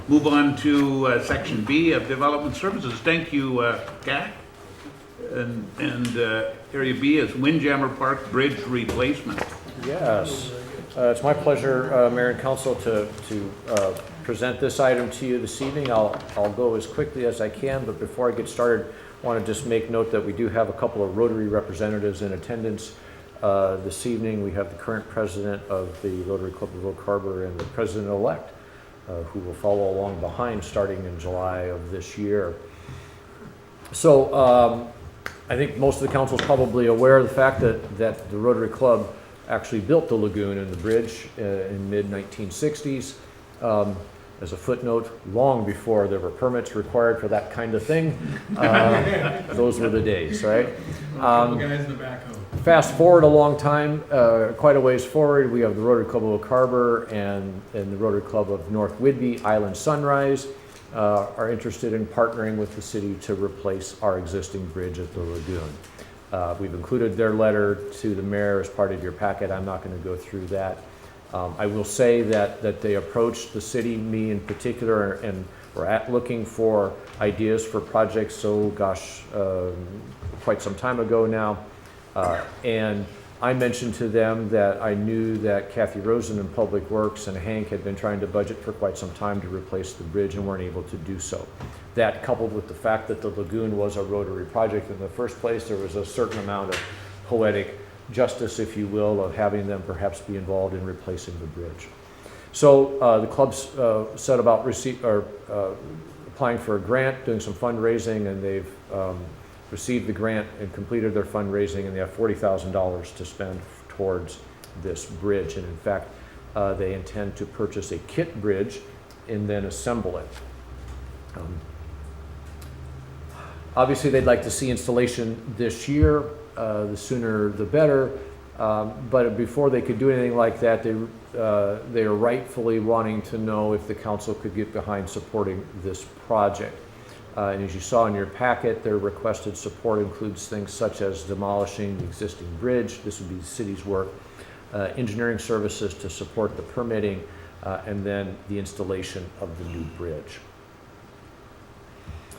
move on to section B of Development Services. Thank you, Kat. And area B is Windjammer Park Bridge Replacement. Yes, it's my pleasure, Mayor and Council, to present this item to you this evening. I'll go as quickly as I can, but before I get started, I want to just make note that we do have a couple of Rotary representatives in attendance this evening. We have the current president of the Rotary Club of Oak Harbor and the president-elect, who will follow along behind starting in July of this year. So I think most of the council is probably aware of the fact that the Rotary Club actually built the lagoon and the bridge in mid-1960s. As a footnote, long before there were permits required for that kind of thing. Those were the days, right? Couple guys in the backhoe. Fast forward a long time, quite a ways forward, we have the Rotary Club of Oak Harbor and the Rotary Club of North Whidbey, Island Sunrise, are interested in partnering with the city to replace our existing bridge at the lagoon. We've included their letter to the mayor as part of your packet. I'm not going to go through that. I will say that they approached the city, me in particular, and were looking for ideas for projects, quite some time ago now. And I mentioned to them that I knew that Kathy Rosen in Public Works and Hank had been trying to budget for quite some time to replace the bridge and weren't able to do so. That, coupled with the fact that the lagoon was a Rotary project in the first place, there was a certain amount of poetic justice, if you will, of having them perhaps be involved in replacing the bridge. So the club's set about applying for a grant, doing some fundraising, and they've received the grant and completed their fundraising, and they have $40,000 to spend towards this bridge. And in fact, they intend to purchase a kit bridge and then assemble it. Obviously, they'd like to see installation this year. The sooner the better, but before they could do anything like that, they are rightfully wanting to know if the council could get behind supporting this project. And as you saw in your packet, their requested support includes things such as demolishing the existing bridge. This would be the city's work, engineering services to support the permitting, and then the installation of the new bridge.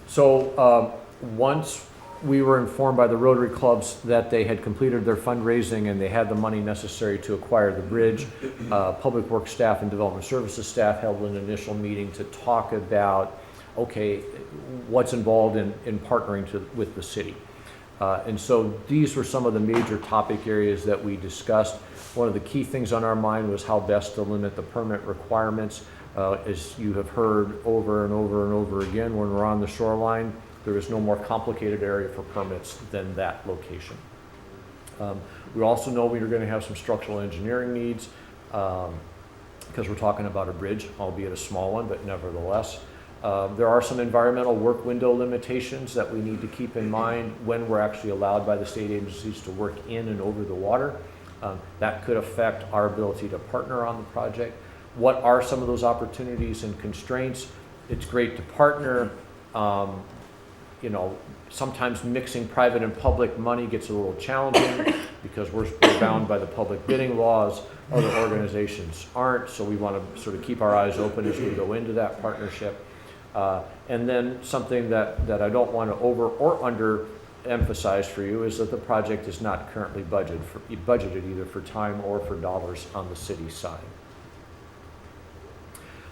So once we were informed by the Rotary clubs that they had completed their fundraising and they had the money necessary to acquire the bridge, Public Works staff and Development Services staff held an initial meeting to talk about, okay, what's involved in partnering with the city. And so these were some of the major topic areas that we discussed. One of the key things on our mind was how best to limit the permit requirements. As you have heard over and over and over again, when we're on the shoreline, there is no more complicated area for permits than that location. We also know we are going to have some structural engineering needs because we're talking about a bridge, albeit a small one, but nevertheless. There are some environmental work window limitations that we need to keep in mind when we're actually allowed by the state agencies to work in and over the water. That could affect our ability to partner on the project. What are some of those opportunities and constraints? It's great to partner. You know, sometimes mixing private and public money gets a little challenging because we're bound by the public bidding laws. Other organizations aren't, so we want to sort of keep our eyes open as we go into that partnership. And then something that I don't want to over or under emphasize for you is that the project is not currently budgeted either for time or for dollars on the city side.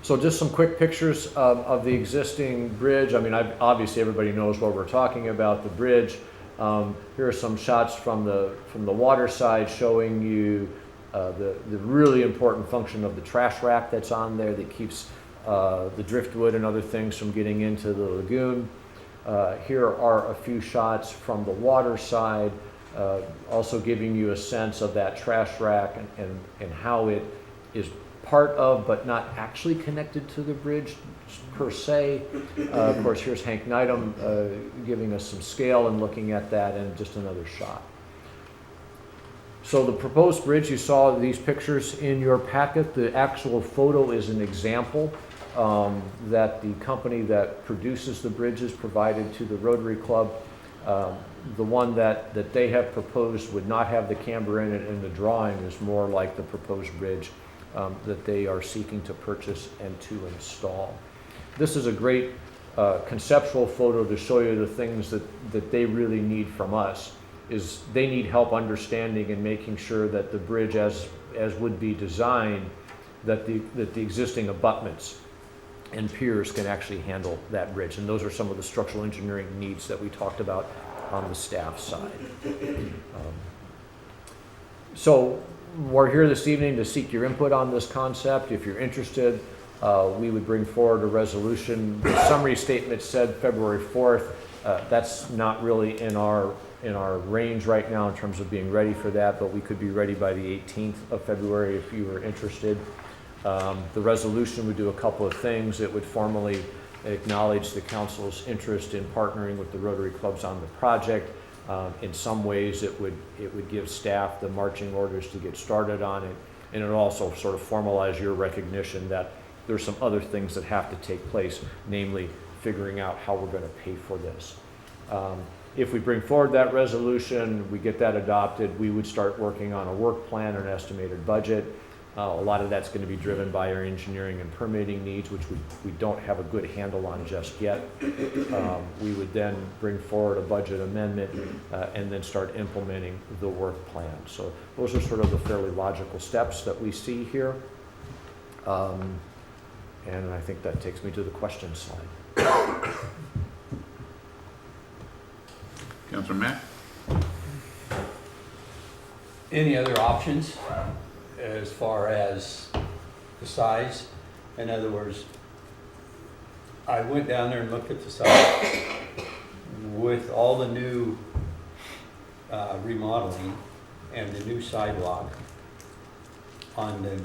So just some quick pictures of the existing bridge. I mean, obviously everybody knows what we're talking about, the bridge. Here are some shots from the water side showing you the really important function of the trash rack that's on there that keeps the driftwood and other things from getting into the lagoon. Here are a few shots from the water side, also giving you a sense of that trash rack and how it is part of but not actually connected to the bridge per se. Of course, here's Hank Neidham giving us some scale and looking at that, and just another shot. So the proposed bridge, you saw these pictures in your packet. The actual photo is an example that the company that produces the bridges provided to the Rotary Club. The one that they have proposed would not have the camber in it, and the drawing is more like the proposed bridge that they are seeking to purchase and to install. This is a great conceptual photo to show you the things that they really need from us. Is they need help understanding and making sure that the bridge as would be designed, that the existing abutments and piers can actually handle that bridge. And those are some of the structural engineering needs that we talked about on the staff side. So we're here this evening to seek your input on this concept. If you're interested, we would bring forward a resolution. The summary statement said February 4th. That's not really in our range right now in terms of being ready for that, but we could be ready by the 18th of February if you were interested. The resolution would do a couple of things. It would formally acknowledge the council's interest in partnering with the Rotary Clubs on the project. In some ways, it would give staff the marching orders to get started on it, and it would also sort of formalize your recognition that there's some other things that have to take place, namely figuring out how we're going to pay for this. If we bring forward that resolution, we get that adopted, we would start working on a work plan or an estimated budget. A lot of that's going to be driven by our engineering and permitting needs, which we don't have a good handle on just yet. We would then bring forward a budget amendment and then start implementing the work plan. So those are sort of the fairly logical steps that we see here. And I think that takes me to the question slide. Councilor Matt? Any other options as far as the size? In other words, I went down there and looked at the size. With all the new remodeling and the new sidewalk on the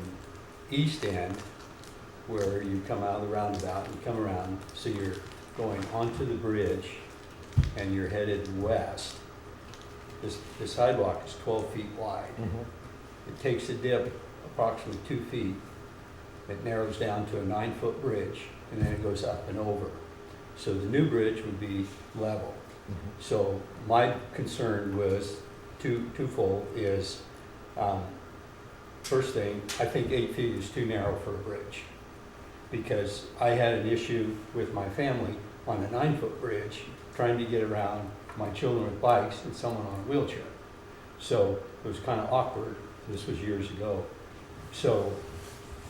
east end, where you come out of the roundabout and come around, so you're going onto the bridge and you're headed west. The sidewalk is 12 feet wide. Mm-hmm. It takes a dip approximately 2 feet. It narrows down to a 9-foot bridge, and then it goes up and over. So the new bridge would be level. Mm-hmm. So my concern was twofold is, first thing, I think 8 feet is too narrow for a bridge, because I had an issue with my family on a 9-foot bridge trying to get around my children with bikes and someone on a wheelchair. So it was kind of awkward. This was years ago. So,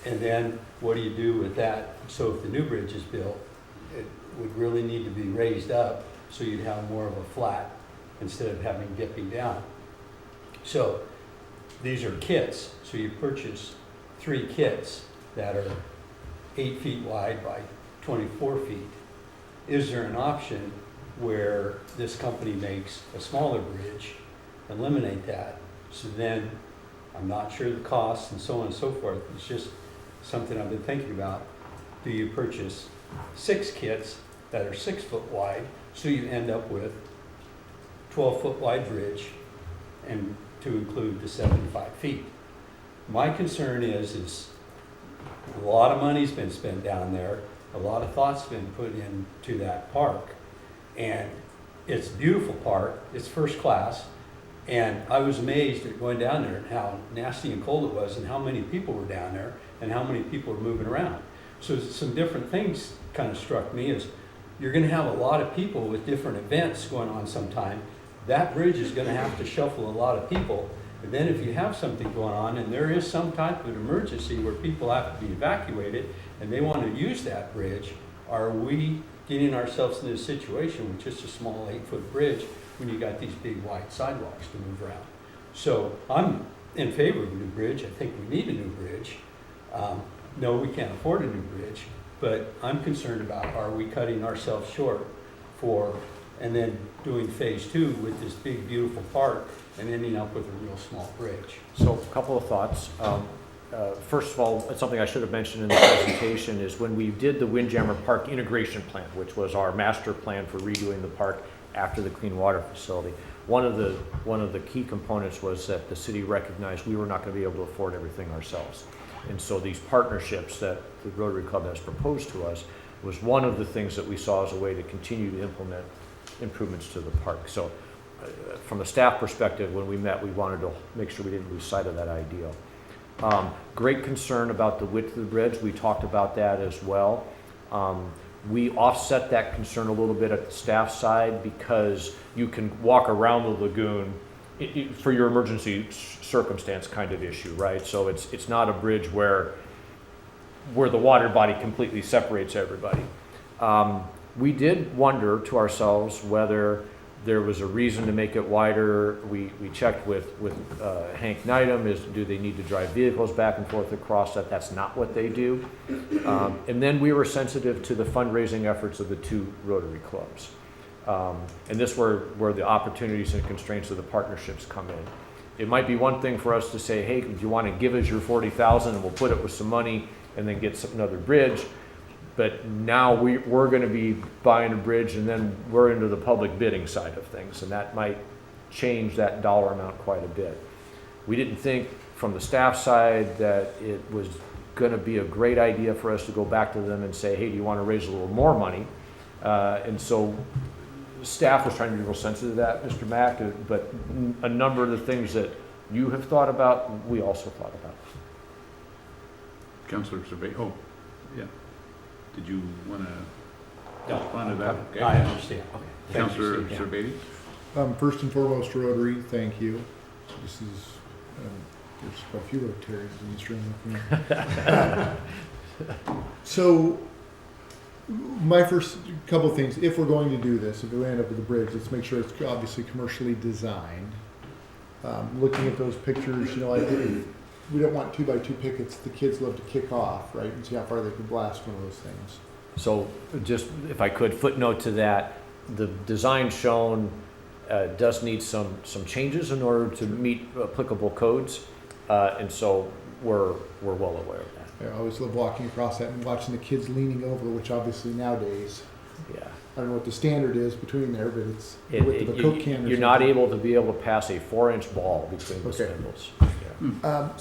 and then what do you do with that? So if the new bridge is built, it would really need to be raised up so you'd have more of a flat instead of having dipping down. So these are kits. So you purchase 3 kits that are 8 feet wide by 24 feet. Is there an option where this company makes a smaller bridge, eliminate that? So then, I'm not sure the costs and so on and so forth. It's just something I've been thinking about. Do you purchase 6 kits that are 6 foot wide, so you end up with 12-foot wide bridge, and to include the 75 feet? My concern is a lot of money's been spent down there, a lot of thought's been put into that park, and it's a beautiful park, it's first class, and I was amazed at going down there and how nasty and cold it was and how many people were down there and how many people were moving around. So some different things kind of struck me is you're going to have a lot of people with different events going on sometime. That bridge is going to have to shuffle a lot of people. And then if you have something going on and there is some type of an emergency where people have to be evacuated and they want to use that bridge, are we getting ourselves in a situation with just a small 8-foot bridge when you got these big wide sidewalks to move around. So I'm in favor of a new bridge. I think we need a new bridge. No, we can't afford a new bridge, but I'm concerned about, are we cutting ourselves short for, and then doing phase 2 with this big, beautiful park and ending up with a real small bridge? So a couple of thoughts. First of all, it's something I should have mentioned in the presentation is when we did the Windjammer Park integration plan, which was our master plan for redoing the park after the clean water facility. One of the key components was that the city recognized we were not going to be able to afford everything ourselves. And so these partnerships that the Rotary Club has proposed to us was one of the things that we saw as a way to continue to implement improvements to the park. So from a staff perspective, when we met, we wanted to make sure we didn't lose sight of that ideal. Great concern about the width of the bridge. We talked about that as well. We offset that concern a little bit at the staff side because you can walk around the lagoon for your emergency circumstance kind of issue, right? So it's not a bridge where the water body completely separates everybody. We did wonder to ourselves whether there was a reason to make it wider. We checked with Hank Neidham, do they need to drive vehicles back and forth across that? That's not what they do. And then we were sensitive to the fundraising efforts of the two Rotary clubs. And this where the opportunities and constraints of the partnerships come in. It might be one thing for us to say, hey, do you want to give us your $40,000 and we'll put it with some money and then get another bridge. But now we're going to be buying a bridge and then we're into the public bidding side of things, and that might change that dollar amount quite a bit. We didn't think from the staff side that it was going to be a great idea for us to go back to them and say, hey, do you want to raise a little more money? And so staff was trying to be real sensitive to that, Mr. Mack, but a number of the things that you have thought about, we also thought about. Councilor Survey, oh, yeah. Did you want to No, respond to that? Okay. I understand. Okay. Thank you, Councilor Steve. Survey? First and foremost, Rotary, thank you. This is, there's quite a few Rotarians in this room. So, my first couple of things, if we're going to do this, if we end up with a bridge, let's make sure it's obviously commercially designed. Looking at those pictures, we don't want 2x2 pickets the kids love to kick off, right, and see how far they can blast one of those things. So just, if I could, footnote to that, the design shown does need some changes in order to meet applicable codes, and so we're well aware of that. I always love walking across that and watching the kids leaning over, which obviously nowadays, Yeah. I don't know what the standard is between there, but it's the width of a Coke can or You're not something. able to be able to pass a 4-inch ball between the Okay. spindles.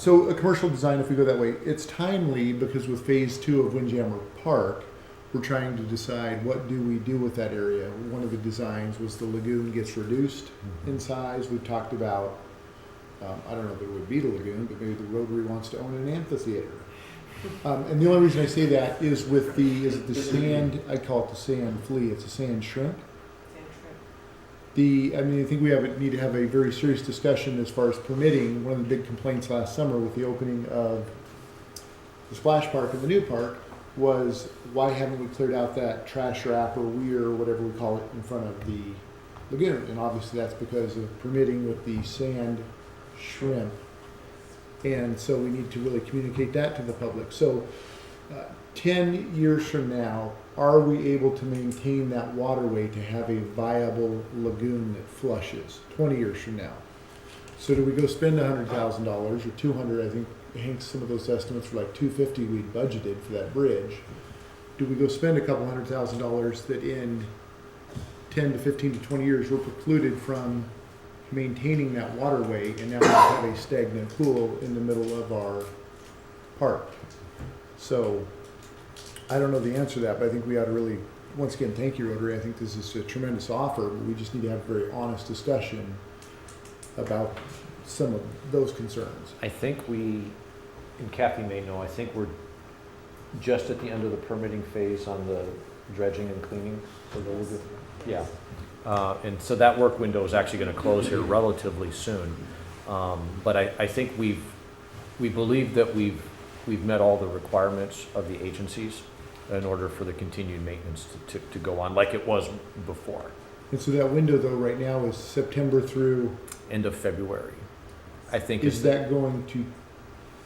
So a commercial design, if we go that way, it's timely because with phase 2 of Windjammer Park, we're trying to decide what do we do with that area. One of the designs was the lagoon gets reduced in size. We've talked about, I don't know if it would be the lagoon, but maybe the Rotary wants to own an amphitheater. And the only reason I say that is with the sand, I call it the sand flea, it's a sand shrimp. I think we need to have a very serious discussion as far as permitting. One of the big complaints last summer with the opening of the splash park and the new park was, why haven't we cleared out that trash wrap or weir or whatever we call it in front of the lagoon? And obviously that's because of permitting with the sand shrimp. And so we need to really communicate that to the public. So 10 years from now, are we able to maintain that waterway to have a viable lagoon that flushes 20 years from now? So do we go spend $100,000 or $200,000? I think Hank's, some of those estimates were like $250,000 we budgeted for that bridge. Do we go spend a couple $100,000 that in 10 to 15 to 20 years we're precluded from maintaining that waterway, and now we have a stagnant pool in the middle of our park? So I don't know the answer to that, but I think we ought to really, once again, thank you, Rotary. I think this is a tremendous offer, but we just need to have a very honest discussion about some of those concerns. I think and Kathy may know, I think we're just at the end of the permitting phase on the dredging and cleaning for the lagoon. Yeah. And so that work window is actually going to close here relatively soon. But I think we believe that we've met all the requirements of the agencies in order for the continued maintenance to go on like it was before. And so that window though, right now is September through, End of February, I think. is that going to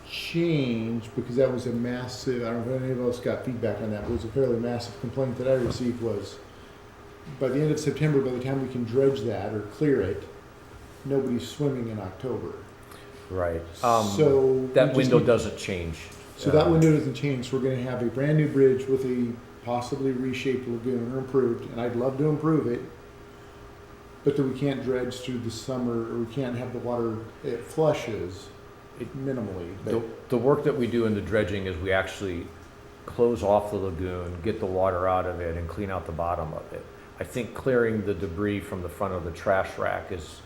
change? Because that was a massive, I don't know if anybody else got feedback on that, but it was a fairly massive complaint that I received was, by the end of September, by the time we can dredge that or clear it, nobody's swimming in October. Right. So That we just window need- doesn't change. So that window doesn't change, so we're gonna have a brand new bridge with a possibly reshaped lagoon or improved, and I'd love to improve it. But then we can't dredge through the summer, or we can't have the water, it flushes minimally, The, but the work that we do in the dredging is we actually close off the lagoon, get the water out of it, and clean out the bottom of it. I think clearing the debris from the front of the trash rack is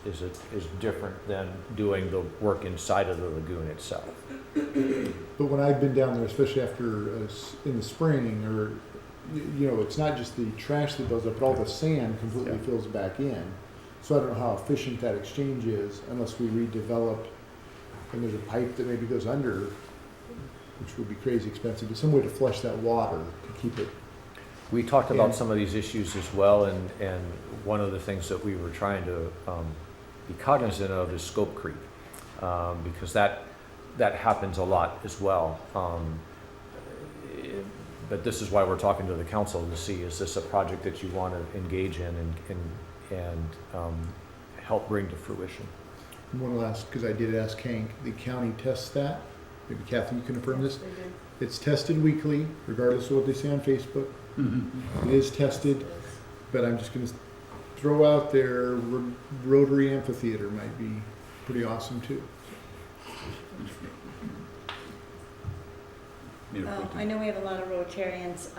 different than doing the work inside of the lagoon itself. but when I've been down there, especially after, in the spring, or, you know, it's not just the trash that builds up, but all the sand completely Yeah. fills back in. So I don't know how efficient that exchange is unless we redevelop, and there's a pipe that maybe goes under, which would be crazy expensive, but some way to flush that water to keep it. We talked about And- some of these issues as well, and one of the things that we were trying to be cognizant of is scope creep, because that happens a lot as well. But this is why we're talking to the council to see, is this a project that you want to engage in and help bring to fruition? And one last, because I did ask Hank, the county tests that, maybe Kathy, you can affirm this? It's tested weekly, regardless of what they say on Facebook. It is tested, but I'm just gonna throw out there, Rotary Amphitheater might be pretty awesome too. I know we have a lot of Rotarians.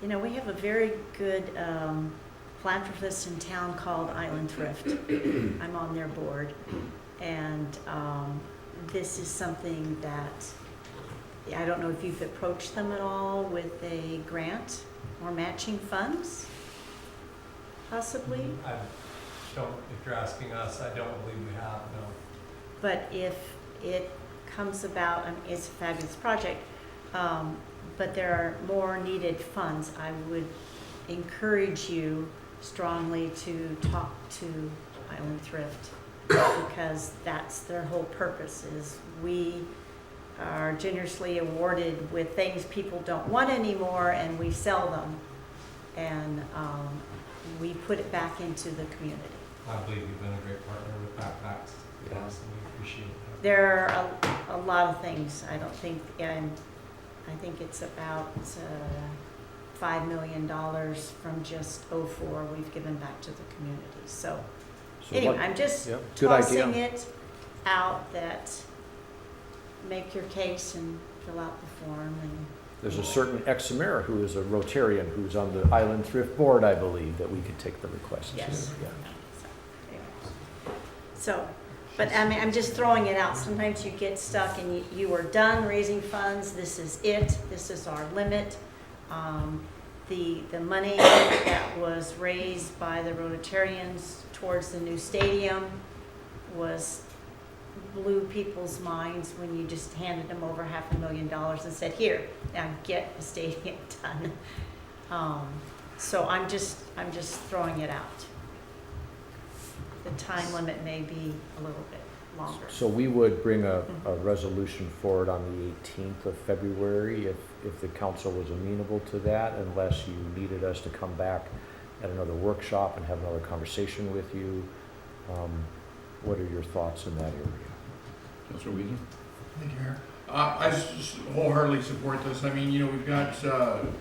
You know, we have a very good philanthropist in town called Island Thrift. I'm on their board. And this is something that, I don't know if you've approached them at all with a grant or matching funds, possibly? I don't, if you're asking us, I don't believe we have, no. But if it comes about, I mean, it's a fabulous project, but there are more needed funds. I would encourage you strongly to talk to Island Thrift, because that's their whole purpose, is we are generously awarded with things people don't want anymore, and we sell them, and we put it back into the community. I believe you've been a great partner with Backpacks, yes, and we appreciate that. There are a lot of things. I don't think, and I think it's about $5 million from just '04 we've given back to the community. So anyway, I'm just Yep, good idea. tossing it out that make your case and fill out the form. And There's a certain ex-mayor who is a Rotarian who's on the Island Thrift Board, I believe, that we could take the request to. yes. Yeah. So, but I mean, I'm just throwing it out. Sometimes you get stuck and you are done raising funds. This is it. This is our limit. The money that was raised by the Rotarians towards the new stadium blew people's minds when you just handed them over $500,000 and said, "Here, now get the stadium done." So I'm just throwing it out. The time limit may be a little bit longer. So we would bring a resolution forward on the 18th of February if the council was amenable to that, unless you needed us to come back at another workshop and have another conversation with you. What are your thoughts in that area? Councilor Weezer? Thank you, Mayor. I just wholeheartedly support this. I mean, you know, we've got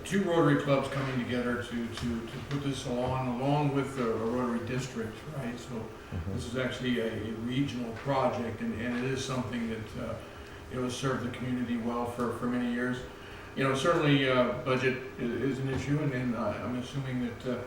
two Rotary clubs coming together to put this along with a Rotary district, right? So this is actually a regional project, and it is something that, you know, has served the community well for many years. You know, certainly budget is an issue, and then I'm assuming that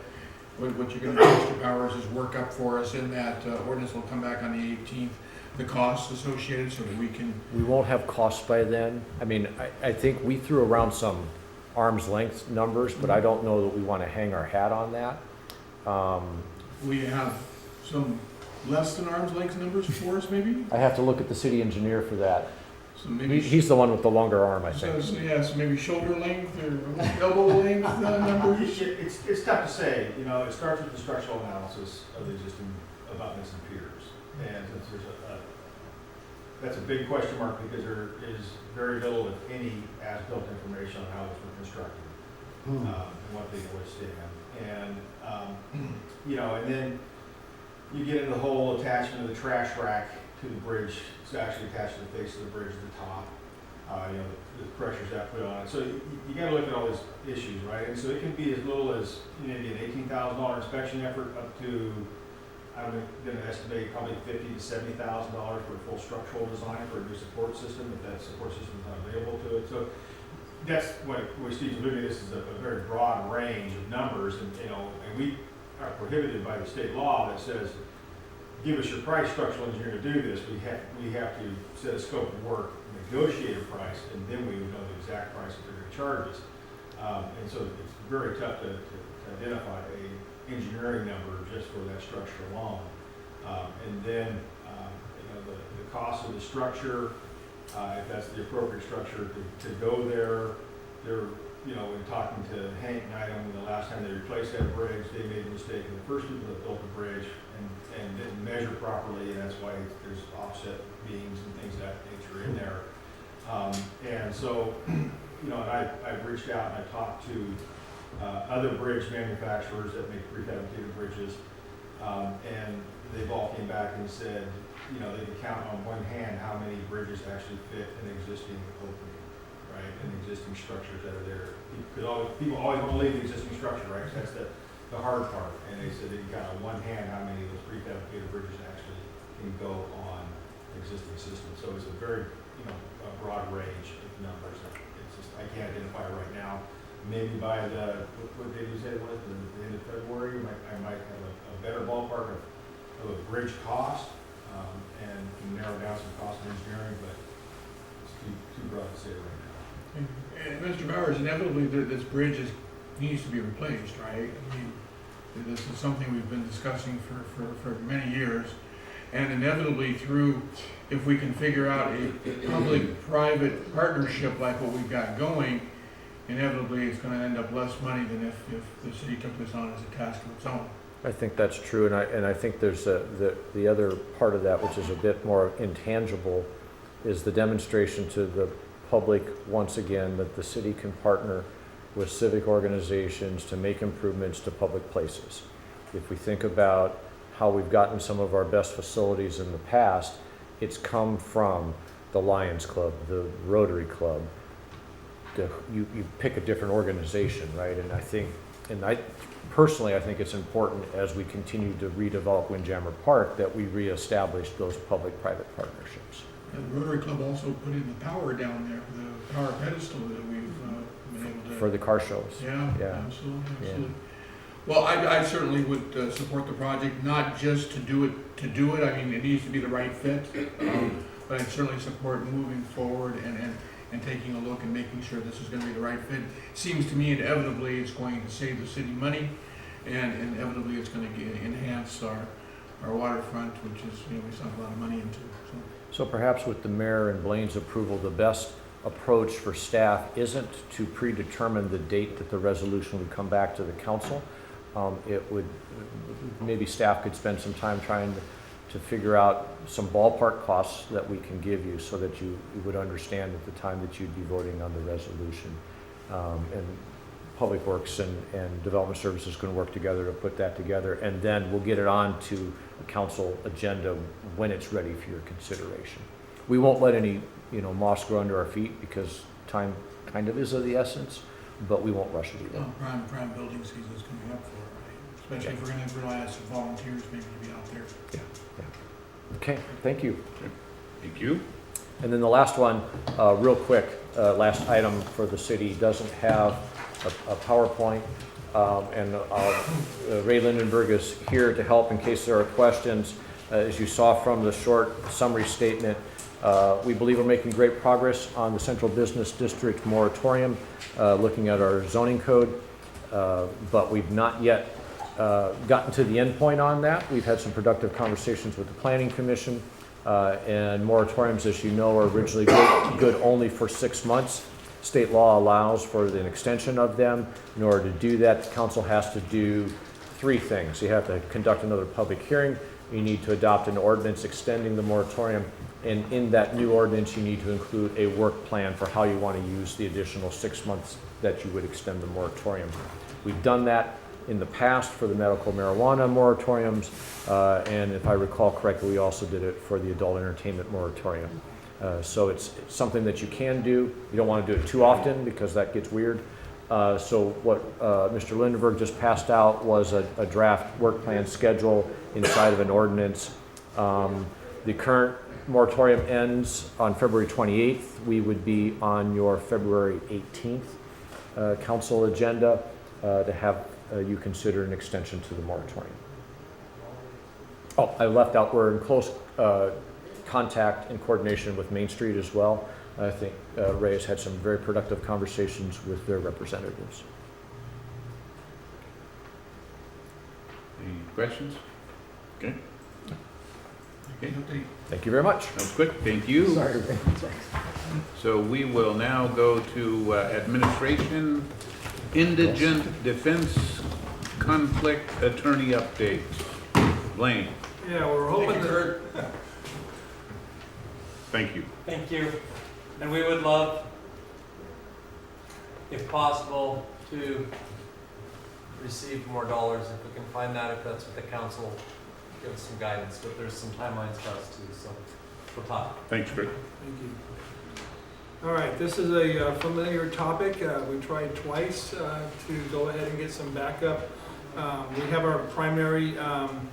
what you're going to do, Mr. Powers, is work up for us in that ordinance will come back on the 18th. The costs associated, so that we can. We won't have costs by then. I mean, I think we threw around some arm's length numbers, but I don't know that we want to hang our hat on that. We have some less than arm's length numbers for us, maybe? I have to look at the city engineer for that. So maybe, He's the one with the longer arm, I so, think. yeah, so maybe shoulder length or elbow length numbers? It's tough to say, you know, it starts with the structural analysis of the existing abutments and piers. And since there's that's a big question mark because there is very little, if any, as-built information on how this was constructed. And what they would stand. And, you know, and then you get into the whole attachment of the trash rack to the bridge. It's actually attached to the face of the bridge at the top. You know, the pressures that put on it. So you gotta look at all these issues, right? And so it can be as little as, you know, maybe an $18,000 inspection effort up to, I'm gonna estimate probably $50,000 to $70,000 for a full structural design for a new support system, if that support system is not available to it. So that's what Steve's alluding to. This is a very broad range of numbers, and you know, and we are prohibited by the state law that says, give us your price, structural engineer, to do this. We have to set a scope of work, negotiate a price, and then we would know the exact price that they're going to charge us. And so it's very tough to identify a engineering number just for that structure alone. And then you know, the cost of the structure, if that's the appropriate structure to go there. They're, you know, in talking to Hank and Item, the last time they replaced that bridge, they made a mistake. And the first people that built the bridge and didn't measure properly, and that's why there's offset beams and things of that nature in there. And so, you know, and I've reached out and I talked to other bridge manufacturers that make prefabricated bridges, and they've all came back and said, you know, they can count on one hand how many bridges actually fit an existing opening, right, and existing structures that are there. People always want to leave the existing structure, right, so that's the hard part, and they said they can count on one hand how many of those prefabricated bridges actually can go on existing systems. So it's a very, you know, a broad range of numbers. It's just, I can't identify right now. Maybe by what day you said it was, the end of February, I might have a better ballpark of a bridge cost, and can narrow down some cost of engineering, but it's too broad to say right now. And Mr. Bowers, inevitably this bridge needs to be replaced, right? I mean, this is something we've been discussing for many years. And inevitably if we can figure out a public-private partnership like what we've got going, inevitably it's going to end up less money than if the city took this on as a task of its own. I think that's true, and I think there's the other part of that, which is a bit more intangible, is the demonstration to the public, once again, that the city can partner with civic organizations to make improvements to public places. If we think about how we've gotten some of our best facilities in the past, it's come from the Lions Club, the Rotary Club. You pick a different organization, right? And I personally think it's important as we continue to redevelop Windjammer Park that we reestablish those public-private partnerships. And the Rotary Club also put in the power down there, the power pedestal that we've been able to. For the car shows. Yeah, Yeah. absolutely. Yeah. Well, I certainly would support the project, not just to do it. I mean, it needs to be the right fit, but I'd certainly support moving forward and taking a look and making sure this is going to be the right fit. Seems to me inevitably it's going to save the city money, and inevitably it's going to enhance our waterfront, which is, you know, we sunk a lot of money into. So perhaps with the mayor and Blaine's approval, the best approach for staff isn't to predetermine the date that the resolution would come back to the council. Maybe staff could spend some time trying to figure out some ballpark costs that we can give you so that you would understand at the time that you'd be voting on the resolution. And Public Works and Development Services can work together to put that together, and then we'll get it on to a council agenda when it's ready for your consideration. We won't let any, you know, moss grow under our feet because time kind of is of the essence, but we won't rush it either. Well, prime building season is coming up for it, right? Especially if we're going to rely on some volunteers maybe to be out there. Yeah. Okay, thank you. Thank you. And then the last one, real quick, last item for the city doesn't have a PowerPoint, and Ray Lindenberg is here to help in case there are questions. As you saw from the short summary statement, we believe we're making great progress on the Central Business District moratorium, looking at our zoning code, but we've not yet gotten to the end point on that. We've had some productive conversations with the Planning Commission. And moratoriums, as you know, are originally good only for 6 months. State law allows for an extension of them. In order to do that, the council has to do 3 things. You have to conduct another public hearing, you need to adopt an ordinance extending the moratorium, and in that new ordinance, you need to include a work plan for how you want to use the additional 6 months that you would extend the moratorium. We've done that in the past for the medical marijuana moratoriums, and if I recall correctly, we also did it for the adult entertainment moratorium. So it's something that you can do. You don't want to do it too often because that gets weird. So what Mr. Lindenberg just passed out was a draft work plan schedule inside of an ordinance. The current moratorium ends on February 28th. We would be on your February 18th council agenda to have you consider an extension to the moratorium. Oh, I left out, we're in close contact and coordination with Main Street as well. I think Ray has had some very productive conversations with their representatives. Any questions? Okay. Okay. Thank you very much. That was quick. Thank you. Sorry, Ray. So we will now go to administration, indigent defense conflict attorney updates. Blaine, Yeah, we're hoping that. thank you. Thank you. And we would love, if possible, to receive more dollars if we can find that, if that's what the council gives some guidance, but there's some timelines for us too, so we'll talk. Thanks, Rick. Thank you. All right, this is a familiar topic. We tried twice to go ahead and get some backup. We have our primary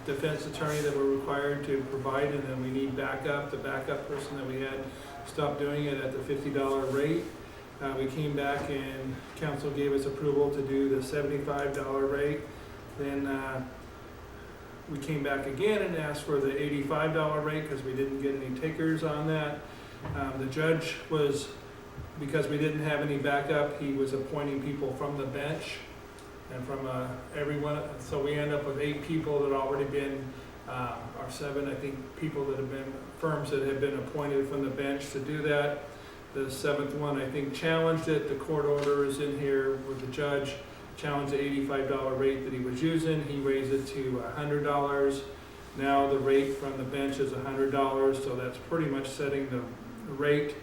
defense attorney that we're required to provide, and then we need backup. The backup person that we had stopped doing it at the $50 rate. We came back and council gave us approval to do the $75 rate. Then we came back again and asked for the $85 rate because we didn't get any takers on that. The judge was, because we didn't have any backup, he was appointing people from the bench and from everyone. So we end up with 8 people that already been, or 7, I think, people that have been, firms that have been appointed from the bench to do that. The 7th one, I think, challenged it. The court order is in here with the judge, challenged the $85 rate that he was using. He raised it to $100. Now the rate from the bench is $100, so that's pretty much setting the rate.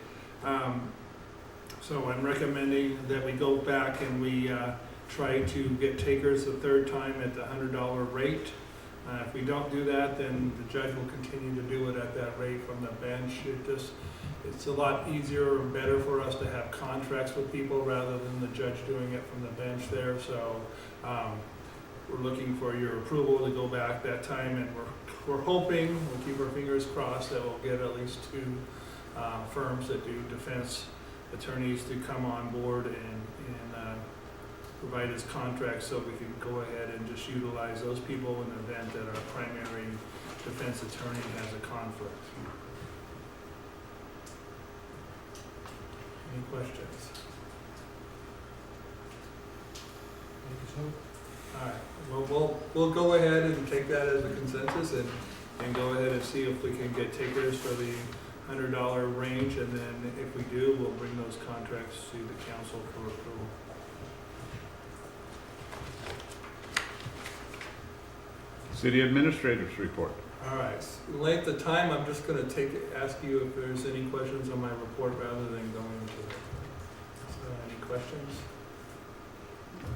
So I'm recommending that we go back and we try to get takers the 3rd time at the $100 rate. If we don't do that, then the judge will continue to do it at that rate from the bench. It's a lot easier and better for us to have contracts with people rather than the judge doing it from the bench there. So we're looking for your approval to go back that time, and we're hoping, we'll keep our fingers crossed, that we'll get at least 2 firms that do defense attorneys to come on board and provide us contracts so we can go ahead and just utilize those people in the event that our primary defense attorney has a conflict. Any questions? All right, well, we'll go ahead and take that as a consensus and go ahead and see if we can get takers for the $100 range, and then if we do, we'll bring those contracts to the council for approval. City administrators report. All right, length of time, I'm just gonna ask you if there's any questions on my report rather than going into it. So, any questions?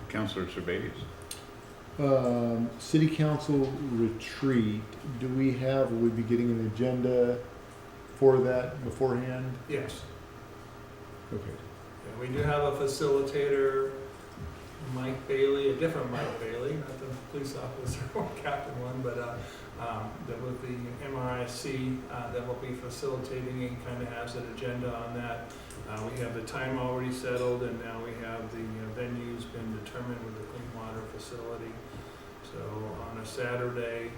Councilor Sebelius. City council retreat, will we be getting an agenda for that beforehand? Yes. Okay. Yeah, we do have a facilitator, Mike Bailey, a different Mike Bailey, not the police officer or captain one, but that with the MRIC that will be facilitating and kind of has an agenda on that. We have the time already settled, and now we have the venue's been determined with the clean water facility. So on a Saturday,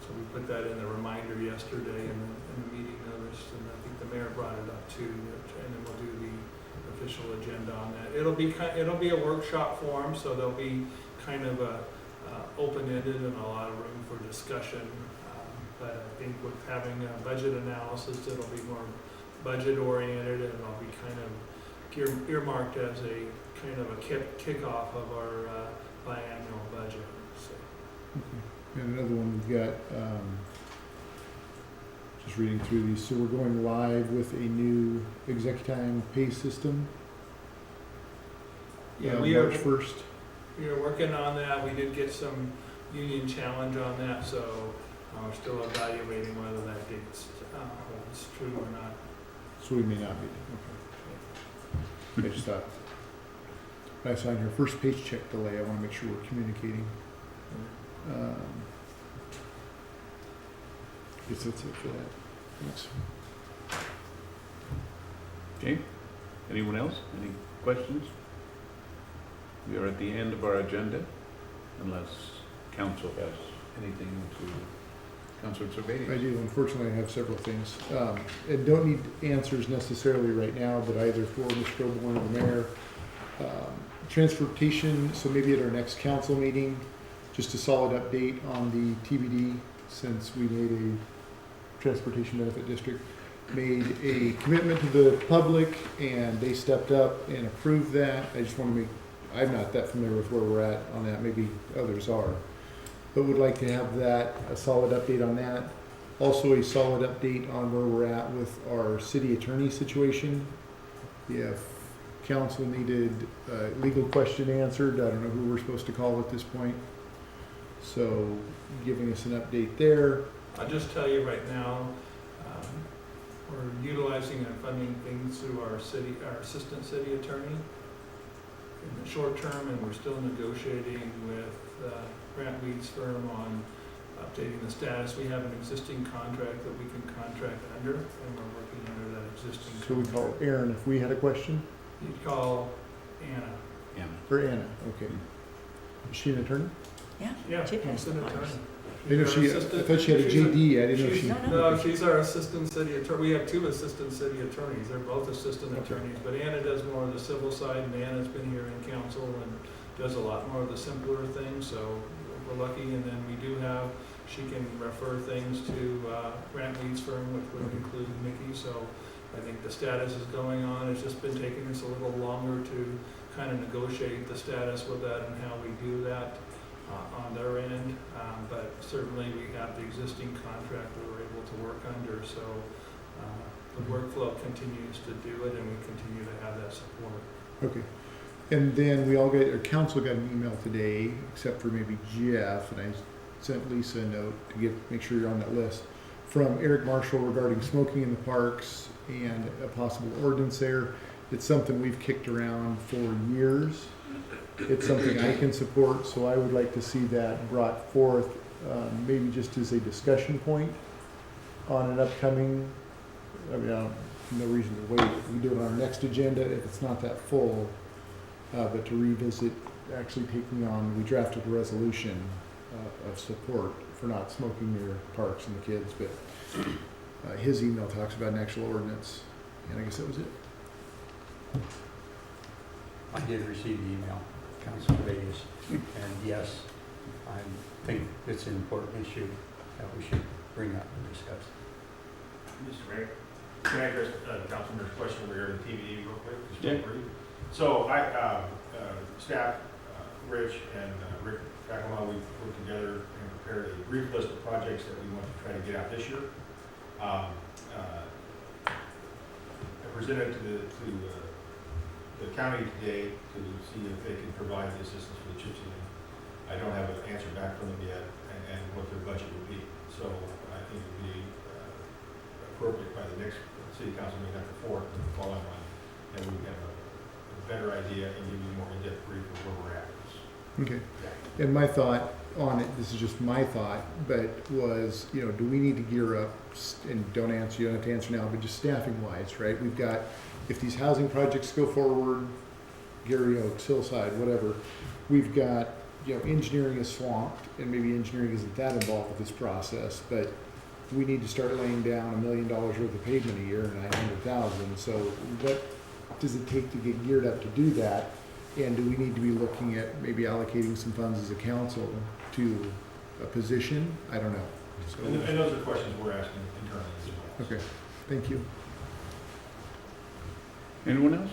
so we put that in the reminder yesterday in the meeting notice, and I think the mayor brought it up too, and then we'll do the official agenda on that. It'll be a workshop form, so there'll be kind of a open-ended and a lot of room for discussion. with having a budget analysis that'll be more budget oriented, and I'll be kind of earmarked as a kind of a kickoff of our biannual budget, so. And another one we've got, just reading through these, so we're going live with a new executive pay system. Yeah, we are, March 1st. we are working on that. We did get some union challenge on that, so we're still evaluating whether that date holds true or not. So we may not be, okay. I just thought, I saw in here, first page check delay, I wanna make sure we're communicating. Guess that's it for that. Thanks. Okay, anyone else? Any questions? We are at the end of our agenda, unless council has anything to, Councilor I Servatius. do, unfortunately, I have several things. And don't need answers necessarily right now, but either for Mr. Coburn or the mayor. Transportation, so maybe at our next council meeting, just a solid update on the TBD, since we made a transportation benefit district, made a commitment to the public, and they stepped up and approved that. I just want to make, I'm not that familiar with where we're at on that, maybe others are. But would like to have that, a solid update on that. Also a solid update on where we're at with our city attorney situation. If council needed a legal question answered, I don't know who we're supposed to call at this point. So giving us an update there. I'll just tell you right now, we're utilizing and funding things through our assistant city attorney in the short term, and we're still negotiating with Grant Weed's firm on updating the status. We have an existing contract that we can contract under, and we're working under that existing So we call Aaron if we had a question, You'd call Anna. or Anna, okay. Is she an attorney? Yeah, She she's passed an the attorney. I didn't know she, I thought she had a JD, I didn't know she. No, she's our assistant city attorney. We have two assistant city attorneys. They're both assistant attorneys, but Anna does more of the civil side, and Anna's been here in council and does a lot more of the simpler things, so we're lucky. And then we do have, she can refer things to Grant Weed's firm, which would include Mickey, so I think the status is going on. It's just been taking us a little longer to kind of negotiate the status with that and how we do that on their end, but certainly we have the existing contract that we're able to work under, so the workflow continues to do it, and we continue to have that support. Okay. And then we all got, or council got an email today, except for maybe Jeff, and I sent Lisa a note to make sure you're on that list, from Eric Marshall regarding smoking in the parks and a possible ordinance there. It's something we've kicked around for years. It's something I can support, so I would like to see that brought forth, maybe just as a discussion point on an upcoming, I mean, no reason to wait. We do it on our next agenda if it's not that full, but to revisit actually taking on, we drafted a resolution of support for not smoking near parks and the kids, but his email talks about an actual ordinance, and I guess that was it. I did receive the email, Councilor Vegas, and yes, I think it's an important issue that we should bring up and discuss. Mr. Mayor, can I address Councilman's question regarding TBD real quick? Just Yeah. real brief? So I, staff, Rich and Rick Fackelman, we worked together and prepared a brief list of projects that we want to try to get out this year. I presented to the county today to see if they can provide the assistance for the chip sealing. I don't have an answer back from them yet, and what their budget would be. So I think it would be appropriate by the next city council meeting after 4th and the following one, and we have a better idea and give you more in-depth brief of where we're at. Okay. And my thought on it, this is just my thought, but was, do we need to gear up, and don't answer, you don't have to answer now, but just staffing wise, right? We've got, if these housing projects go forward, Gary Oaks, Hillside, whatever, we've got, engineering is swamped, and maybe engineering isn't that involved with this process, but we need to start laying down $1 million worth of pavement a year, 900,000. So what does it take to get geared up to do that? And do we need to be looking at maybe allocating some funds as a council to a position? I don't know. And those are questions we're asking internally as well. Okay, thank you. Anyone else?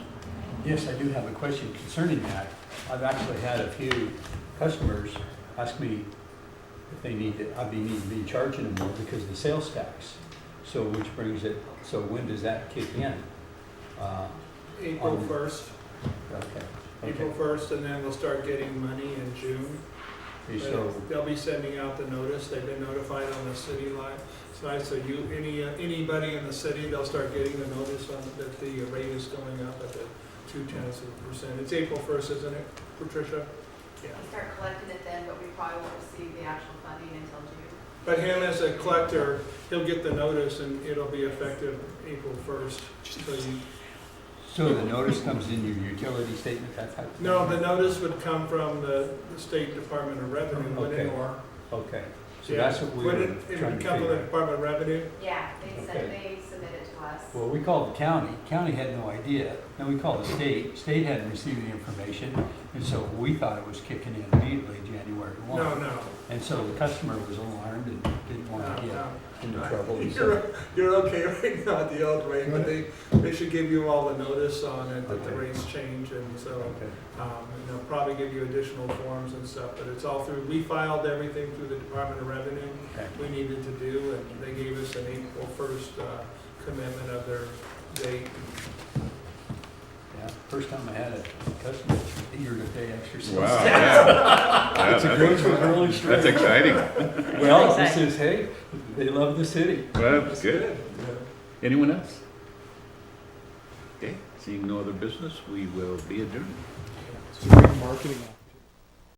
Yes, I do have a question concerning that. I've actually had a few customers ask me if they need to, I'd be need to be charging them more because of the sales tax. So which brings it, so when does that kick in? April On- 1st, Okay. April 1st, and then they'll start getting money in June. Okay, so, They'll be sending out the notice, they've been notified on the city line side, so anybody in the city, they'll start getting the notice on that the rate is going up at the 0.2%. It's April 1st, isn't it, Patricia? Yeah. We start collecting it then, but we probably won't receive the actual funding until June. But him as a collector, he'll get the notice and it'll be effective April 1st. so the notice comes in your utility statement, that type of thing? No, the notice would come from the State Department of Revenue, wouldn't it? Okay. Okay, so Yeah. that's what we were Wouldn't it trying would to come from the figure out. Department of Revenue? Yeah, they Okay. submit it to us. Well, we called the county had no idea. Then we called the state hadn't received the information, and so we thought it was kicking in immediately January 1. No. And so the customer was alarmed and didn't want to get No. into trouble. And so- You're okay right now at the old rate, but they should give you all the notice on it that the Okay. rates change, and so, Okay. and they'll probably give you additional forms and stuff, but it's all through, we filed everything through the Department of Revenue Okay. we needed to do, and they gave us an April 1st commitment of their date. Yeah, first time I had a customer eager to pay extra sales. Wow, tax. yeah. It's a great was really straight. That's exciting. Well, this is, hey, they love the city. Well, that's good. Anyone else? Okay, seeing no other business, we will be adjourned. So, marketing.